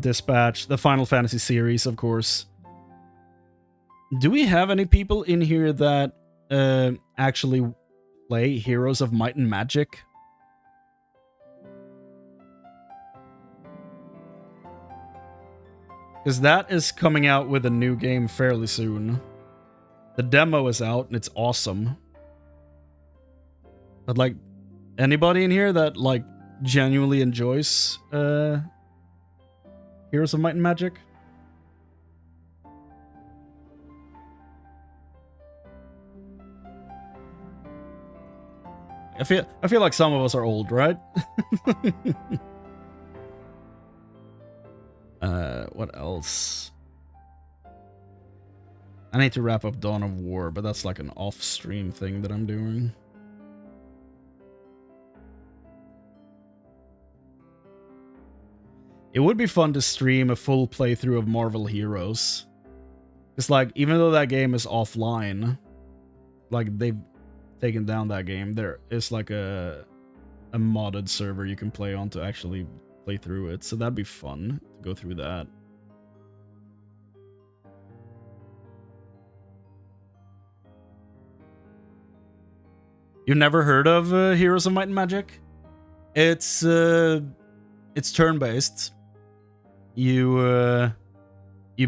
Dispatch, the Final Fantasy series, of course. Do we have any people in here that actually play Heroes of Might and Magic? Because that is coming out with a new game fairly soon. The demo is out and it's awesome. But like, anybody in here that like genuinely enjoys Heroes of Might and Magic? I feel like some of us are old, right? What else? I need to wrap up Dawn of War, but that's like an off-stream thing that I'm doing. It would be fun to stream a full playthrough of Marvel Heroes. It's like, even though that game is offline, like they've taken down that game, there is like a modded server you can play on to actually play through it. So that'd be fun to go through that. You've never heard of Heroes of Might and Magic? It's turn-based. You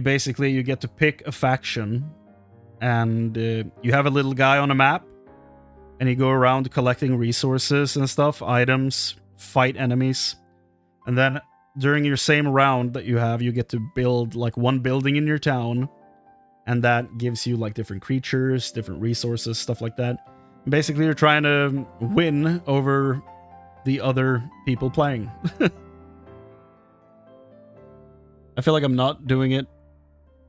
basically, you get to pick a faction, and you have a little guy on a map, and you go around collecting resources and stuff, items, fight enemies, and then during your same round that you have, you get to build like one building in your town, and that gives you like different creatures, different resources, stuff like that. And basically, you're trying to win over the other people playing. I feel like I'm not doing it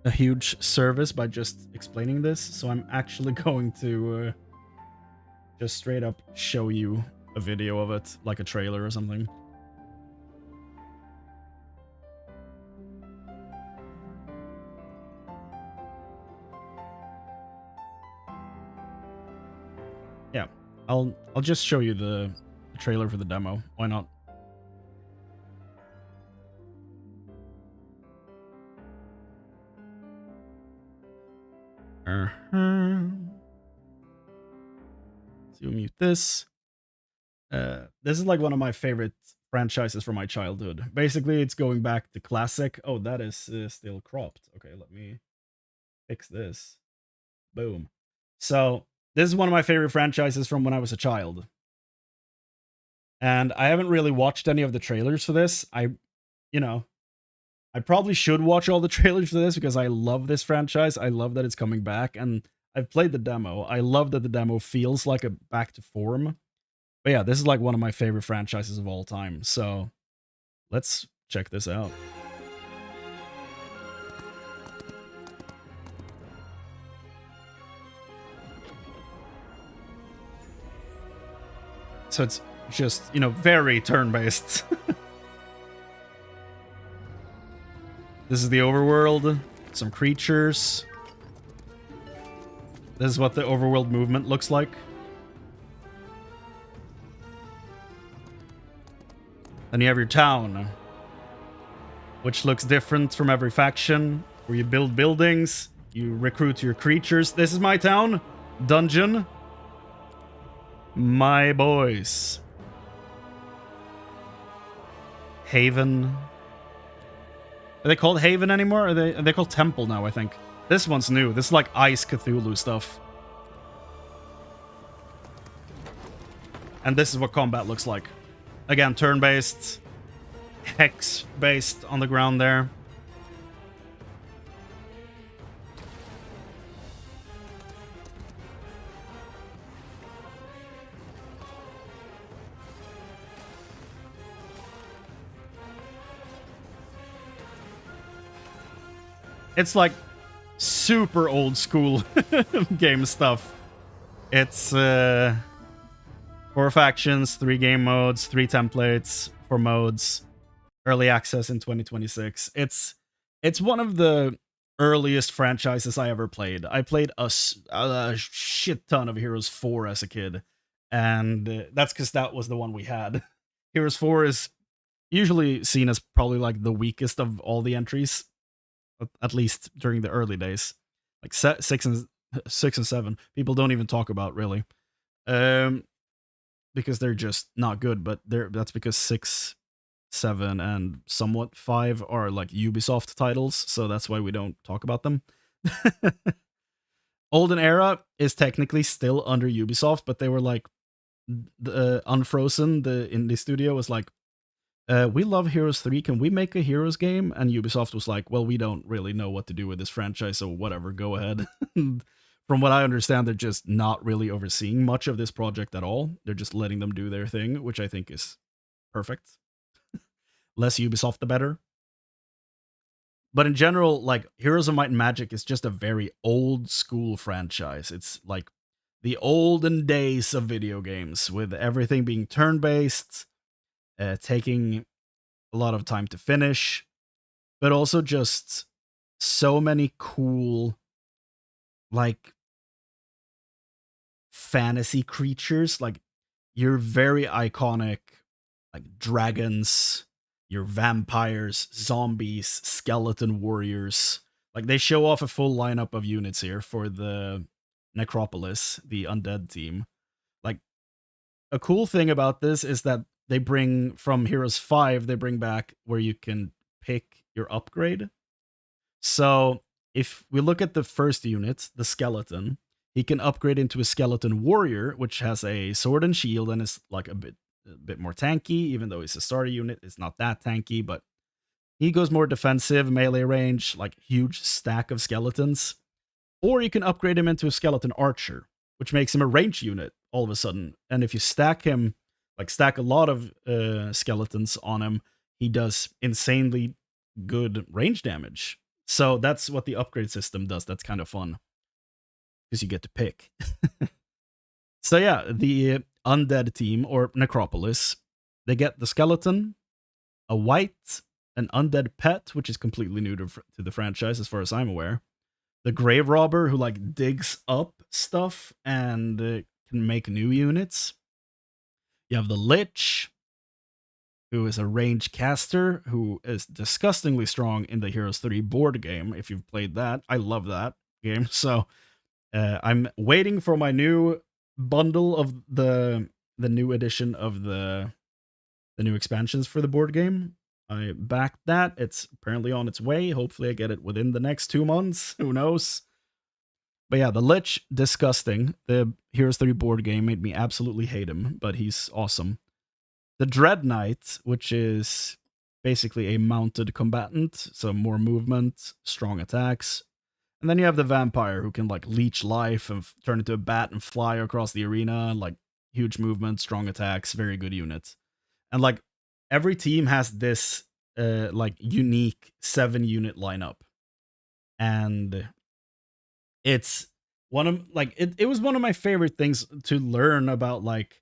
a huge service by just explaining this, so I'm actually going to just straight up show you a video of it, like a trailer or something. Yeah, I'll just show you the trailer for the demo. Why not? So you mute this. This is like one of my favorite franchises from my childhood. Basically, it's going back to classic. Oh, that is still cropped. Okay, let me fix this. Boom. So this is one of my favorite franchises from when I was a child. And I haven't really watched any of the trailers for this. I probably should watch all the trailers for this because I love this franchise. I love that it's coming back, and I've played the demo. I love that the demo feels like a back to form. But yeah, this is like one of my favorite franchises of all time. So let's check this out. So it's just, very turn-based. This is the overworld. Some creatures. This is what the overworld movement looks like. Then you have your town, which looks different from every faction, where you build buildings, you recruit your creatures. This is my town. Dungeon. My boys. Haven. Are they called Haven anymore? Are they called Temple now, I think. This one's new. This is like Ice Cthulhu stuff. And this is what combat looks like. Again, turn-based. Hex-based on the ground there. It's like super old school game stuff. It's 4 factions, 3 game modes, 3 templates, 4 modes, early access in 2026. It's one of the earliest franchises I ever played. I played a shit ton of Heroes 4 as a kid, and that's because that was the one we had. Heroes 4 is usually seen as probably like the weakest of all the entries, at least during the early days. Like 6 and 7, people don't even talk about really, because they're just not good. But that's because 6, 7, and somewhat 5 are like Ubisoft titles, so that's why we don't talk about them. Olden Era is technically still under Ubisoft, but they were like, Unfrozen, the indie studio, was like, we love Heroes 3, can we make a Heroes game? And Ubisoft was like, well, we don't really know what to do with this franchise, so whatever, go ahead. From what I understand, they're just not really overseeing much of this project at all. They're just letting them do their thing, which I think is perfect. Less Ubisoft, the better. But in general, like, Heroes of Might and Magic is just a very old school franchise. It's like the olden days of video games, with everything being turn-based, taking a lot of time to finish, but also just so many cool, like, fantasy creatures. Like, your very iconic, like, dragons, your vampires, zombies, skeleton warriors. Like, they show off a full lineup of units here for the Necropolis, the undead team. Like, a cool thing about this is that they bring, from Heroes 5, they bring back where you can pick your upgrade. So if we look at the first unit, the skeleton, he can upgrade into a skeleton warrior, which has a sword and shield and is like a bit more tanky, even though he's a starter unit. It's not that tanky, but he goes more defensive, melee range, like huge stack of skeletons. Or you can upgrade him into a skeleton archer, which makes him a range unit all of a sudden. And if you stack him, like stack a lot of skeletons on him, he does insanely good range damage. So that's what the upgrade system does. That's kind of fun, because you get to pick. So yeah, the undead team, or Necropolis, they get the skeleton, a white, an undead pet, which is completely new to the franchise as far as I'm aware, the grave robber, who like digs up stuff and can make new units. You have the lich, who is a range caster, who is disgustingly strong in the Heroes 3 board game. If you've played that, I love that game. So I'm waiting for my new bundle of the new edition of the new expansions for the board game. I backed that. It's apparently on its way. Hopefully I get it within the next 2 months. Who knows? But yeah, the Lich, disgusting. The Heroes 3 board game made me absolutely hate him, but he's awesome. The Dread Knight, which is basically a mounted combatant, so more movement, strong attacks. And then you have the Vampire, who can like leech life and turn into a bat and fly across the arena, like huge movement, strong attacks, very good unit. And like every team has this like unique 7-unit lineup. And it's one of like it was one of my favorite things to learn about, like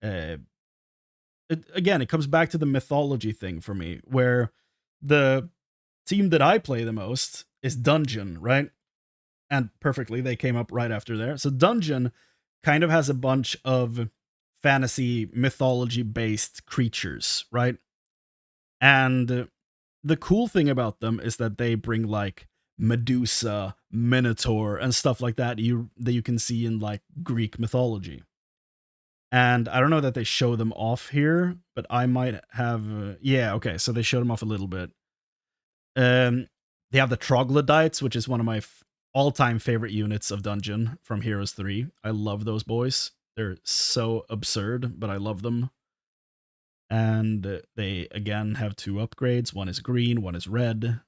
again, it comes back to the mythology thing for me, where the team that I play the most is Dungeon, right? And perfectly, they came up right after there. So Dungeon kind of has a bunch of fantasy mythology based creatures, right? And the cool thing about them is that they bring like Medusa, Minotaur, and stuff like that you can see in like Greek mythology. And I don't know that they show them off here, but I might have. Yeah, okay, so they showed them off a little bit. They have the Troglodytes, which is one of my all-time favorite units of Dungeon from Heroes 3. I love those boys. They're so absurd, but I love them. And they, again, have 2 upgrades. One is green, one is red.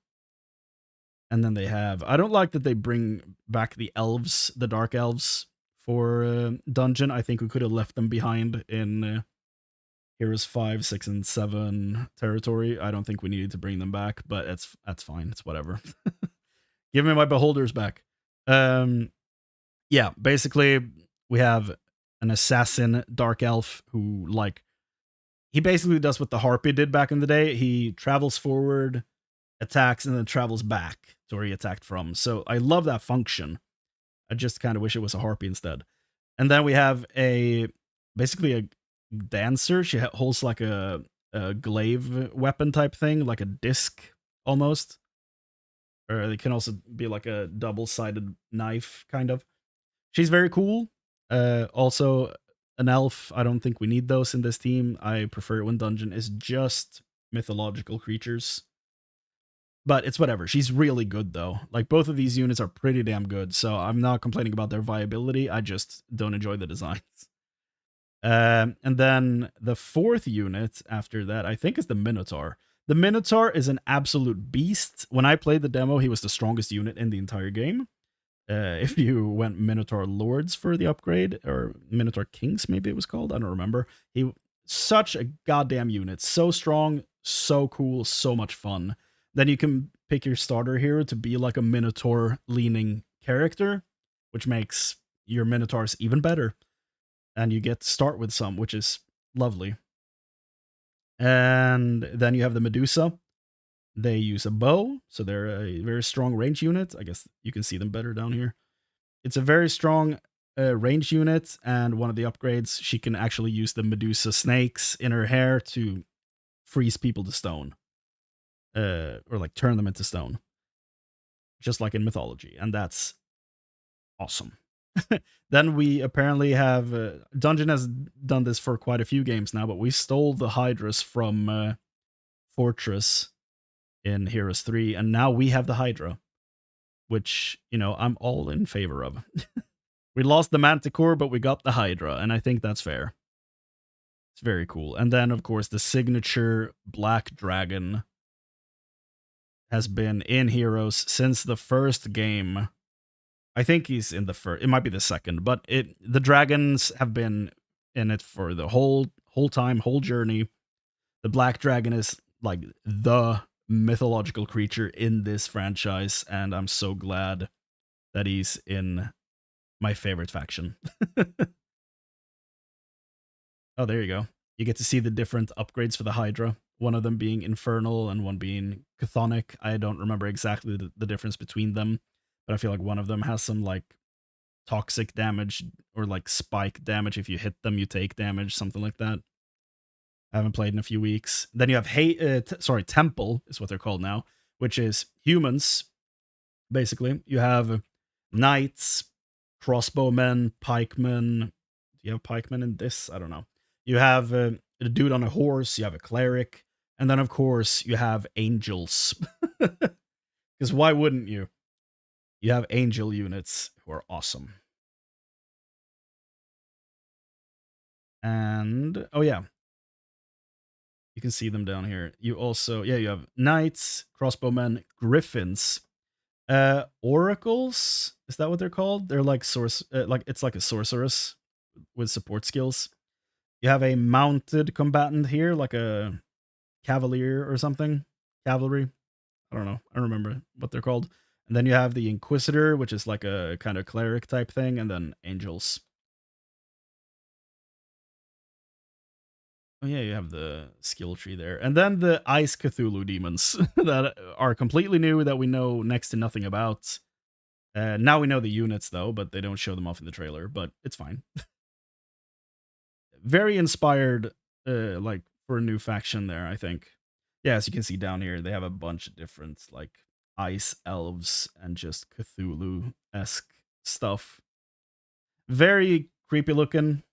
And then they have... I don't like that they bring back the elves, the dark elves, for Dungeon. I think we could have left them behind in Heroes 5, 6, and 7 territory. I don't think we needed to bring them back, but that's fine. It's whatever. Give me my beholders back. Yeah, basically, we have an assassin dark elf who, like, he basically does what the Harpy did back in the day. He travels forward, attacks, and then travels back to where he attacked from. So I love that function. I just kind of wish it was a Harpy instead. And then we have basically a dancer. She holds like a glaive weapon type thing, like a disc almost. Or it can also be like a double-sided knife, kind of. She's very cool. Also, an elf. I don't think we need those in this team. I prefer it when dungeon is just mythological creatures. But it's whatever. She's really good, though. Like, both of these units are pretty damn good, so I'm not complaining about their viability. I just don't enjoy the designs. And then the fourth unit after that, I think, is the Minotaur. The Minotaur is an absolute beast. When I played the demo, he was the strongest unit in the entire game. If you went Minotaur Lords for the upgrade, or Minotaur Kings, maybe it was called, I don't remember. He such a goddamn unit. So strong, so cool, so much fun. Then you can pick your starter hero to be like a Minotaur-leaning character, which makes your Minotaurs even better. And you get to start with some, which is lovely. And then you have the Medusa. They use a bow, so they're a very strong range unit. I guess you can see them better down here. It's a very strong range unit, and one of the upgrades, she can actually use the Medusa snakes in her hair to freeze people to stone. Or like turn them into stone. Just like in mythology, and that's awesome. Then we apparently have... Dungeon has done this for quite a few games now, but we stole the Hydras from Fortress in Heroes 3, and now we have the Hydra, which, you know, I'm all in favor of. We lost the Manticore, but we got the Hydra, and I think that's fair. It's very cool. And then, of course, the signature Black Dragon has been in Heroes since the first game. I think he's in the first. It might be the second, but the dragons have been in it for the whole time, whole journey. The Black Dragon is like the mythological creature in this franchise, and I'm so glad that he's in my favorite faction. Oh, there you go. You get to see the different upgrades for the Hydra. One of them being Infernal and one being Chthonic. I don't remember exactly the difference between them, but I feel like one of them has some like toxic damage or like spike damage. If you hit them, you take damage, something like that. I haven't played in a few weeks. Then you have Temple is what they're called now, which is humans. Basically, you have knights, crossbowmen, pikemen. Do you have pikemen in this? I don't know. You have a dude on a horse. You have a cleric, and then of course you have angels. Because why wouldn't you? You have angel units who are awesome. And oh yeah, you can see them down here. You also, you have knights, crossbowmen, griffins, oracles. Is that what they're called? They're like it's like a sorceress with support skills. You have a mounted combatant here, like a cavalier or something. Cavalry. I don't know. I don't remember what they're called. And then you have the Inquisitor, which is like a kind of cleric type thing, and then angels. Oh yeah, you have the skill tree there. And then the Ice Cthulhu demons that are completely new, that we know next to nothing about. Now we know the units, though, but they don't show them off in the trailer, but it's fine. Very inspired, like, for a new faction there, I think. Yeah, as you can see down here, they have a bunch of different, like, ice elves and just Cthulhu-esque stuff. Very creepy looking.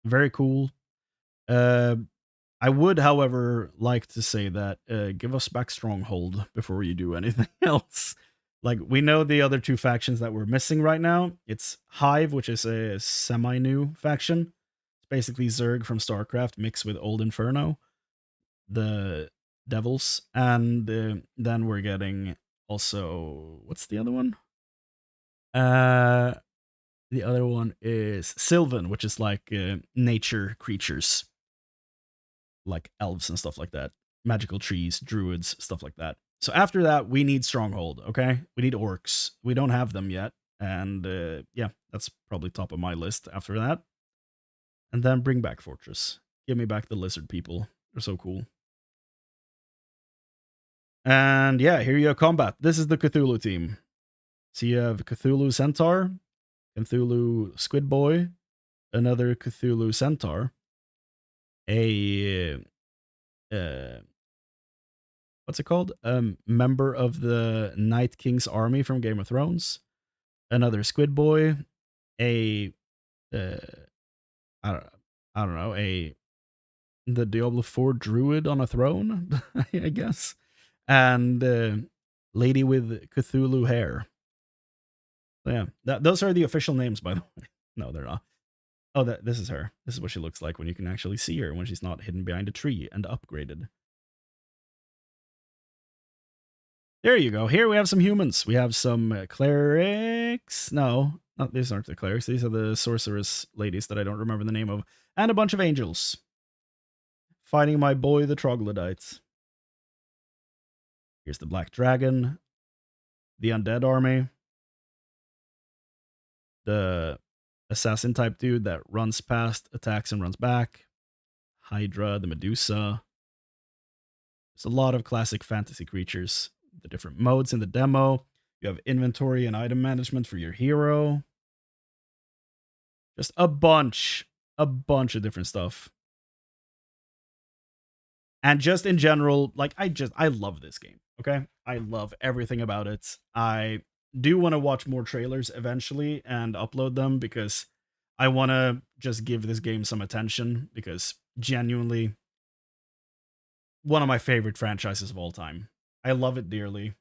Very cool. I would, however, like to say that give us back Stronghold before you do anything else. Like, we know the other two factions that we're missing right now. It's Hive, which is a semi-new faction. It's basically Zerg from StarCraft mixed with Old Inferno, the devils. And then we're getting also... What's the other one? The other one is Sylvan, which is like nature creatures. Like elves and stuff like that. Magical trees, druids, stuff like that. So after that, we need Stronghold, okay? We need orcs. We don't have them yet. And yeah, that's probably top of my list after that. And then bring back Fortress. Give me back the lizard people. They're so cool. And yeah, here you have combat. This is the Cthulhu team. So you have Cthulhu Centaur, Cthulhu Squid Boy, another Cthulhu Centaur, a what's it called? Member of the Night King's army from Game of Thrones, another Squid Boy, a uh, I don't I don't know, the Diablo 4 druid on a throne, I guess, and lady with Cthulhu hair. So yeah, those are the official names, by the way. No, they're not. Oh, this is her. This is what she looks like when you can actually see her when she's not hidden behind a tree and upgraded. There you go. Here we have some humans. We have some clerics. No, not these aren't the clerics. These are the sorceress ladies that I don't remember the name of, and a bunch of angels fighting my boy the troglodytes. Here's the black dragon, the undead army, the assassin type dude that runs past, attacks, and runs back, Hydra, the Medusa. There's a lot of classic fantasy creatures. The different modes in the demo. You have inventory and item management for your hero. Just a bunch of different stuff. And just in general, like I love this game. Okay, I love everything about it. I do want to watch more trailers eventually and upload them because I want to just give this game some attention because genuinely one of my favorite franchises of all time. I love it dearly.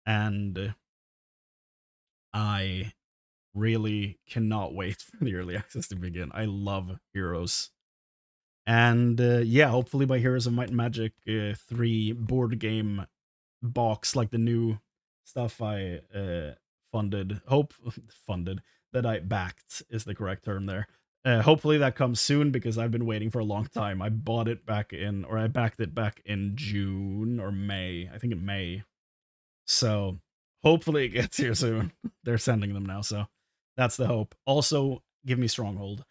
And I really cannot wait for the early access to begin. I love Heroes. And yeah, hopefully by Heroes of Might and Magic 3 board game box, like the new stuff I funded, that I backed is the correct term there. Hopefully that comes soon because I've been waiting for a long time. I bought it back in, or I backed it back in June or May. I think in May. So hopefully it gets here soon. They're sending them now, so that's the hope. Also, give me Stronghold.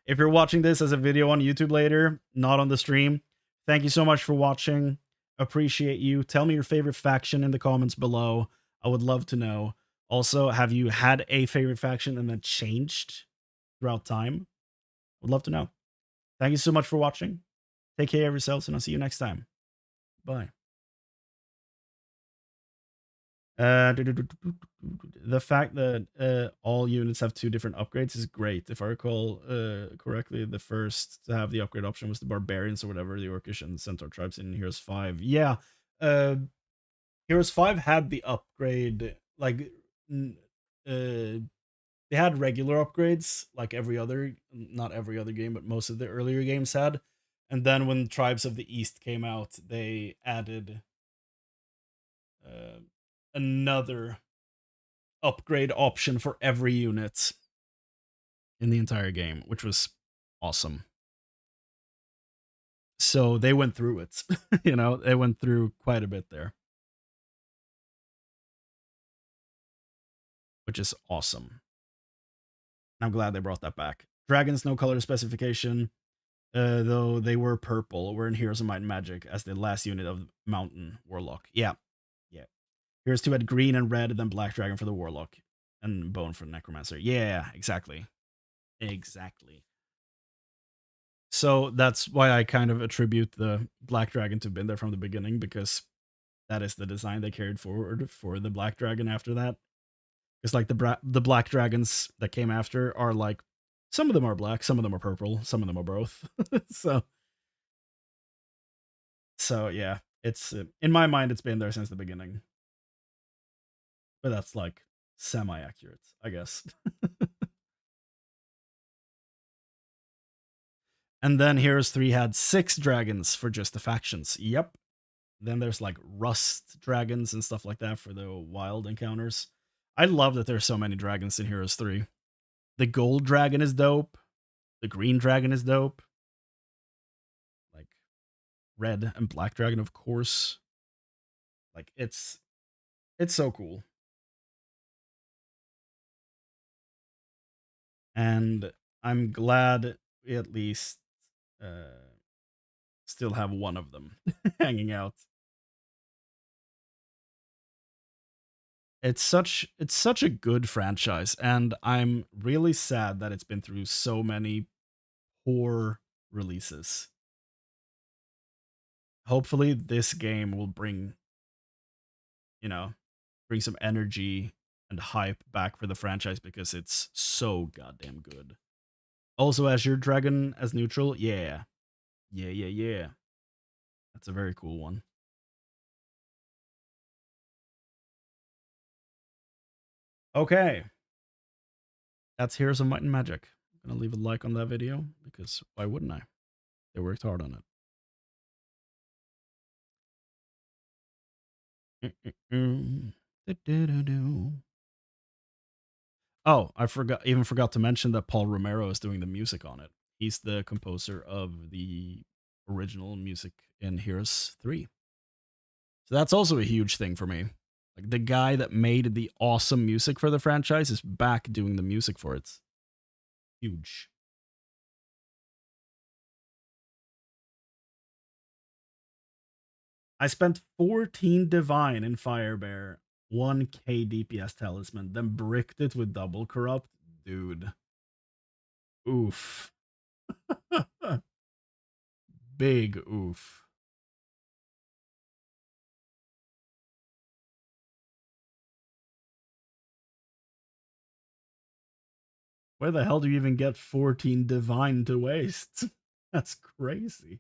If you're watching this as a video on YouTube later, not on the stream, thank you so much for watching. Appreciate you. Tell me your favorite faction in the comments below. I would love to know. Also, have you had a favorite faction and then changed throughout time? Would love to know. Thank you so much for watching. Take care of yourselves, and I'll see you next time. Bye. The fact that all units have 2 different upgrades is great. If I recall correctly, the first to have the upgrade option was the barbarians or whatever, the orcish and centaur tribes in Heroes 5. Yeah, Heroes 5 had the upgrade, like they had regular upgrades like every other, not every other game, but most of the earlier games had. And then when Tribes of the East came out, they added another upgrade option for every unit in the entire game, which was awesome. So they went through it. They went through quite a bit there, which is awesome. I'm glad they brought that back. Dragons, no color specification, though they were purple. Were in Heroes of Might and Magic as the last unit of Mountain Warlock. Yeah. Heroes 2 had green and red, and then Black Dragon for the Warlock, and Bone for the Necromancer. Yeah, exactly. So that's why I kind of attribute the Black Dragon to have been there from the beginning, because that is the design they carried forward for the Black Dragon after that. It's like the Black Dragons that came after are like, some of them are black, some of them are purple, some of them are both. so yeah, it's in my mind it's been there since the beginning. But that's like semi-accurate, I guess. And then Heroes 3 had 6 dragons for just the factions. Yep. Then there's like rust dragons and stuff like that for the wild encounters. I love that there's so many dragons in Heroes 3. The gold dragon is dope. The green dragon is dope. Like red and black dragon, of course. Like it's so cool. And I'm glad we at least still have one of them hanging out. It's such a good franchise, and I'm really sad that it's been through so many poor releases. Hopefully this game will bring, you know, bring some energy and hype back for the franchise because it's so goddamn good. Also, Azure Dragon as neutral, yeah. Yeah. That's a very cool one. Okay. That's Heroes of Might and Magic. I'm gonna leave a like on that video because why wouldn't I? They worked hard on it. Oh, I forgot to mention that Paul Romero is doing the music on it. He's the composer of the original music in Heroes 3. So that's also a huge thing for me. Like the guy that made the awesome music for the franchise is back doing the music for it. Huge. I spent 14 divine in Firebear, 1k DPS talisman, then bricked it with double corrupt. Dude. Oof. Big oof. Where the hell do you even get 14 divine to waste? That's crazy.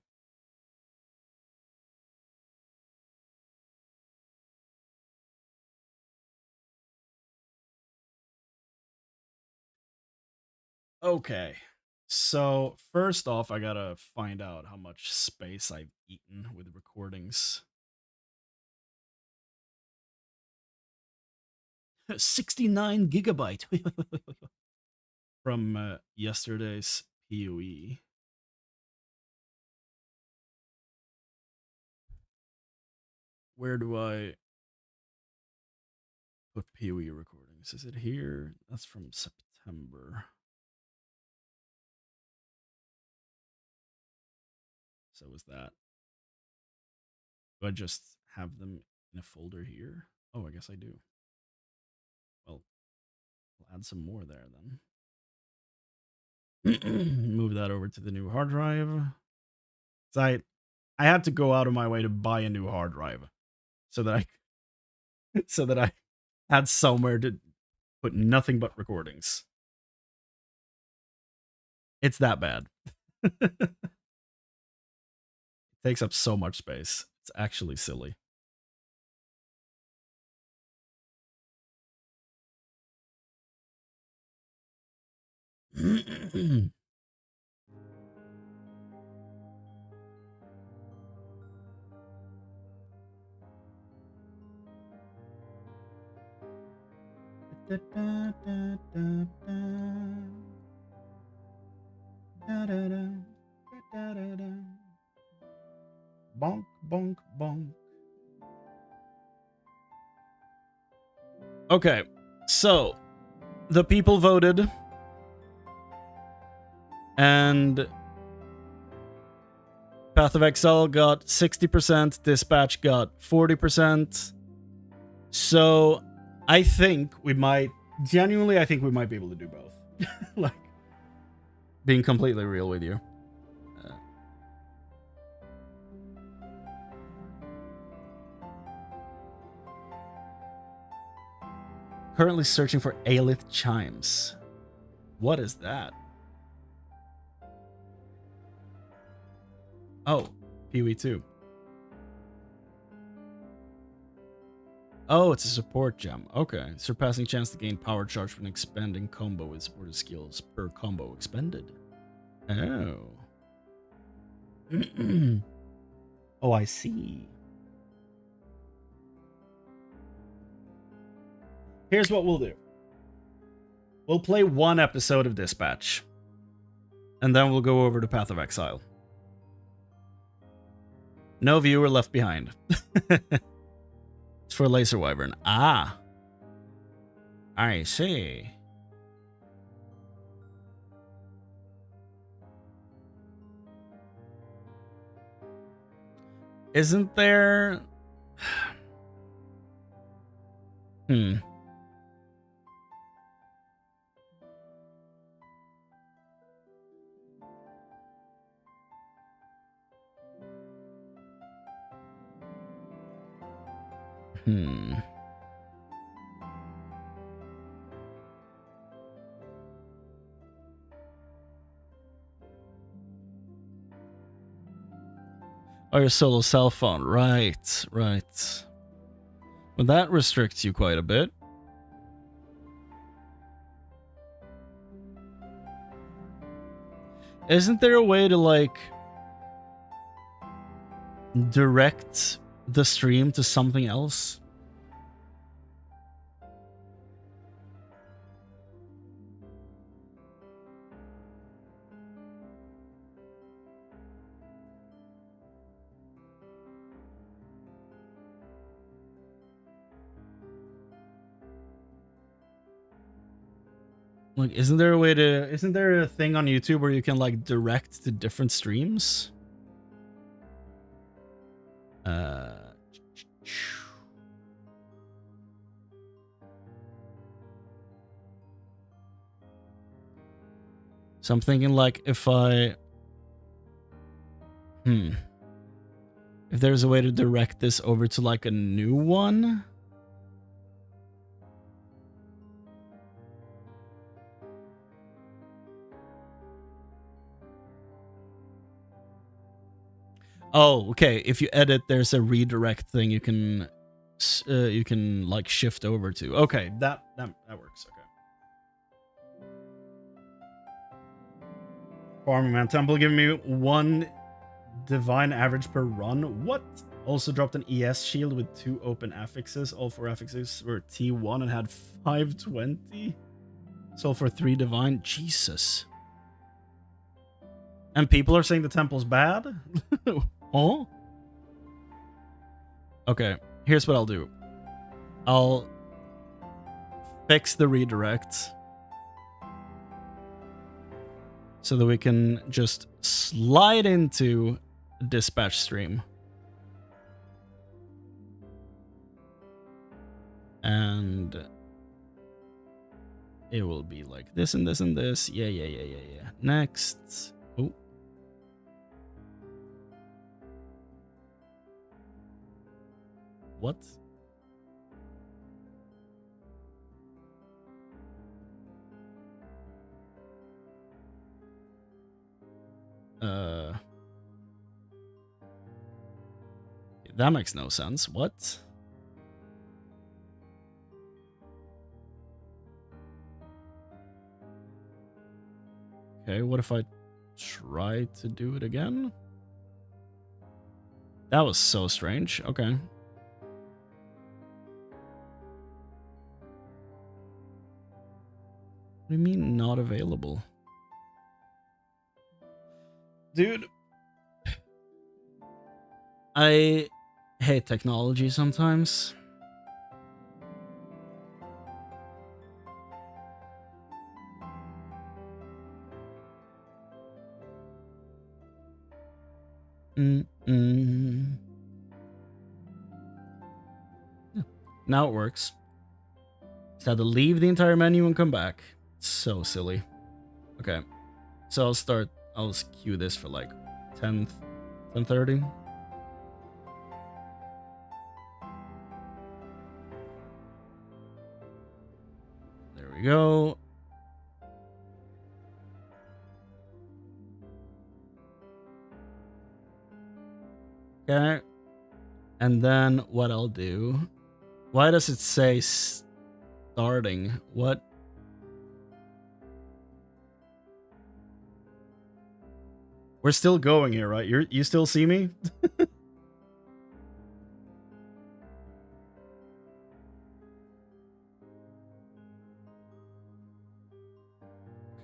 Okay. So, first off, I gotta find out how much space I've eaten with recordings. 69 gigabyte from yesterday's PoE. Where do I put PoE recordings? Is it here? That's from September. So was that. Do I just have them in a folder here? Oh, I guess I do. Well, I'll add some more there then. Move that over to the new hard drive. So I had to go out of my way to buy a new hard drive so that I had somewhere to put nothing but recordings. It's that bad. It takes up so much space. It's actually silly. Bonk, bonk, bonk. Okay, so the people voted, and Path of Exile got 60%, Dispatch got 40%. So I think we might, genuinely, I think we might be able to do both. Like, being completely real with you. Currently searching for Aelith Chimes. What is that? Oh, PoE 2. Oh, it's a support gem. Okay. Surpassing chance to gain power charge when expanding combo with supported skills per combo expended. Oh. Oh, I see. Here's what we'll do. We'll play one episode of Dispatch. And then we'll go over to Path of Exile. No viewer left behind. It's for Laser Wyvern. Ah. I see. Isn't there... Hmm. Hmm. Oh, your solo cell phone. Right, right. Well, that restricts you quite a bit. Isn't there a way to, like, direct the stream to something else? Like, isn't there a thing on YouTube where you can, like, direct to different streams? So I'm thinking, like, if there's a way to direct this over to, like, a new one? Oh, okay. If you edit, there's a redirect thing you can like shift over to. Okay, that works. Okay. Farming Man Temple giving me 1 divine average per run. What? Also dropped an ES shield with 2 open affixes. All 4 affixes were T1 and had 520. Sold for 3 divine. Jesus. And people are saying the temple's bad? Oh? Okay, here's what I'll do. I'll fix the redirect so that we can just slide into a dispatch stream. And it will be like this and this and this. Yeah. Next. Oh. What? That makes no sense. What? Okay, what if I try to do it again? That was so strange. Okay. What do you mean not available? Dude, I hate technology sometimes. Now it works. Just had to leave the entire menu and come back. It's so silly. Okay. So I'll just queue this for like 10:30. There we go. Okay. And then what I'll do... Why does it say starting? What? We're still going here, right? You still see me?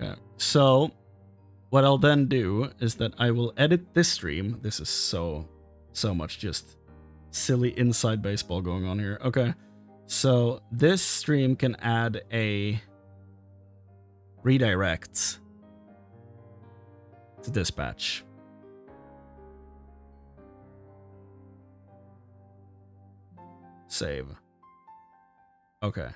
Okay. So what I'll then do is that I will edit this stream. This is so much just silly inside baseball going on here. Okay. So this stream can add a redirect to dispatch. Save. Okay.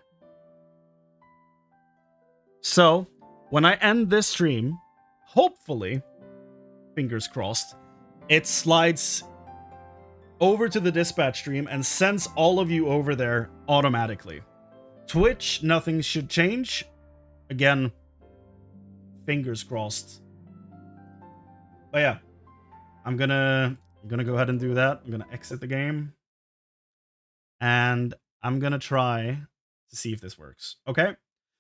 So, when I end this stream, hopefully, fingers crossed, it slides over to the dispatch stream and sends all of you over there automatically. Twitch, nothing should change. Again, fingers crossed. But yeah, I'm gonna go ahead and do that. I'm gonna exit the game. And I'm gonna try to see if this works. Okay?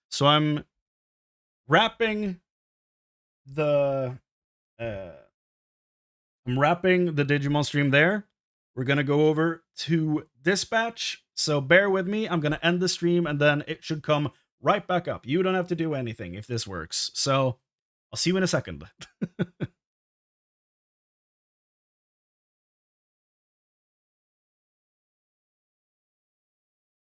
So I'm wrapping the Digimon stream there. We're gonna go over to dispatch. So bear with me. I'm gonna end the stream and then it should come right back up. You don't have to do anything if this works. So I'll see you in a second.